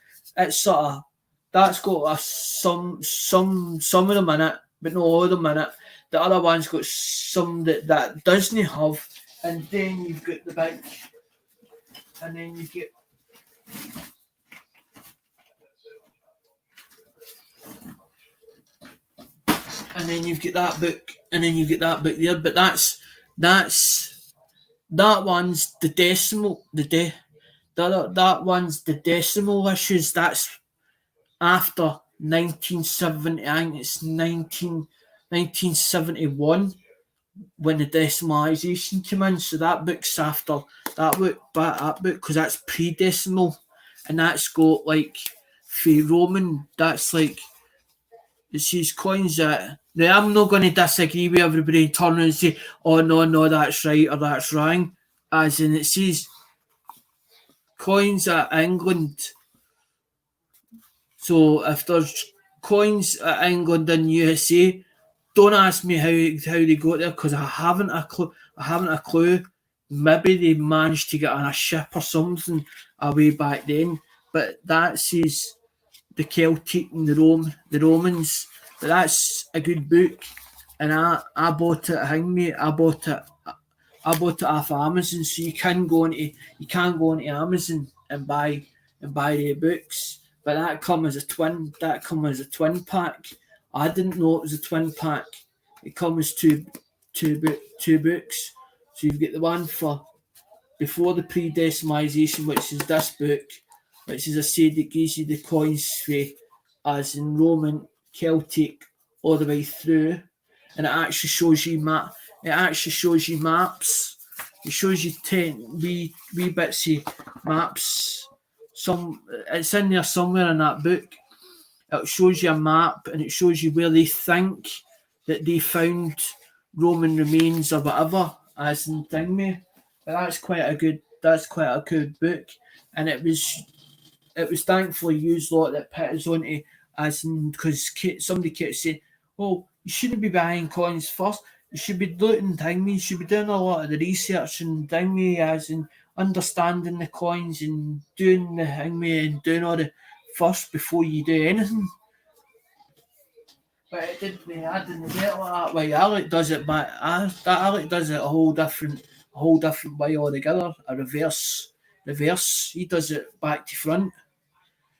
sort of That's got some of them in it, but not all of them in it. The other one's got some that doesn't have, and then you've got the big, and then you get. And then you've got that book, and then you get that book there. But that one's the decimal, that one's the decimal issues. That's after 1970. I think it's 1971 when the decimalisation came in. So that book's after that book, because that's pre-decimal, and that's got like for Roman. That's like. It's these coins that now I'm not going to disagree with everybody turn and say, oh no, that's right or that's wrong. As in it says coins at England. So if there's coins at England and USA, don't ask me how they got there because I haven't a clue. Maybe they managed to get on a ship or something away back then. But that says the Celtic and the Romans. But that's a good book, and I bought it. I bought it off Amazon, so you can go onto Amazon and buy the books. But that come as a twin. That come as a twin pack. I didn't know it was a twin pack. It comes two books. So you've got the one for before the pre-decimalisation, which is this book, which is I said it gives you the coins for as in Roman, Celtic, all the way through, and it actually shows you map. It actually shows you maps. It shows you 10 wee bits of maps. It's in there somewhere in that book. It shows you a map and it shows you where they think that they found Roman remains or whatever, as in thing me. But that's quite a good book, and it was thankfully used a lot that put us onto as in because somebody kept saying, "Oh, you shouldn't be buying coins first. You should be looking thing me. You should be doing a lot of the research and thing me as in understanding the coins and doing the thing me and doing all the first before you do anything." But it didn't. I didn't get it like that way. Alec does it, but Alec does it a whole different way altogether. A reverse. He does it back to front.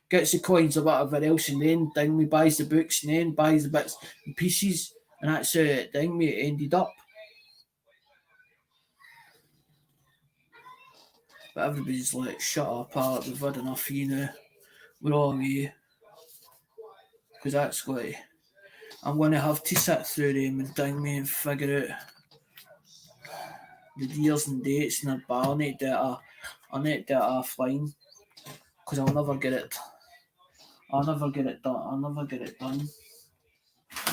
Gets the coins or whatever else, and then Dingmy buys the books, and then buys the bits and pieces, and that's how Dingmy ended up. But everybody's like, shut up, Alec, we've had enough of you now. We're all away. Because that's like, I'm going to have to sit through them and Dingmy and figure out the years and dates and I'll need to do it offline. Because I'll never get it done. And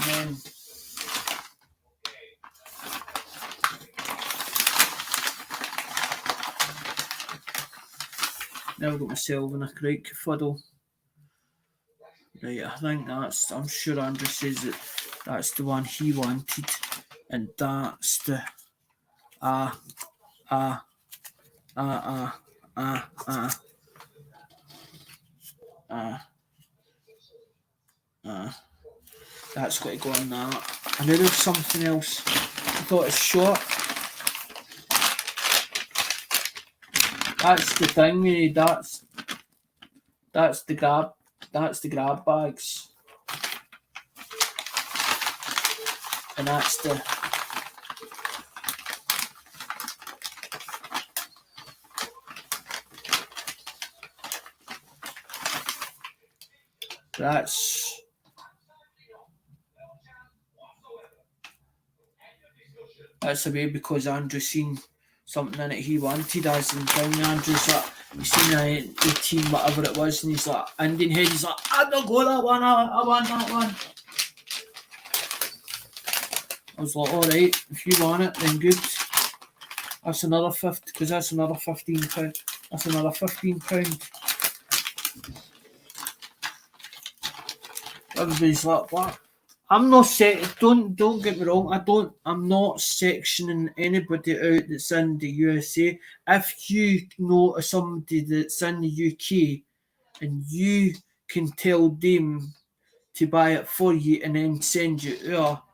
then now I've got myself in a great fuddle. Right, I'm sure Andrew says that that's the one he wanted, and that's the that's got to go on that. I knew there was something else. I thought it's short. That's the thing, really. That's the grab bags. And that's the that's the way because Andrew seen something in it he wanted as in thing. Andrew's like, he's seen the 18 whatever it was, and he's like, Indian head, he's like, I don't go that one, I want that one. I was like, alright, if you want it, then good. That's another 50, because that's another £15. That's another £15. Everybody's like, what? I'm not don't get me wrong, I'm not sectioning anybody out that's in the USA. If you know somebody that's in the UK and you can tell them to buy it for you and then send you out,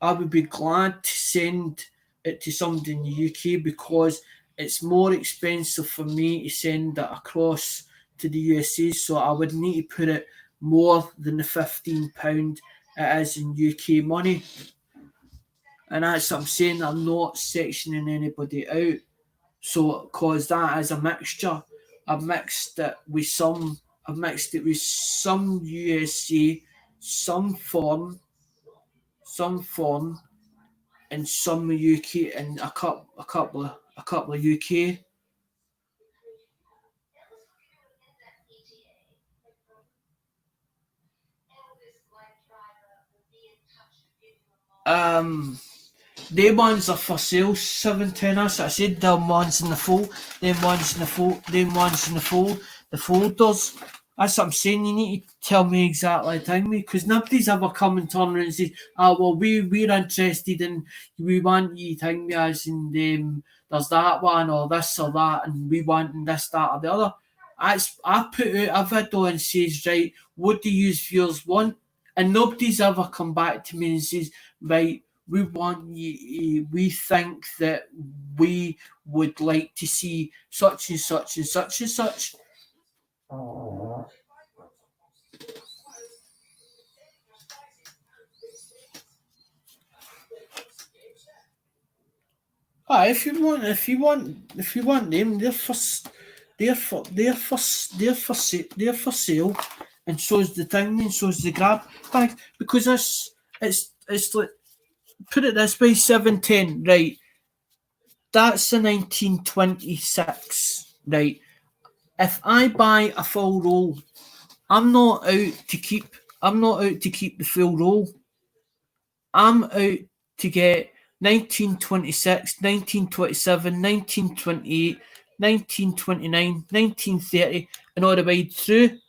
I would be glad to send it to somebody in the UK because it's more expensive for me to send it across to the USA, so I would need to put it more than the £15 it is in UK money. And that's what I'm saying, I'm not sectioning anybody out. So, because that is a mixture, I've mixed it with some USA, some foreign, and some UK, and a couple of UK. Um, Them ones are for sale, 7 tenner. So I said them ones in the fold, the folders. That's what I'm saying. You need to tell me exactly the time because nobody's ever come and turned around and said, well, we're interested in, we want you to tell me as in there's that one or this or that, and we want this, that, or the other. I put out a video and says, right, what do you viewers want? And nobody's ever come back to me and says, right, we want you, we think that we would like to see such and such and such and such. If you want them, they're for sale, and so's the thing, and so's the grab bag, because it's like, put it this way, 710, right? That's a 1926, right? If I buy a full roll, I'm not out to keep. I'm not out to keep the full roll. I'm out to get 1926, 1927, 1928, 1929, 1930, and all the way through.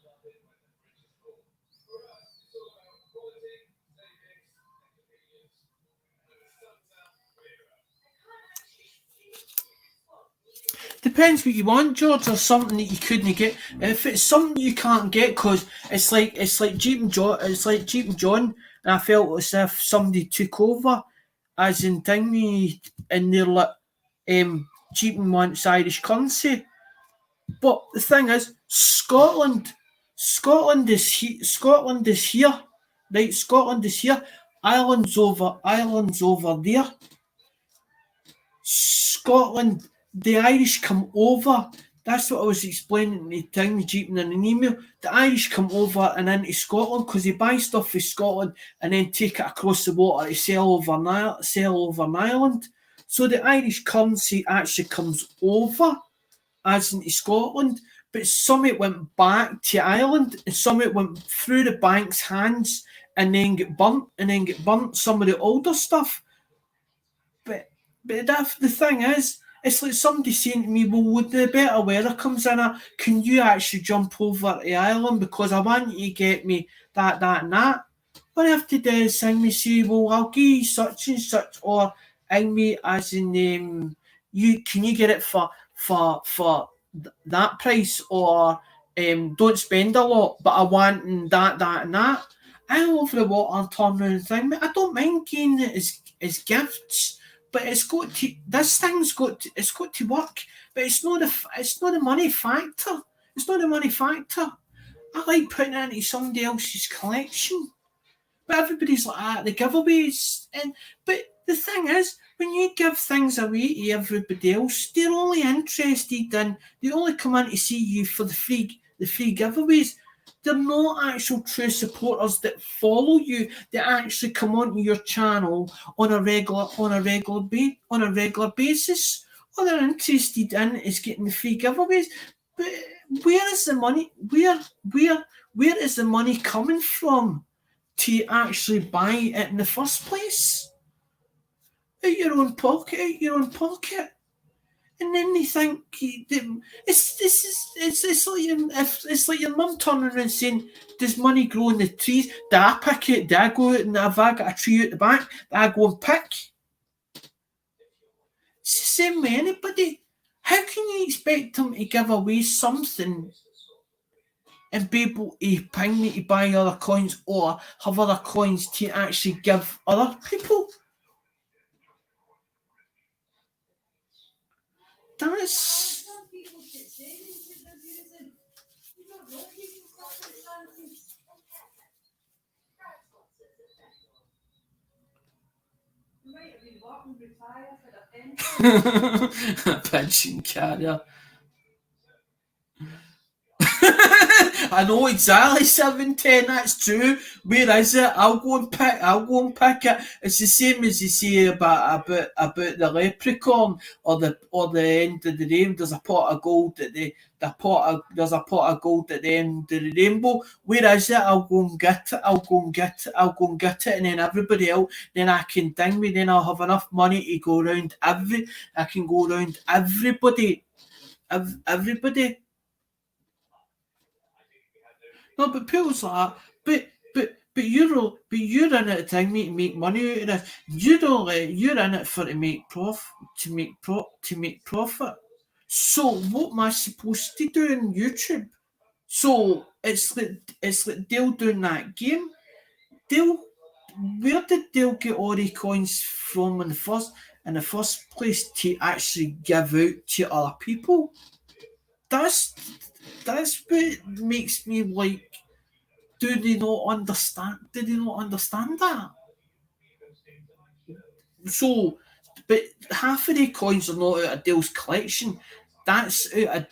Depends what you want, George, or something that you couldn't get. If it's something you can't get, because it's like Jeep and John, and I felt as if somebody took over, as in thingy, and they're like, Jeep wants Irish currency. But the thing is, Scotland is here, right? Scotland is here. Ireland's over there. Scotland, the Irish come over. That's what I was explaining to Tiny Jeep in an email. The Irish come over and into Scotland because they buy stuff from Scotland and then take it across the water to sell over in Ireland. So the Irish currency actually comes over as into Scotland, but some of it went back to Ireland and some of it went through the bank's hands and then get burnt, some of the older stuff. But the thing is, it's like somebody saying to me, well, when the better weather comes in, can you actually jump over to Ireland because I want you to get me that, and that. What I have to do is sing me say, well, I'll give you such and such, or ing me as in can you get it for that price, or don't spend a lot, but I want that, and that. I'm over the water turn around thing, but I don't mind getting it as gifts, but it's got to work. But it's not the money factor. It's not the money factor. I like putting it into somebody else's collection. But everybody's like the giveaways. But the thing is, when you give things away to everybody else, they're only interested in, they only come in to see you for the free giveaways. They're not actual true supporters that follow you, that actually come onto your channel on a regular basis. All they're interested in is getting the free giveaways. But where is the money? Where is the money coming from to actually buy it in the first place? Out your own pocket. And then they think it's like your mum turning around saying, "Does money grow in the trees? Do I pick it? Do I go out and if I got a tree out the back, do I go and pick?" It's the same with anybody. How can you expect them to give away something and be able to ping me to buy other coins or have other coins to actually give other people. That's a pigeon carrier. I know exactly 710. That's true. Where is it? I'll go and pick it. It's the same as you say about the leprechaun or the end of the rainbow. There's a pot of gold at there's a pot of gold at the end of the rainbow. Where is it? I'll go and get it. I'll go and get it, and then everybody else. Then I can ding me. Then I'll have enough money to go around I can go around everybody. Everybody. No, but people's like, you're in it to make money out of this. You're in it for to make profit. So what am I supposed to do on YouTube? So it's like Dale doing that game. Dale, where did Dale get all the coins from in the first place to actually give out to other people? That's that's what makes me like. Do they not understand? Did they not understand that? So, but half of the coins are not out of Dale's collection. That's out of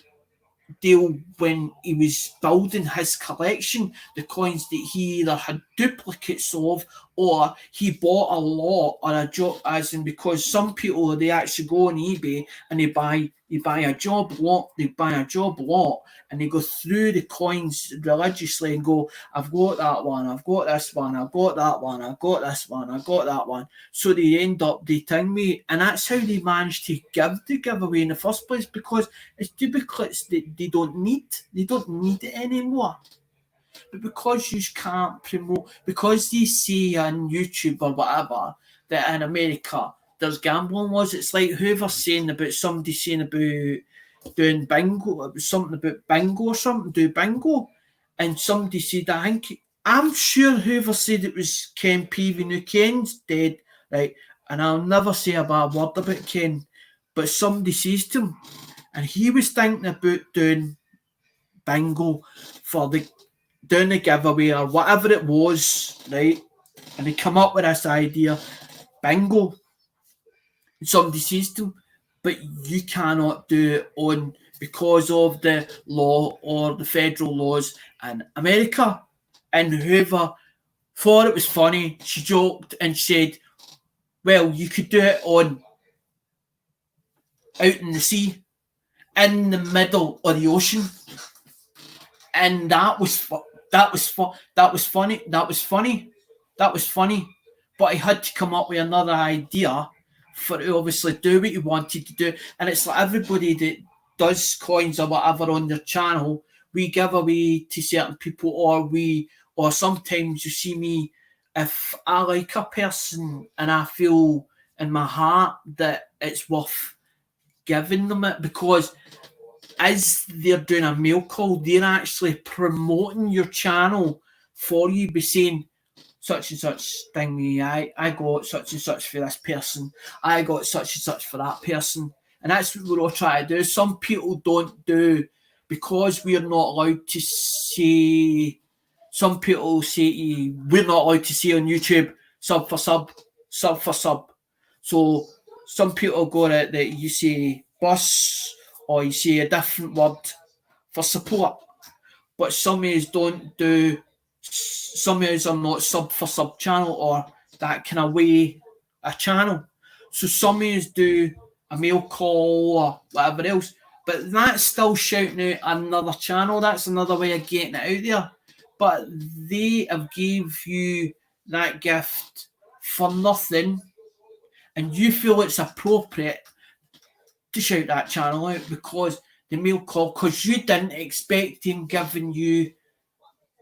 Dale when he was building his collection, the coins that he either had duplicates of or he bought a lot or a job, as in because some people they actually go on eBay and they buy a job lot, and they go through the coins religiously and go, I've got that one, I've got this one, I've got that one, I've got this one, I've got that one. So they end up dating me, and that's how they manage to give the giveaway in the first place because it's duplicates that they don't need it anymore. But because you can't promote, because they say on YouTube or whatever that in America there's gambling laws, it's like whoever's saying about somebody saying about doing bingo, it was something about bingo or something, do bingo, and somebody said, I'm sure whoever said it was Ken Peavy. Now Ken's dead, right? And I'll never say a bad word about Ken, but somebody says to him, and he was thinking about doing bingo for doing the giveaway or whatever it was, right? And they come up with this idea, bingo. And somebody says to him, but you cannot do it on because of the law or the federal laws in America. And whoever thought it was funny, she joked and said, well, you could do it on out in the sea, in the middle of the ocean. And that was funny. But I had to come up with another idea for to obviously do what you wanted to do. And it's like everybody that does coins or whatever on their channel, we give away to certain people, or sometimes you see me, if I like a person and I feel in my heart that it's worth giving them it, because as they're doing a mail call, they're actually promoting your channel for you by saying such and such thing. I got such and such for this person. I got such and such for that person. And that's what we're all trying to do. Some people don't do, because we're not allowed to say, some people say we're not allowed to say on YouTube sub for sub, sub for sub. So some people go at that you say bus or you say a different word for support. But some of us don't do, some of us are not sub for sub channel or that kind of way a channel. So some of us do a mail call or whatever else. But that's still shouting out another channel. That's another way of getting it out there. But they have gave you that gift for nothing, and you feel it's appropriate to shout that channel out because the mail call, because you didn't expect him giving you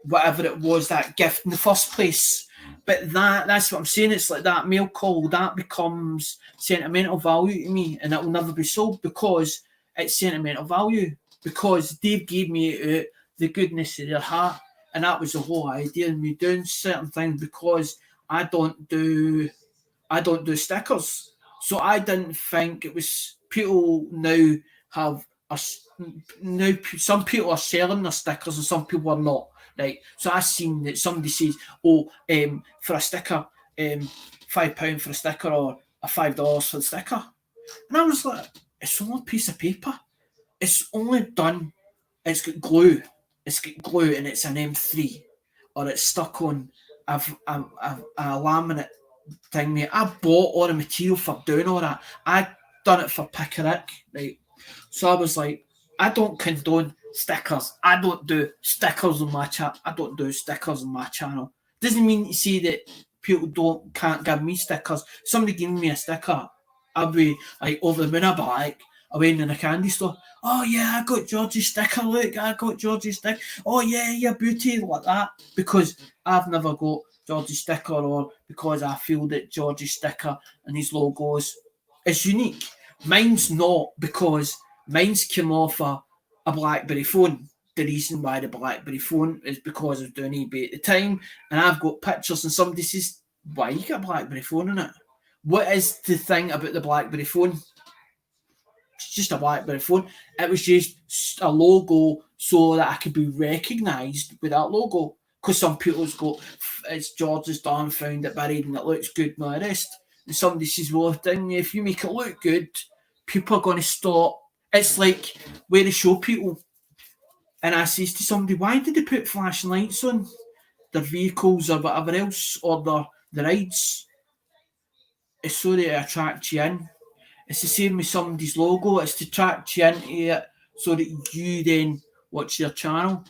whatever it was, that gift in the first place. But that's what I'm saying. It's like that mail call, that becomes sentimental value to me, and it will never be sold because it's sentimental value, because they gave me it out, the goodness of their heart. And that was the whole idea of me doing certain things, because I don't do stickers. So I didn't think it was, people now have now some people are selling their stickers and some people are not. Right. So I seen that somebody says, oh, for a sticker, £5 for a sticker, or a $5 for the sticker. And I was like, it's only a piece of paper. It's only done, it's got glue. It's got glue and it's an M3, or it's stuck on a laminate thing, mate. I bought all the material for doing all that. I done it for Pickerick, right? So I was like, I don't condone stickers. I don't do stickers on my chat. I don't do stickers on my channel. Doesn't mean to say that people can't give me stickers. Somebody gave me a sticker, I'll be like over the moon. I'll be like, I went in a candy store. Oh yeah, I got Georgie's sticker. Look, I got Georgie's sticker. Oh yeah, you beauty, like that. Because I've never got Georgie's sticker, or because I feel that Georgie's sticker and his logos is unique. Mine's not, because mine's came off a BlackBerry phone. The reason why the BlackBerry phone is because I was doing eBay at the time, and I've got pictures, and somebody says, why you got a BlackBerry phone in it? What is the thing about the BlackBerry phone? It's just a BlackBerry phone. It was just a logo so that I could be recognised with that logo. Because some people's got, it's George's done, found it buried and it looks good and all the rest. And somebody says, well, if you make it look good, people are going to stop. It's like where they show people. And I says to somebody, why did they put flashing lights on their vehicles or whatever else, or the rides? It's so that it attracts you in. It's the same with somebody's logo. It's to attract you into it so that you then watch their channel.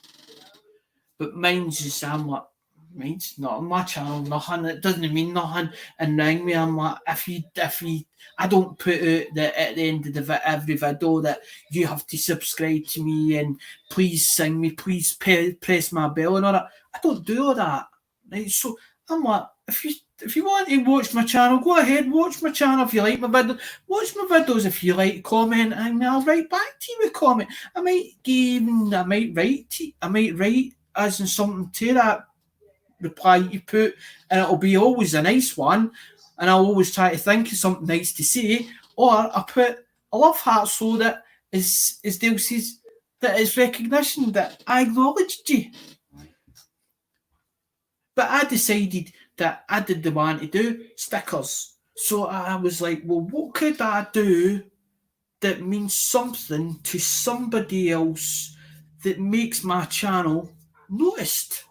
But mine's just, I'm like, mine's not on my channel, nothing. It doesn't mean nothing. And ring me, I'm like, if you, I don't put out that at the end of every video that you have to subscribe to me and please sing me, please press my bell and all that. I don't do all that. Right? So I'm like, if you want to watch my channel, go ahead, watch my channel if you like my video. Watch my videos if you like, comment, and I'll write back to you with comment. I might write as in something to that reply you put, and it'll be always a nice one, and I'll always try to think of something nice to say, or I put a love heart so that as Dale says, that is recognition that I acknowledged you. But I decided that I didn't want to do stickers. So I was like, well, what could I do that means something to somebody else that makes my channel noticed?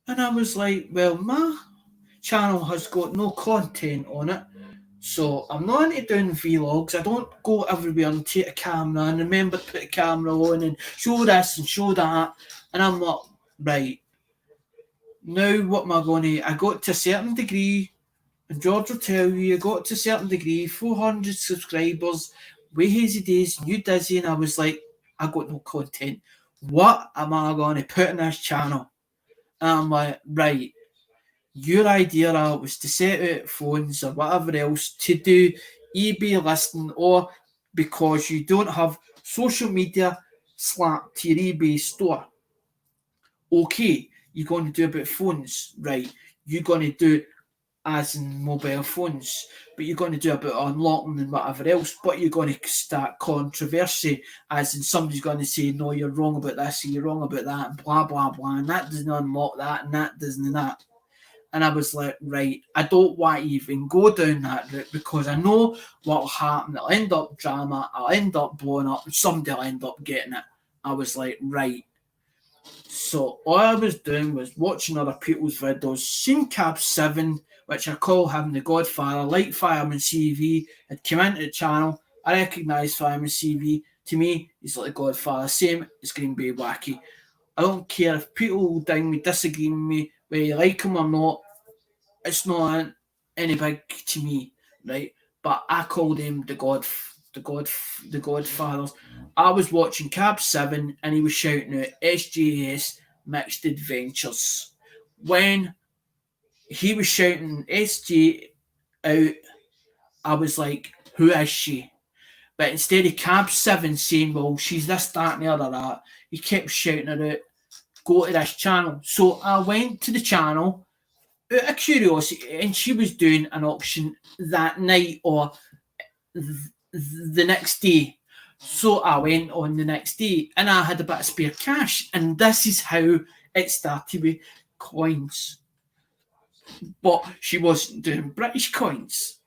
And I was like, well, my channel has got no content on it. So I'm not into doing vlogs. I don't go everywhere and take a camera and remember to put a camera on and show this and show that. And I'm like, right, now what am I going to... I got to a certain degree, and George will tell you, I got to a certain degree, 400 subscribers, way hazy days, new dizzy, and I was like, I got no content. What am I going to put in this channel? And I'm like, right, your idea was to set out phones or whatever else to do eBay listing, or because you don't have social media slapped to your eBay store. Okay, you're going to do about phones, right? You're going to do as in mobile phones, but you're going to do about unlocking and whatever else, but you're going to start controversy, as in somebody's going to say, no, you're wrong about this, and you're wrong about that, and blah, blah, blah, and that doesn't unlock that, and that doesn't that. And I was like, right, I don't want to even go down that route, because I know what will happen. It'll end up drama, I'll end up blowing up, and somebody will end up getting it. I was like, right. So all I was doing was watching other people's videos, seen Cab 7, which I call him the Godfather, like Fireman CV, had come into the channel. I recognise Fireman CV. To me, he's like the Godfather. Same as Green Bay Wacky. I don't care if people ding me, disagree with me, whether you like him or not. It's not any big to me, right? But I called him the Godfathers. I was watching Cab 7 and he was shouting out SJS Mixed Adventures. When he was shouting SJ out, I was like, who is she? But instead of Cab 7 saying, well, she's this, that, and the other, that, he kept shouting her out, go to this channel. So I went to the channel out of curiosity, and she was doing an auction that night or the next day. So I went on the next day, and I had a bit of spare cash, and this is how it started with coins. But she wasn't doing British coins.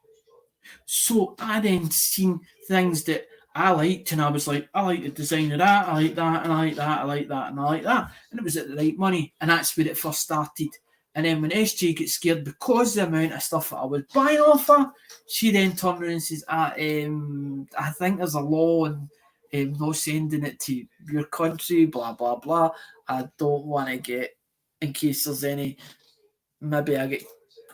So I then seen things that I liked, and I was like, I like the design of that, I like that, and I like that, I like that, and I like that. And it was at the right money, and that's where it first started. And then when SJ gets scared because of the amount of stuff that I was buying off her, she then turned around and says, I think there's a law on not sending it to your country, blah, blah, blah. I don't want to get, in case there's any, maybe I get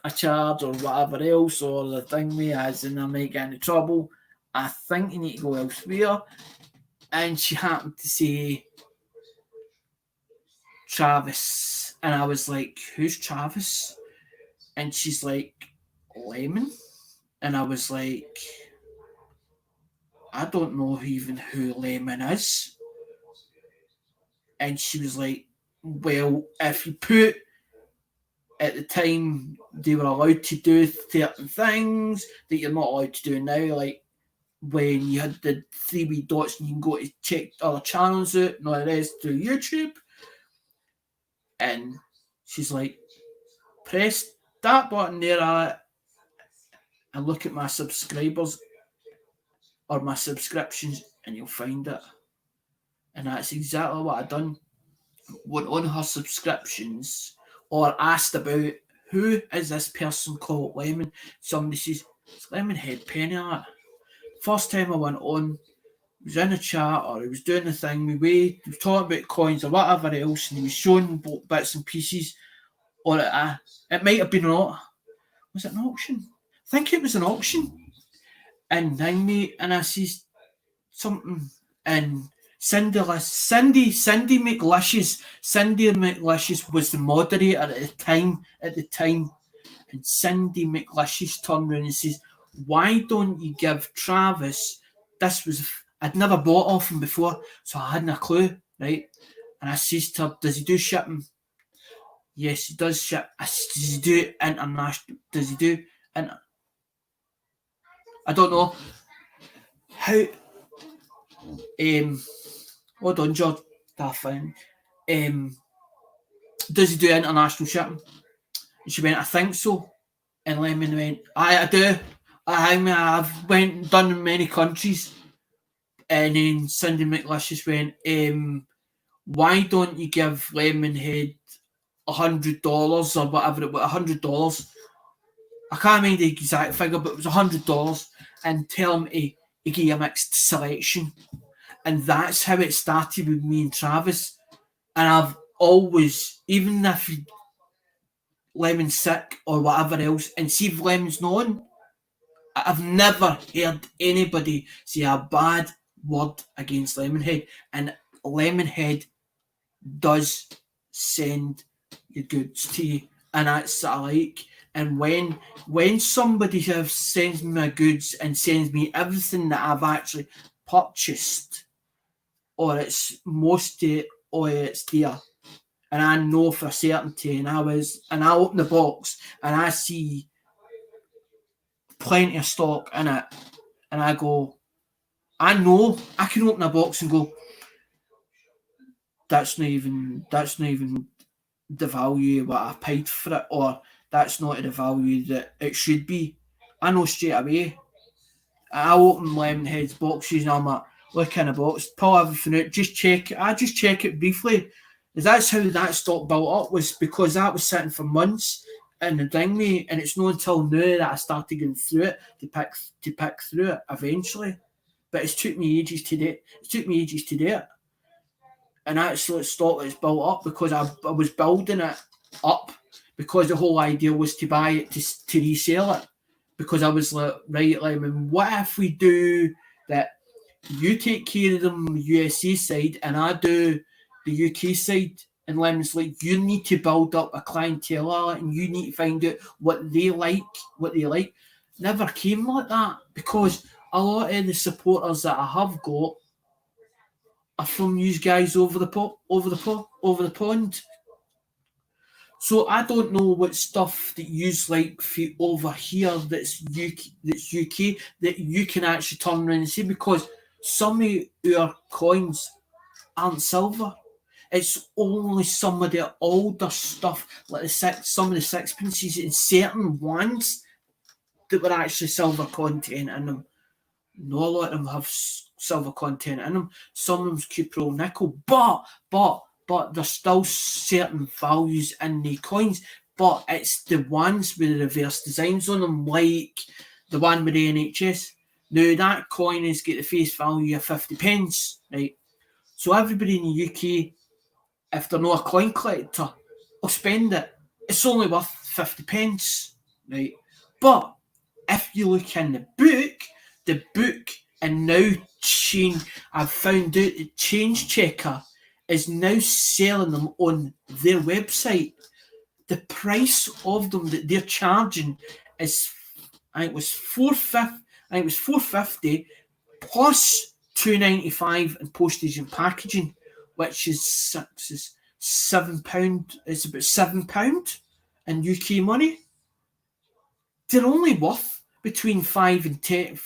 a charge or whatever else, or the thing me as and I might get into trouble. I think you need to go elsewhere. And she happened to say Travis, and I was like, who's Travis? And she's like, Lemon. And I was like, I don't know even who Lemon is. And she was like, well, if you put, at the time, they were allowed to do certain things that you're not allowed to do now, like when you had the 3 wee dots and you can go to check other channels out and all the rest through YouTube. And she's like, press that button there and look at my subscribers or my subscriptions and you'll find it. And that's exactly what I done. Went on her subscriptions or asked about who is this person called Lemon. Somebody says, it's Lemonhead Penny Art. First time I went on, he was in a chat or he was doing the thing, he was talking about coins or whatever else, and he was showing bits and pieces. Or it might have been was it an auction? I think it was an auction. And then and I says something, and Cindy McLicious was the moderator at the time, and Cindy McLicious turned around and says, why don't you give Travis, I'd never bought off him before, so I hadn't a clue, right? And I says to her, does he do shipping? Yes, he does ship. Does he do international? Does he do, I don't know how, hold on, George, that thing. Does he do international shipping? And she went, I think so. And Lemon went, I do. I've done in many countries. And then Cindy McLicious went, why don't you give Lemonhead $100 or whatever it was, $100. I can't remember the exact figure, but it was $100, and tell him to give you a mixed selection. And that's how it started with me and Travis. And I've always, even if Lemon's sick or whatever else, and see if Lemon's known, I've never heard anybody say a bad word against Lemonhead. And Lemonhead does send your goods to you, and that's what I like. And when somebody sends me my goods and sends me everything that I've actually purchased, or it's mostly, or it's there, and I know for certainty, and I open the box and I see plenty of stock in it, and I go, I know I can open a box and go, that's not even the value what I paid for it, or that's not the value that it should be. I know straight away. I open Lemonhead's boxes and I'm like, look in the box, pull everything out, just check it. I just check it briefly. That's how that stock built up, was because that was sitting for months in the dinghy, and it's not until now that I started going through it to pick through it eventually. But it took me ages to do it. And that's what stock that's built up, because I was building it up, because the whole idea was to buy it to resell it. Because I was like, right, Lemon, what if we do that? You take care of the USA side and I do the UK side. And Lemon's like, you need to build up a clientele and you need to find out what they like. Never came like that, because a lot of the supporters that I have got are from you guys over the pond. So I don't know what stuff that yous like over here that's UK that you can actually turn around and see, because some of our coins aren't silver. It's only some of the older stuff, like some of the sixpences and certain ones that were actually silver content in them. Not a lot of them have silver content in them. Some of them's cupro nickel, but there's still certain values in the coins. But it's the ones with the reverse designs on them, like the one with the NHS. Now that coin has got the face value of 50 pence, right? So everybody in the UK, if they're not a coin collector, will spend it. It's only worth 50 pence, right? But if you look in the book and now I've found out that Change Checker is now selling them on their website. The price of them that they're charging is, I think it was $450 plus $2.95 in postage and packaging, which is £7. It's about £7 in UK money. They're only worth between 5 and 10,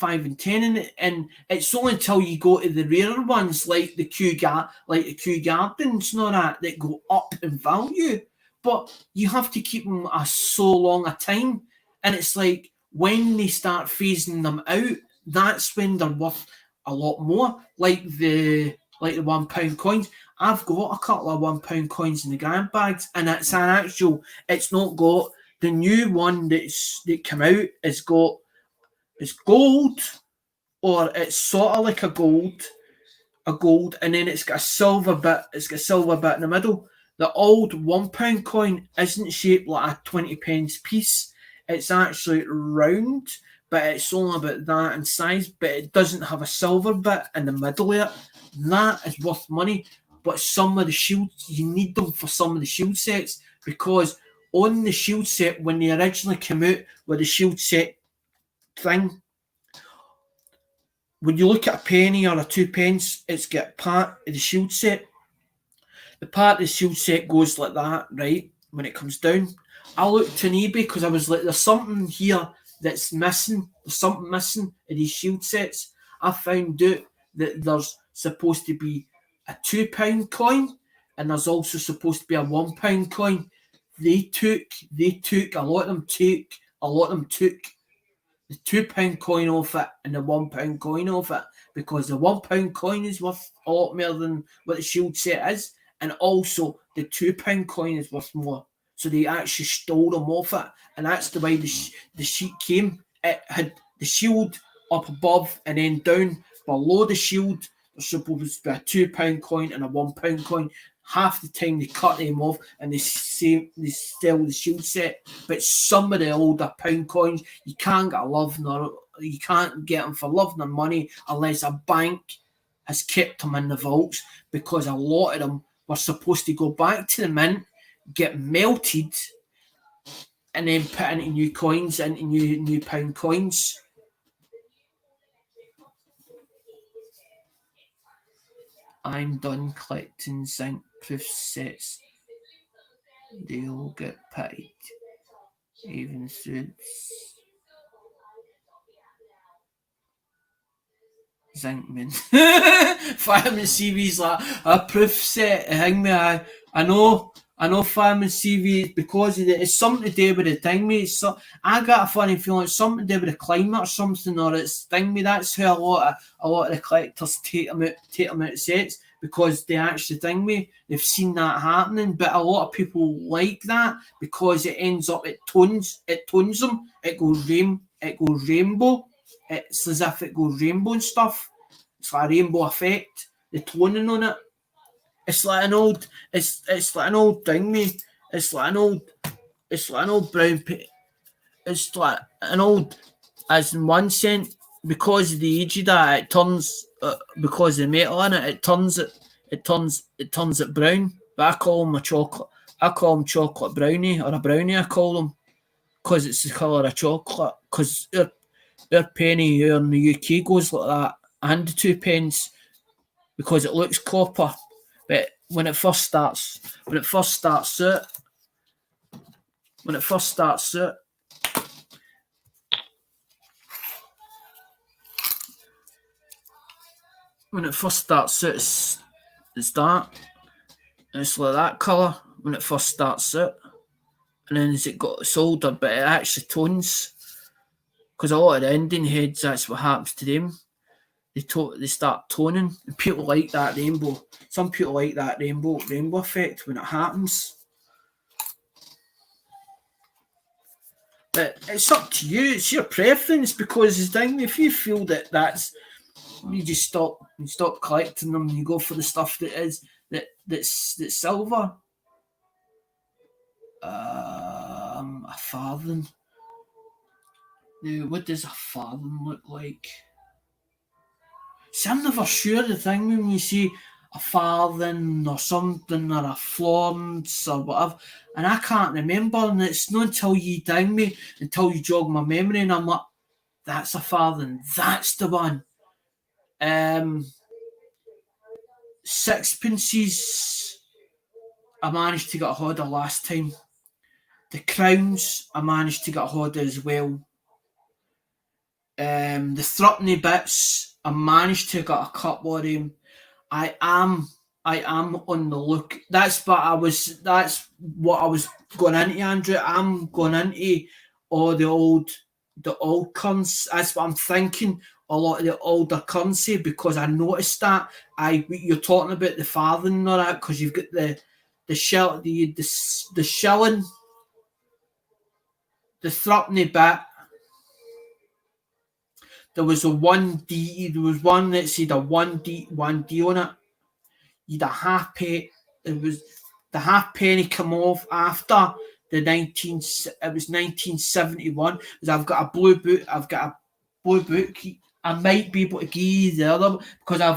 and it's only until you go to the rarer ones like the Kew Gardens and all that go up in value. But you have to keep them so long a time, and it's like when they start phasing them out, that's when they're worth a lot more. Like the £1 coins. I've got a couple of £1 coins in the grant bags, and it's an actual. It's not got the new one that came out. It's gold, or it's sort of like a gold, and then it's got a silver bit. It's got a silver bit in the middle. The old £1 coin isn't shaped like a 20 pence piece. It's actually round, but it's only about that in size, but it doesn't have a silver bit in the middle of it. That is worth money. But some of the shields, you need them for some of the shield sets, because on the shield set, when they originally came out with the shield set thing, when you look at a penny or a 2 pence, it's got part of the shield set. The part of the shield set goes like that, right, when it comes down. I looked on eBay because I was like, there's something here that's missing. There's something missing in these shield sets. I found out that there's supposed to be a £2 coin, and there's also supposed to be a £1 coin. They took a lot of them took the £2 coin off it and the £1 coin off it, because the £1 coin is worth a lot more than what the shield set is, and also the £2 coin is worth more. So they actually stole them off it, and that's the way the sheet came. It had the shield up above, and then down below the shield there's supposed to be a £2 coin and a £1 coin. Half the time they cut them off and they sell the shield set. But some of the older pound coins, you can't get you can't get them for love nor money unless a bank has kept them in the vaults, because a lot of them were supposed to go back to the mint, get melted, and then put into new coins, into new pound coins. I'm done collecting zinc proof sets. They all get paid, even suits. Zinkman. Fireman CV's like a proof set. Hang me, I know Fireman CV, because it's something to do with the thing, mate. So I got a funny feeling it's something to do with the climate or something, or it's thing me. That's how a lot of the collectors take them out of sets, because they actually thing me. They've seen that happening, but a lot of people like that because it ends up it tones them. It goes rainbow. It's as if it goes rainbow and stuff. It's like a rainbow effect. The toning on it. It's like an old. It's like an old thing, mate. It's like an old brown. It's like an old, as in one sense, because of the age of that, it turns because of the metal in it. It turns it brown. But I call them a chocolate. I call them chocolate brownie, or a brownie. I call them, because it's the colour of chocolate. Because Their penny here in the UK goes like that, and the 2 pence, because it looks copper. But when it first starts out, when it first starts out, it's that. And it's like that colour when it first starts out. And then as it got older, but it actually tones. Because a lot of the Indian heads, that's what happens to them. They start toning, and people like that rainbow. Some people like that rainbow effect when it happens. But it's up to you. It's your preference, because it's thing. If you feel that's, you just stop collecting them. And you go for the stuff that's silver. A farthing. Now, what does a farthing look like? See, I'm never sure the thing when you see a farthing or something, or a florence or whatever, and I can't remember, and it's not until you jog my memory, and I'm like, that's a farthing, that's the one. Sixpences, I managed to get a hold of last time. The crowns, I managed to get a hold of as well. The threepenny bits, I managed to get a couple of them. I am on the look. That's what I was going into, Andrew. I'm going into all the old currency. That's what I'm thinking. A lot of the older currency, because I noticed that. You're talking about the farthing and all that, because you've got the shilling, the threepenny bit. There was a 1D. There was one that said a 1D on it. You'd a half penny. It was the half penny come off after the 1971. Because I've got a blue book. I might be able to give you the other, because I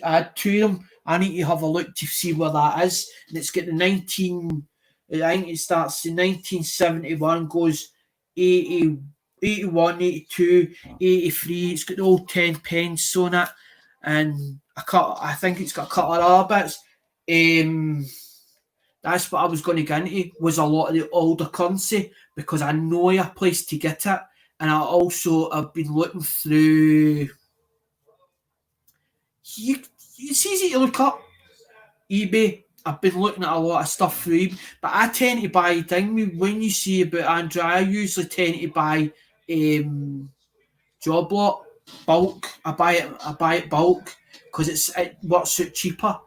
had two of them. I need to have a look to see where that is. And it's got the 19. I think it starts in 1971, goes 80. 81, 82, 83. It's got the old 10 pence on it, and I think it's got a couple of other bits. That's what I was going to get into, was a lot of the older currency, because I know a place to get it, and I also have been looking through. It's easy to look up eBay. I've been looking at a lot of stuff through eBay, but I tend to buy things. When you see about Andrew, I usually tend to buy job lot bulk. I buy it bulk, because it works out cheaper.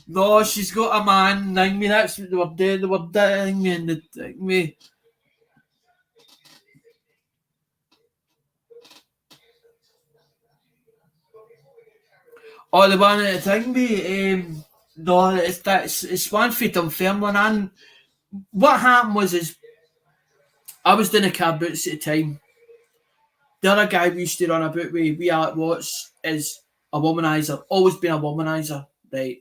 No, she's got a man. I mean, that's what they were doing. They were doing me and me. Oh, the one at the thing me. No, it's one for Dunfermline. And what happened is I was doing a car boots at the time. The other guy we used to run about with, we Alec Watts, is a womanizer. Always been a womanizer, right?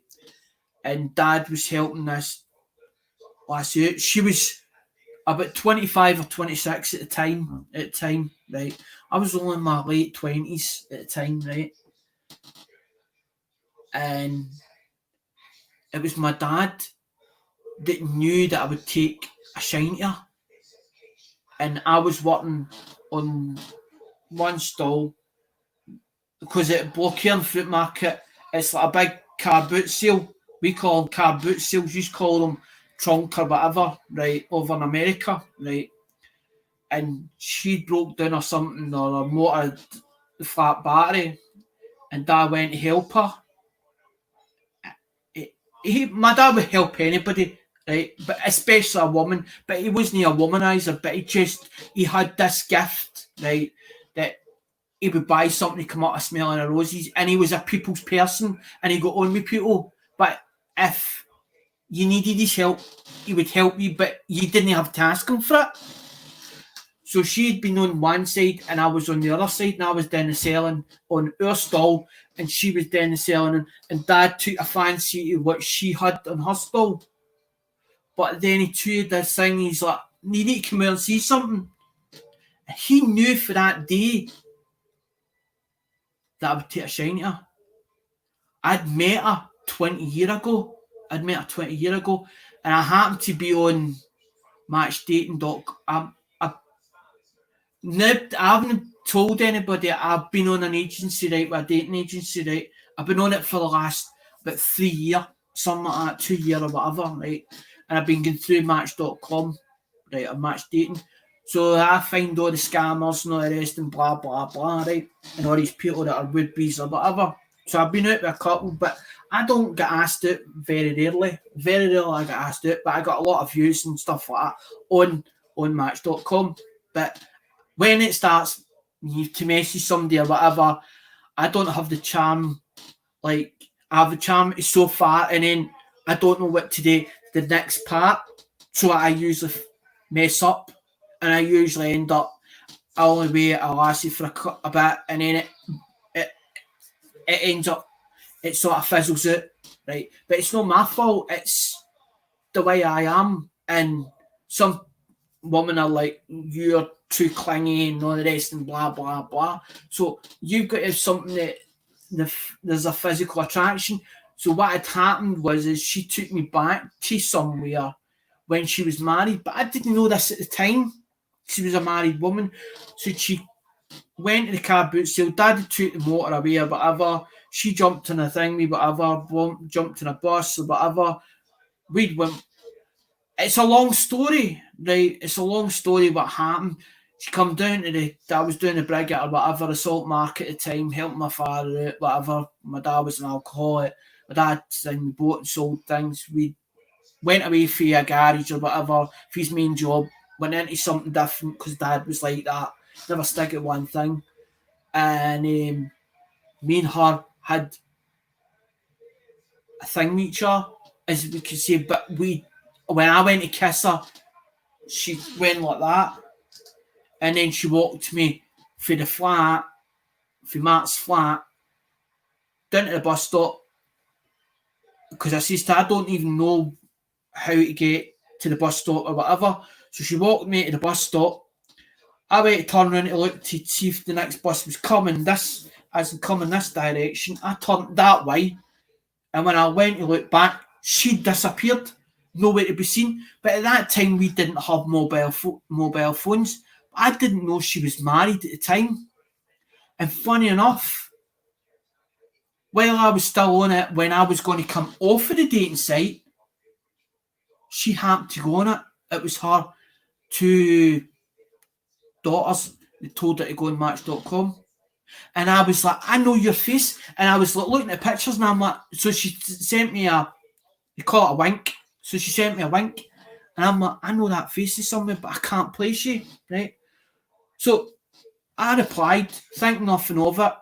And Dad was helping this last year. She was about 25 or 26 at the time. Right? I was only in my late 20s at the time, right? And it was my dad that knew that I would take a shine to her. And I was working on one stall, because at Blockhairn Fruit Market, it's like a big car boot sale. We call them car boot sales. You call them trunk or whatever, right, over in America, right? And she broke down or something, or a motor flat battery, and Dad went to help her. My dad would help anybody, right? But especially a woman. But he wasn't a womanizer, but he had this gift, right? That he would buy something to come out of smelling of roses, and he was a people's person, and he got on with people. But if you needed his help, he would help you, but you didn't have to ask him for it. So she'd been on one side and I was on the other side, and I was down the selling on our stall and she was down the selling, and Dad took a fancy to what she had on her stall. But then he tweeted this thing, he's like, you need to come here and see something. And he knew for that day that I would take a shine to her. I'd met her 20 years ago. And I happened to be on matchdating.com. I haven't told anybody I've been on an agency, right, with a dating agency, right. I've been on it for the last about 3 years, something like that, 2 years or whatever, right. And I've been going through match.com, right, or match dating. So I find all the scammers and all the rest and blah, blah, blah, right. And all these people that are would-be's or whatever. So I've been out with a couple, but I don't get asked out very rarely. Very rarely I get asked out, but I got a lot of views and stuff like that on match.com. But when it starts to message somebody or whatever, I don't have the charm. Like, I have the charm so far, and then I don't know what to do the next part. So I usually mess up, and I usually end up, I only wait a lassie for a bit, and then it ends up, it sort of fizzles out, right? But it's not my fault, it's the way I am. And some women are like, you're too clingy and all the rest and blah, blah, blah. So you've got to have something that there's a physical attraction. So what had happened is she took me back to somewhere when she was married, but I didn't know this at the time. She was a married woman. So she went to the car boot sale. Daddy took the motor away or whatever. She jumped in a thingy, whatever, jumped in a bus or whatever. We went. It's a long story, right? It's a long story what happened. She come down to I was doing the Brigitte or whatever, the salt market at the time, helping my father out, whatever. My dad was an alcoholic. My dad bought and sold things. We went away for a garage or whatever, for his main job, went into something different because Dad was like that. Never stick at one thing. And me and her had a thing with each other, as we could say, but when I went to kiss her, she went like that. And then she walked me for the flat, for Mark's flat, down to the bus stop. Because I says to her, I don't even know how to get to the bus stop or whatever. So she walked me to the bus stop. I went to turn around to look to see if the next bus was coming this direction. I turned that way. And when I went to look back, she disappeared. Nowhere to be seen. But at that time, we didn't have mobile phones. I didn't know she was married at the time. And funny enough, while I was still on it, when I was going to come off of the dating site, she happened to go on it. It was her two daughters that told her to go on match.com. And I was like, I know your face. And I was like looking at pictures and I'm like, so she sent me you call it a wink. So she sent me a wink. And I'm like, I know that face is somewhere, but I can't place you, right? So I replied, think nothing of it.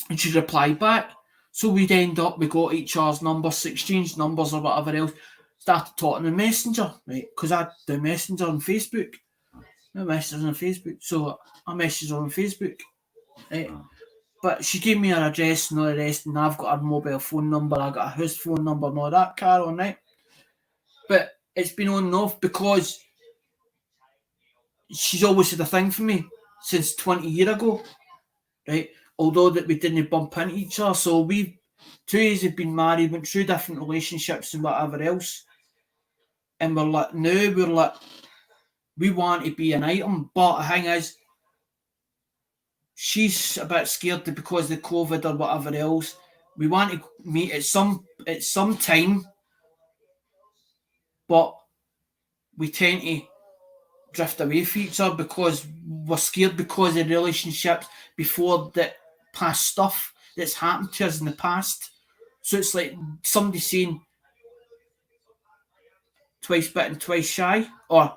And she replied back. So we'd end up, we got each other's numbers, exchanged numbers or whatever else, started talking on Messenger, right? Because I do Messenger on Facebook. No messages on Facebook. So I messaged her on Facebook, right? But she gave me her address and all the rest, and I've got her mobile phone number, I got her house phone number and all that, Carol, right? But it's been on and off because she's always had a thing for me since 20 years ago, right? Although that we didn't bump into each other. So we, 2 years have been married, went through different relationships and whatever else. And we're like, we want to be an item. But the thing is, she's a bit scared because of the COVID or whatever else. We want to meet at some time, but we tend to drift away from each other because we're scared because of relationships before the past stuff that's happened to us in the past. So it's like somebody saying twice bitten, twice shy, or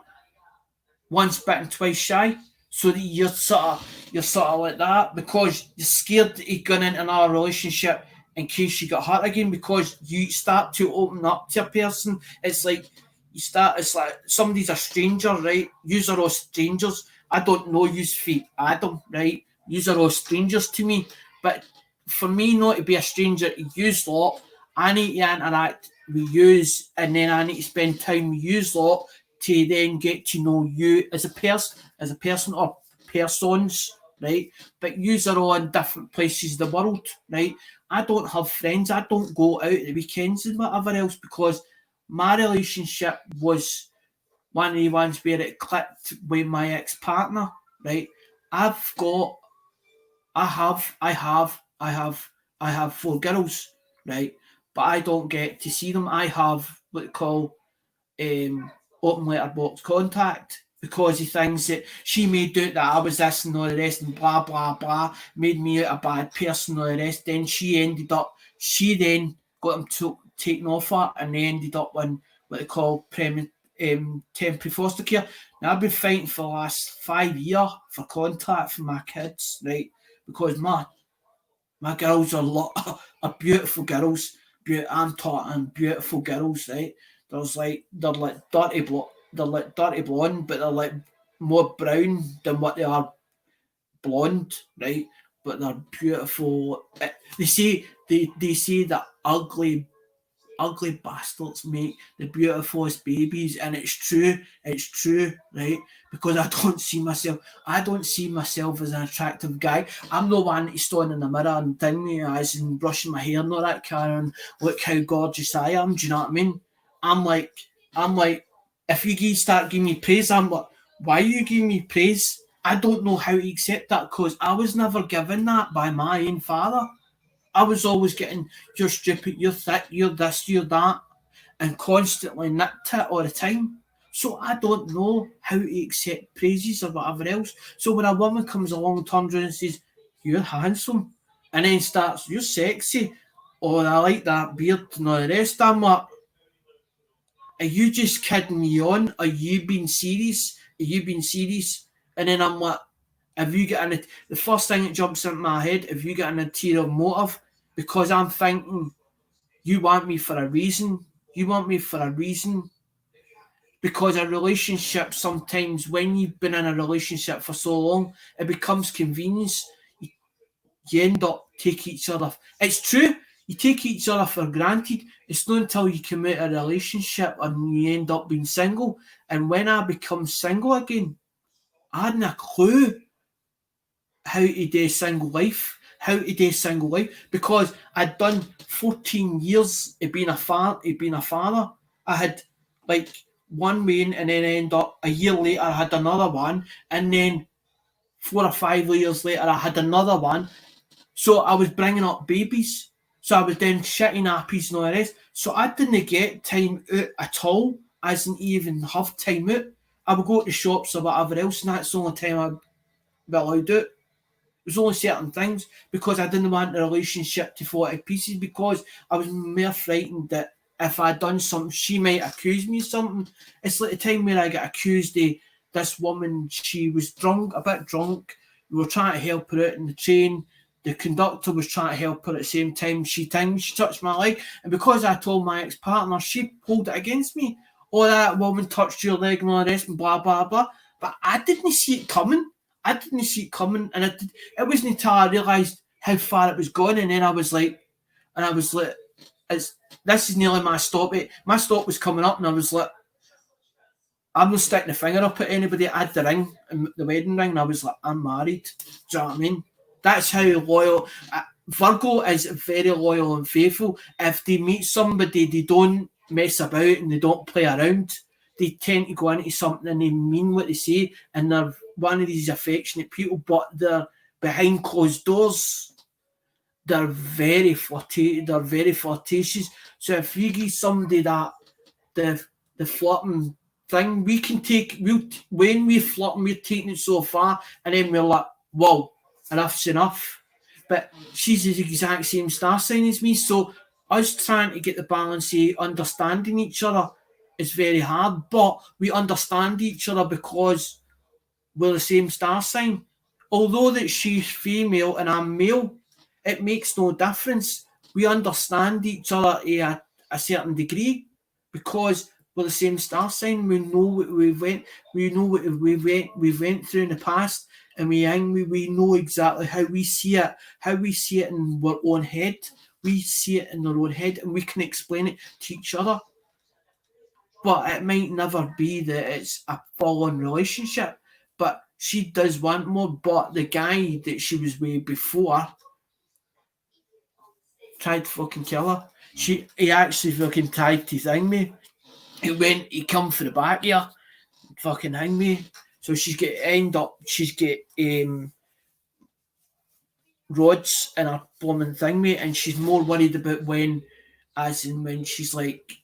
once bitten, twice shy. So that you're sort of like that because you're scared of going into another relationship in case you get hurt again, because you start to open up to a person. It's like it's like somebody's a stranger, right? Yous are all strangers. I don't know yous feet Adam, right? Yous are all strangers to me. But for me not to be a stranger to yous lot, I need to interact with yous, and then I need to spend time with yous lot to then get to know you as a person or persons, right? But yous are all in different places of the world, right? I don't have friends. I don't go out at the weekends and whatever else because my relationship was one of the ones where it clicked with my ex-partner, right? I've got, I have 4 girls, right? But I don't get to see them. I have what they call open letterbox contact because he thinks that she made out that I was this and all the rest and blah blah blah, made me out a bad person and all the rest. Then she then got him taken off her and they ended up in what they call temporary foster care. Now I've been fighting for the last 5 years for contact for my kids, right? Because my girls are beautiful girls. I'm talking beautiful girls, right? They're like dirty blonde, but they're like more brown than what they are blonde, right? But they're beautiful. They say that ugly bastards make the beautifulest babies, and it's true, right? Because I don't see myself as an attractive guy. I'm the one that's standing in the mirror and dinging my eyes and brushing my hair and all that kind of, look how gorgeous I am, do you know what I mean? I'm like if you guys start giving me praise, I'm like, why are you giving me praise? I don't know how to accept that because I was never given that by my own father. I was always getting, you're stupid, you're thick, you're this, you're that, and constantly nicked it all the time. So I don't know how to accept praises or whatever else. So when a woman comes along, turns around and says, you're handsome, and then starts, you're sexy, or I like that beard and all the rest, I'm like, are you just kidding me on? Are you being serious? Are you being serious? And then I'm like, have you got the first thing that jumps into my head, if you got an ulterior motive, because I'm thinking you want me for a reason. You want me for a reason. Because a relationship sometimes, when you've been in a relationship for so long, it becomes convenience. You end up take each other. It's true. You take each other for granted. It's not until you come out of a relationship and you end up being single. And when I become single again, I hadn't a clue how to do single life. Because I'd done 14 years of being a father. I had like one main and then end up a year later I had another one, and then 4 or 5 years later I had another one. So I was bringing up babies. So I was then shitting nappies and all the rest. So I didn't get time out at all. I didn't even have time out. I would go to the shops or whatever else, and that's the only time I'd be allowed out. Was only certain things because I didn't want the relationship to fall to pieces because I was more frightened that if I'd done something, she might accuse me of something. It's like the time where I got accused of this woman, she was a bit drunk. We were trying to help her out in the train. The conductor was trying to help her at the same time. She touched my leg. And because I told my ex-partner, she pulled it against me. Oh, that woman touched your leg and all the rest and blah, blah, blah. But I didn't see it coming. And it wasn't until I realised how far it was gone, and then I was like, this is nearly my stop. My stop was coming up, and I was like, I'm not sticking the finger up at anybody. I had the ring, the wedding ring, and I was like, I'm married. Do you know what I mean? That's how loyal. Virgo is very loyal and faithful. If they meet somebody, they don't mess about and they don't play around. They tend to go into something and they mean what they say, and they're one of these affectionate people, but they're behind closed doors. They're very flirtatious. So if you give somebody that the flirting thing, when we're flirting, we're taking it so far, and then we're like, whoa, enough's enough. But she's the exact same star sign as me, so us trying to get the balance of understanding each other is very hard, but we understand each other because we're the same star sign. Although that she's female and I'm male, it makes no difference. We understand each other to a certain degree because we're the same star sign. We know what we know what we went through in the past, and we know exactly how we see it in our own head. We see it in our own head, and we can explain it to each other. But it might never be that it's a full-on relationship. But she does want more. But the guy that she was with before tried to fucking kill her. He actually fucking tried to thing me. He come for the back here, fucking hang me. So she's get rods in her blooming thing, mate, and she's more worried about when she's like,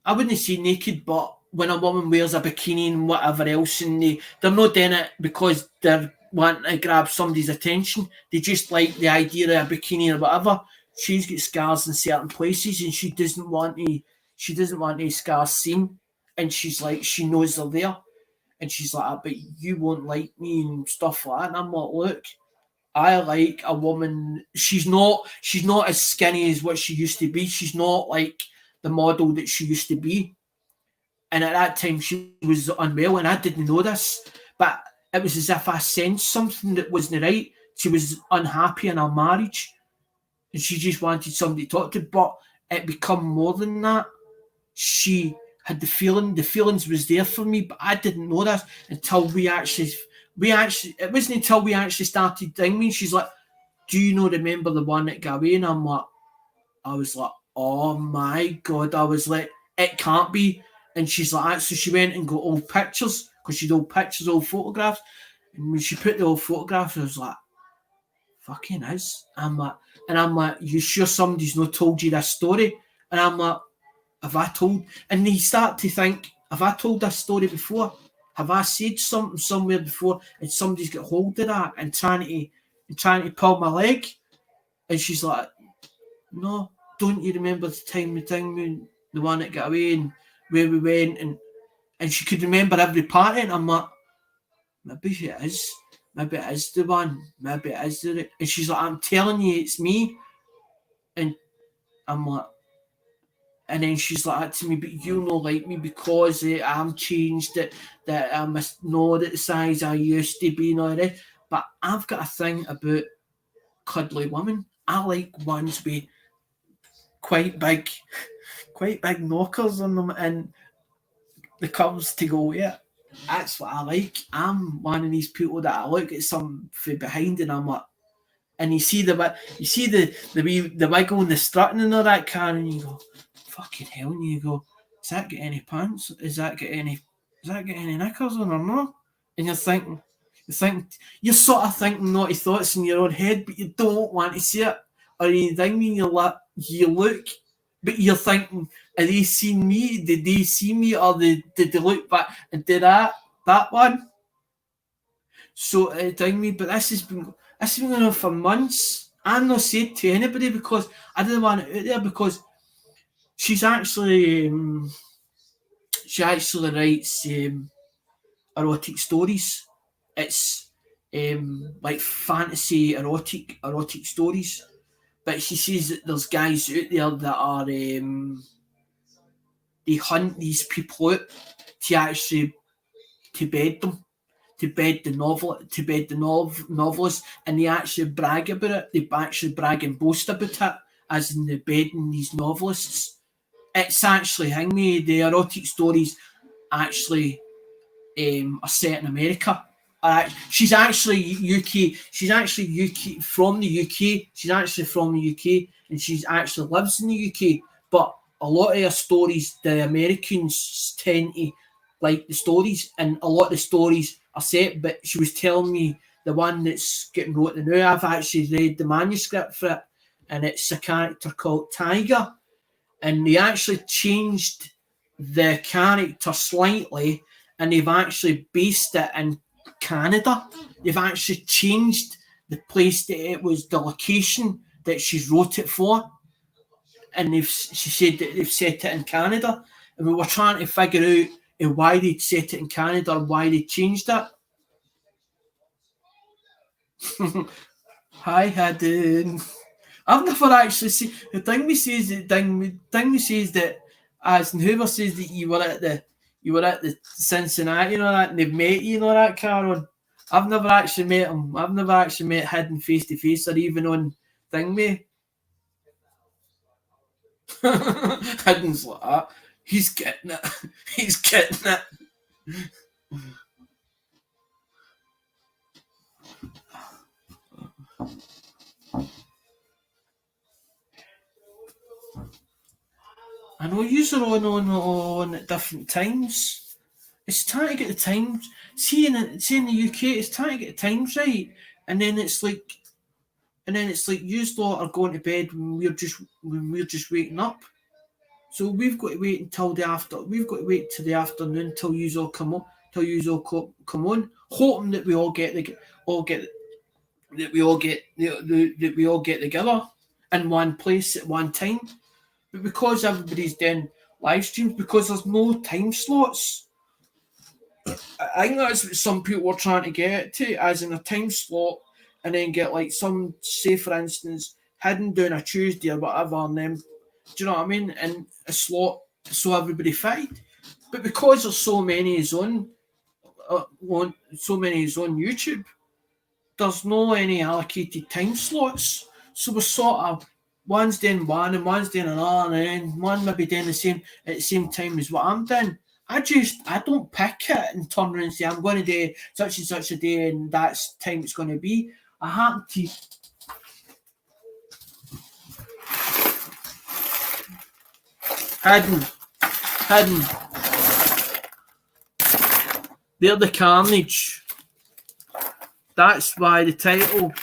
I wouldn't say naked, but when a woman wears a bikini and whatever else, and they're not doing it because they're wanting to grab somebody's attention. They just like the idea of a bikini or whatever. She's got scars in certain places, and she doesn't want any scars seen. And she's like, she knows they're there, and she's like, but you won't like me and stuff like that. And I'm like, look, I like a woman. She's not as skinny as what she used to be. She's not like the model that she used to be. And at that time, she was unwell, and I didn't know this. But it was as if I sensed something that wasn't right. She was unhappy in her marriage, and she just wanted somebody to talk to. But it become more than that. She had the feelings was there for me, but I didn't know this until it wasn't until we actually started thinking. She's like, do you not remember the one that got away? And I was like, oh my God. I was like, it can't be. And she's like, so she went and got old pictures, because she'd old pictures, old photographs. And when she put the old photographs, I was like, fucking is. I'm like, you sure somebody's not told you this story? And I'm like, have I told? And they start to think, have I told this story before? Have I said something somewhere before and somebody's got hold of that and trying to pull my leg? And she's like, no, don't you remember the time the one that got away and where we went? And she could remember every part of it. And I'm like, maybe it is. Maybe it is the one. Maybe it is the... And she's like, I'm telling you, it's me. And I'm like, and then she's like to me, but you not like me because I'm changed, that I'm not at the size I used to be and all that. But I've got a thing about cuddly women. I like ones with quite big knockers on them and the curves to go with it. That's what I like. I'm one of these people that I look at some from behind and I'm like, and you see the wiggle and the strutting and all that car, and you go, fucking hell, and you go, does that get any pants? Does that get any knickers on or not? And you're sort of thinking naughty thoughts in your own head, but you don't want to see it. Or you think when you look, but you're thinking, are they seeing me? Did they see me? Or did they look back and did that one? So me, but this has been going on for months. I'm not said to anybody because I didn't want it out there, because she actually writes erotic stories. It's like fantasy erotic stories. But she says that there's guys out there that are they hunt these people out to bed them. To bed the novelist, and they actually brag about it. They actually brag and boast about it, as in the bedding these novelists. It's actually the erotic stories actually are set in America. She's actually UK. She's actually UK from the UK. She's actually from the UK, and she actually lives in the UK. But a lot of her stories, the Americans tend to like the stories, and a lot of the stories are set. But she was telling me the one that's getting wrote now, I've actually read the manuscript for it, and it's a character called Tiger, and they actually changed the character slightly, and they've actually based it in Canada. They've actually changed the place that it was, the location that she's wrote it for, and she said that they've set it in Canada, and we were trying to figure out why they'd set it in Canada or why they changed it. Hi, Hayden. I've never actually seen the thing. We says that As and whoever says that you were at the Cincinnati and all that, and they've met you and all that, Caron. I've never actually met him. I've never actually met Hidden face to face or even on thing me. Hidden's like that. He's getting it. He's getting it. I know you're on at different times. It's trying to get the times. See in the UK, it's trying to get the times right, and then it's like you lot are going to bed when we're just waking up. So we've got to wait until the after. We've got to wait till the afternoon till you all come on. Till you all come on, hoping that we all get that we all get together in one place at one time. But because everybody's doing live streams, because there's no time slots, I think that's what some people are trying to get to, as in a time slot, and then get like some, say for instance, Hidden doing a Tuesday or whatever, and then, do you know what I mean? And a slot so everybody fit. But because there's so many is on YouTube, there's no any allocated time slots. So we're sort of one's doing one and one's doing another, and then one maybe doing the same at the same time as what I'm doing. I don't pick it and turn around and say I'm going to do such and such a day and that's time it's going to be. I happen to hidden. They're the Carnage. That's why the title,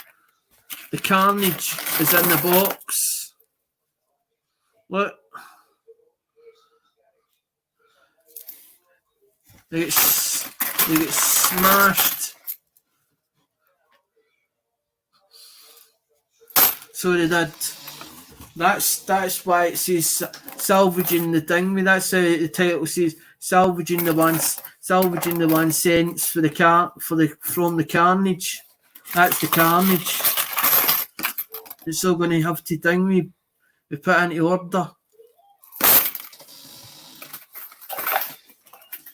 The Carnage, is in the box. Look. They get smashed. So they did. That's why it says salvaging the thing. That's how the title says salvaging the 1 cent for from the Carnage. That's the Carnage. It's all going to have to thing we put into order.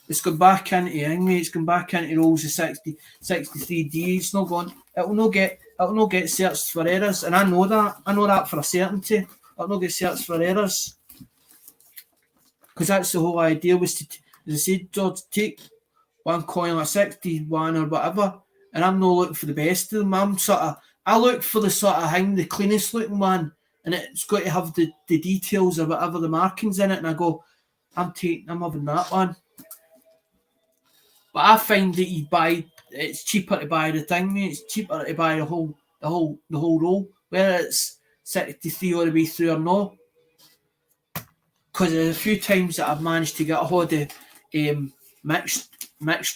It's gone back into it's gone back into rolls of 63D. It's not going. It'll not get searched for errors, and I know that for a certainty. It'll not get searched for errors, because that's the whole idea, was to, as I said, George, take one coin like 61 or whatever, and I'm not looking for the best of them. I look for the sort of thing, the cleanest looking one, and it's got to have the details or whatever, the markings in it, and I go, I'm having that one. But I find that it's cheaper to buy the thing, mate. It's cheaper to buy the whole roll, whether it's 63 all the way through or not. Because there's a few times that I've managed to get a hold of mixed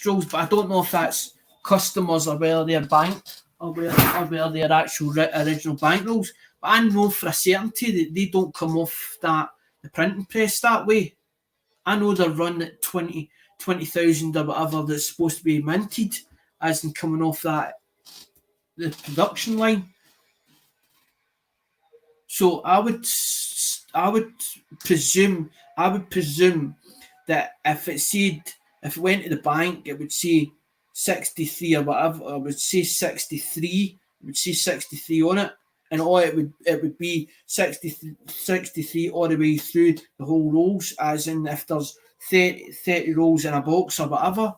rolls, but I don't know if that's customers or whether they're bank or whether they're actual original bank rolls. But I know for a certainty that they don't come off the printing press that way. I know they're run at 20,000 or whatever that's supposed to be minted, as in coming off the production line. So I would presume that if it went to the bank, it would say 63 or whatever. I would say 63. It would say 63 on it, and all it would be 63 all the way through the whole rolls, as in if there's 30 rolls in a box or whatever.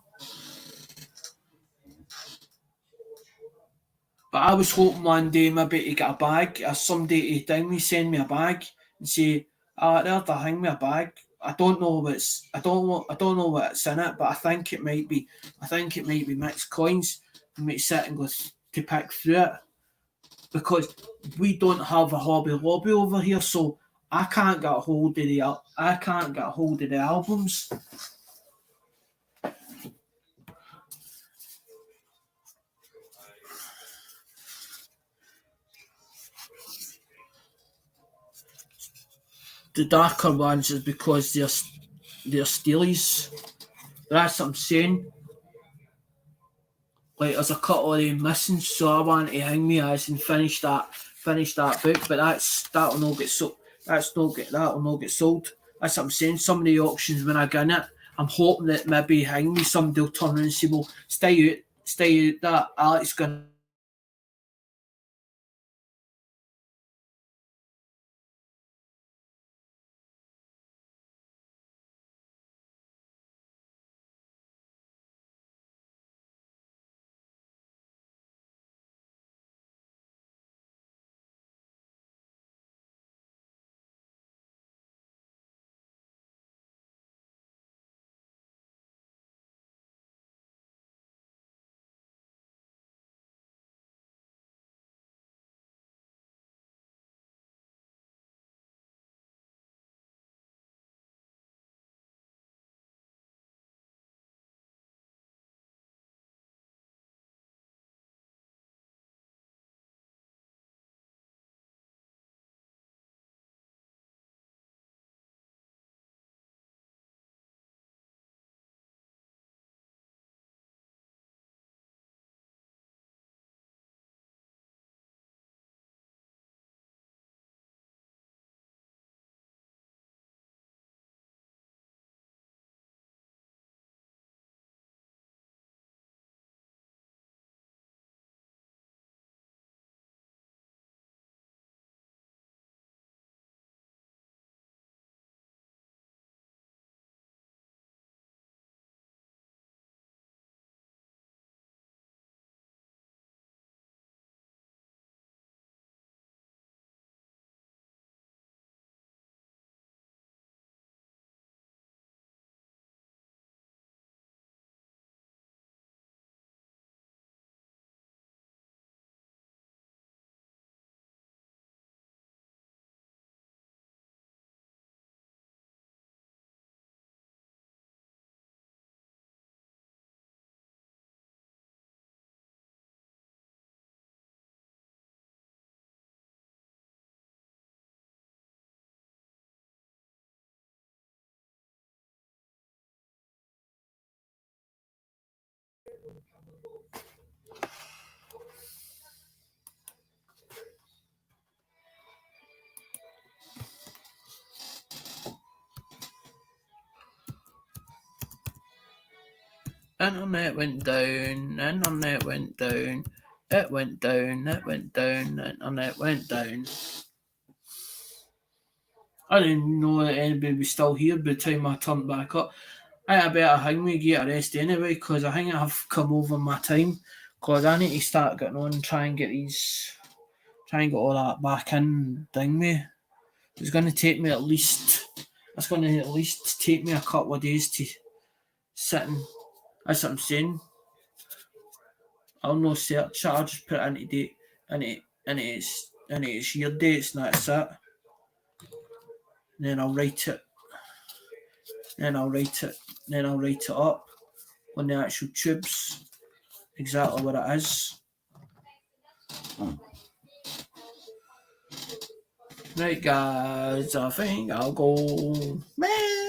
But I was hoping one day maybe to get a bag, or somebody to send me a bag and say, there's the thing with a bag. I don't know what's in it, but I think it might be mixed coins. We might sit and go to pick through it, because we don't have a Hobby Lobby over here, so I can't get a hold of the albums. The darker ones is because they're steelies. That's what I'm saying. Like, there's a couple of them missing, so I want to hang me as and finish that book. But that'll not get sold. That'll not get sold. That's what I'm saying. Some of the auctions when I get in it, I'm hoping that maybe hang me somebody will turn around and say, well, stay out that Alex going Internet went down, internet went down, it went down, it went down, internet went down. I didn't know that anybody was still here by the time I turned back up. I better hang me, get a rest anyway, because I think I've come over my time. Because I need to start getting on and try and get all that back in ding me. It's going to take me it's going to at least take me a couple of days to sit and, that's what I'm saying. I'll no search it, I'll just put it into date, into its year dates, and that's it. And then I'll write it, then I'll write it, then I'll write it up on the actual tubes, exactly what it is. Right, guys, I think I'll go. Bye.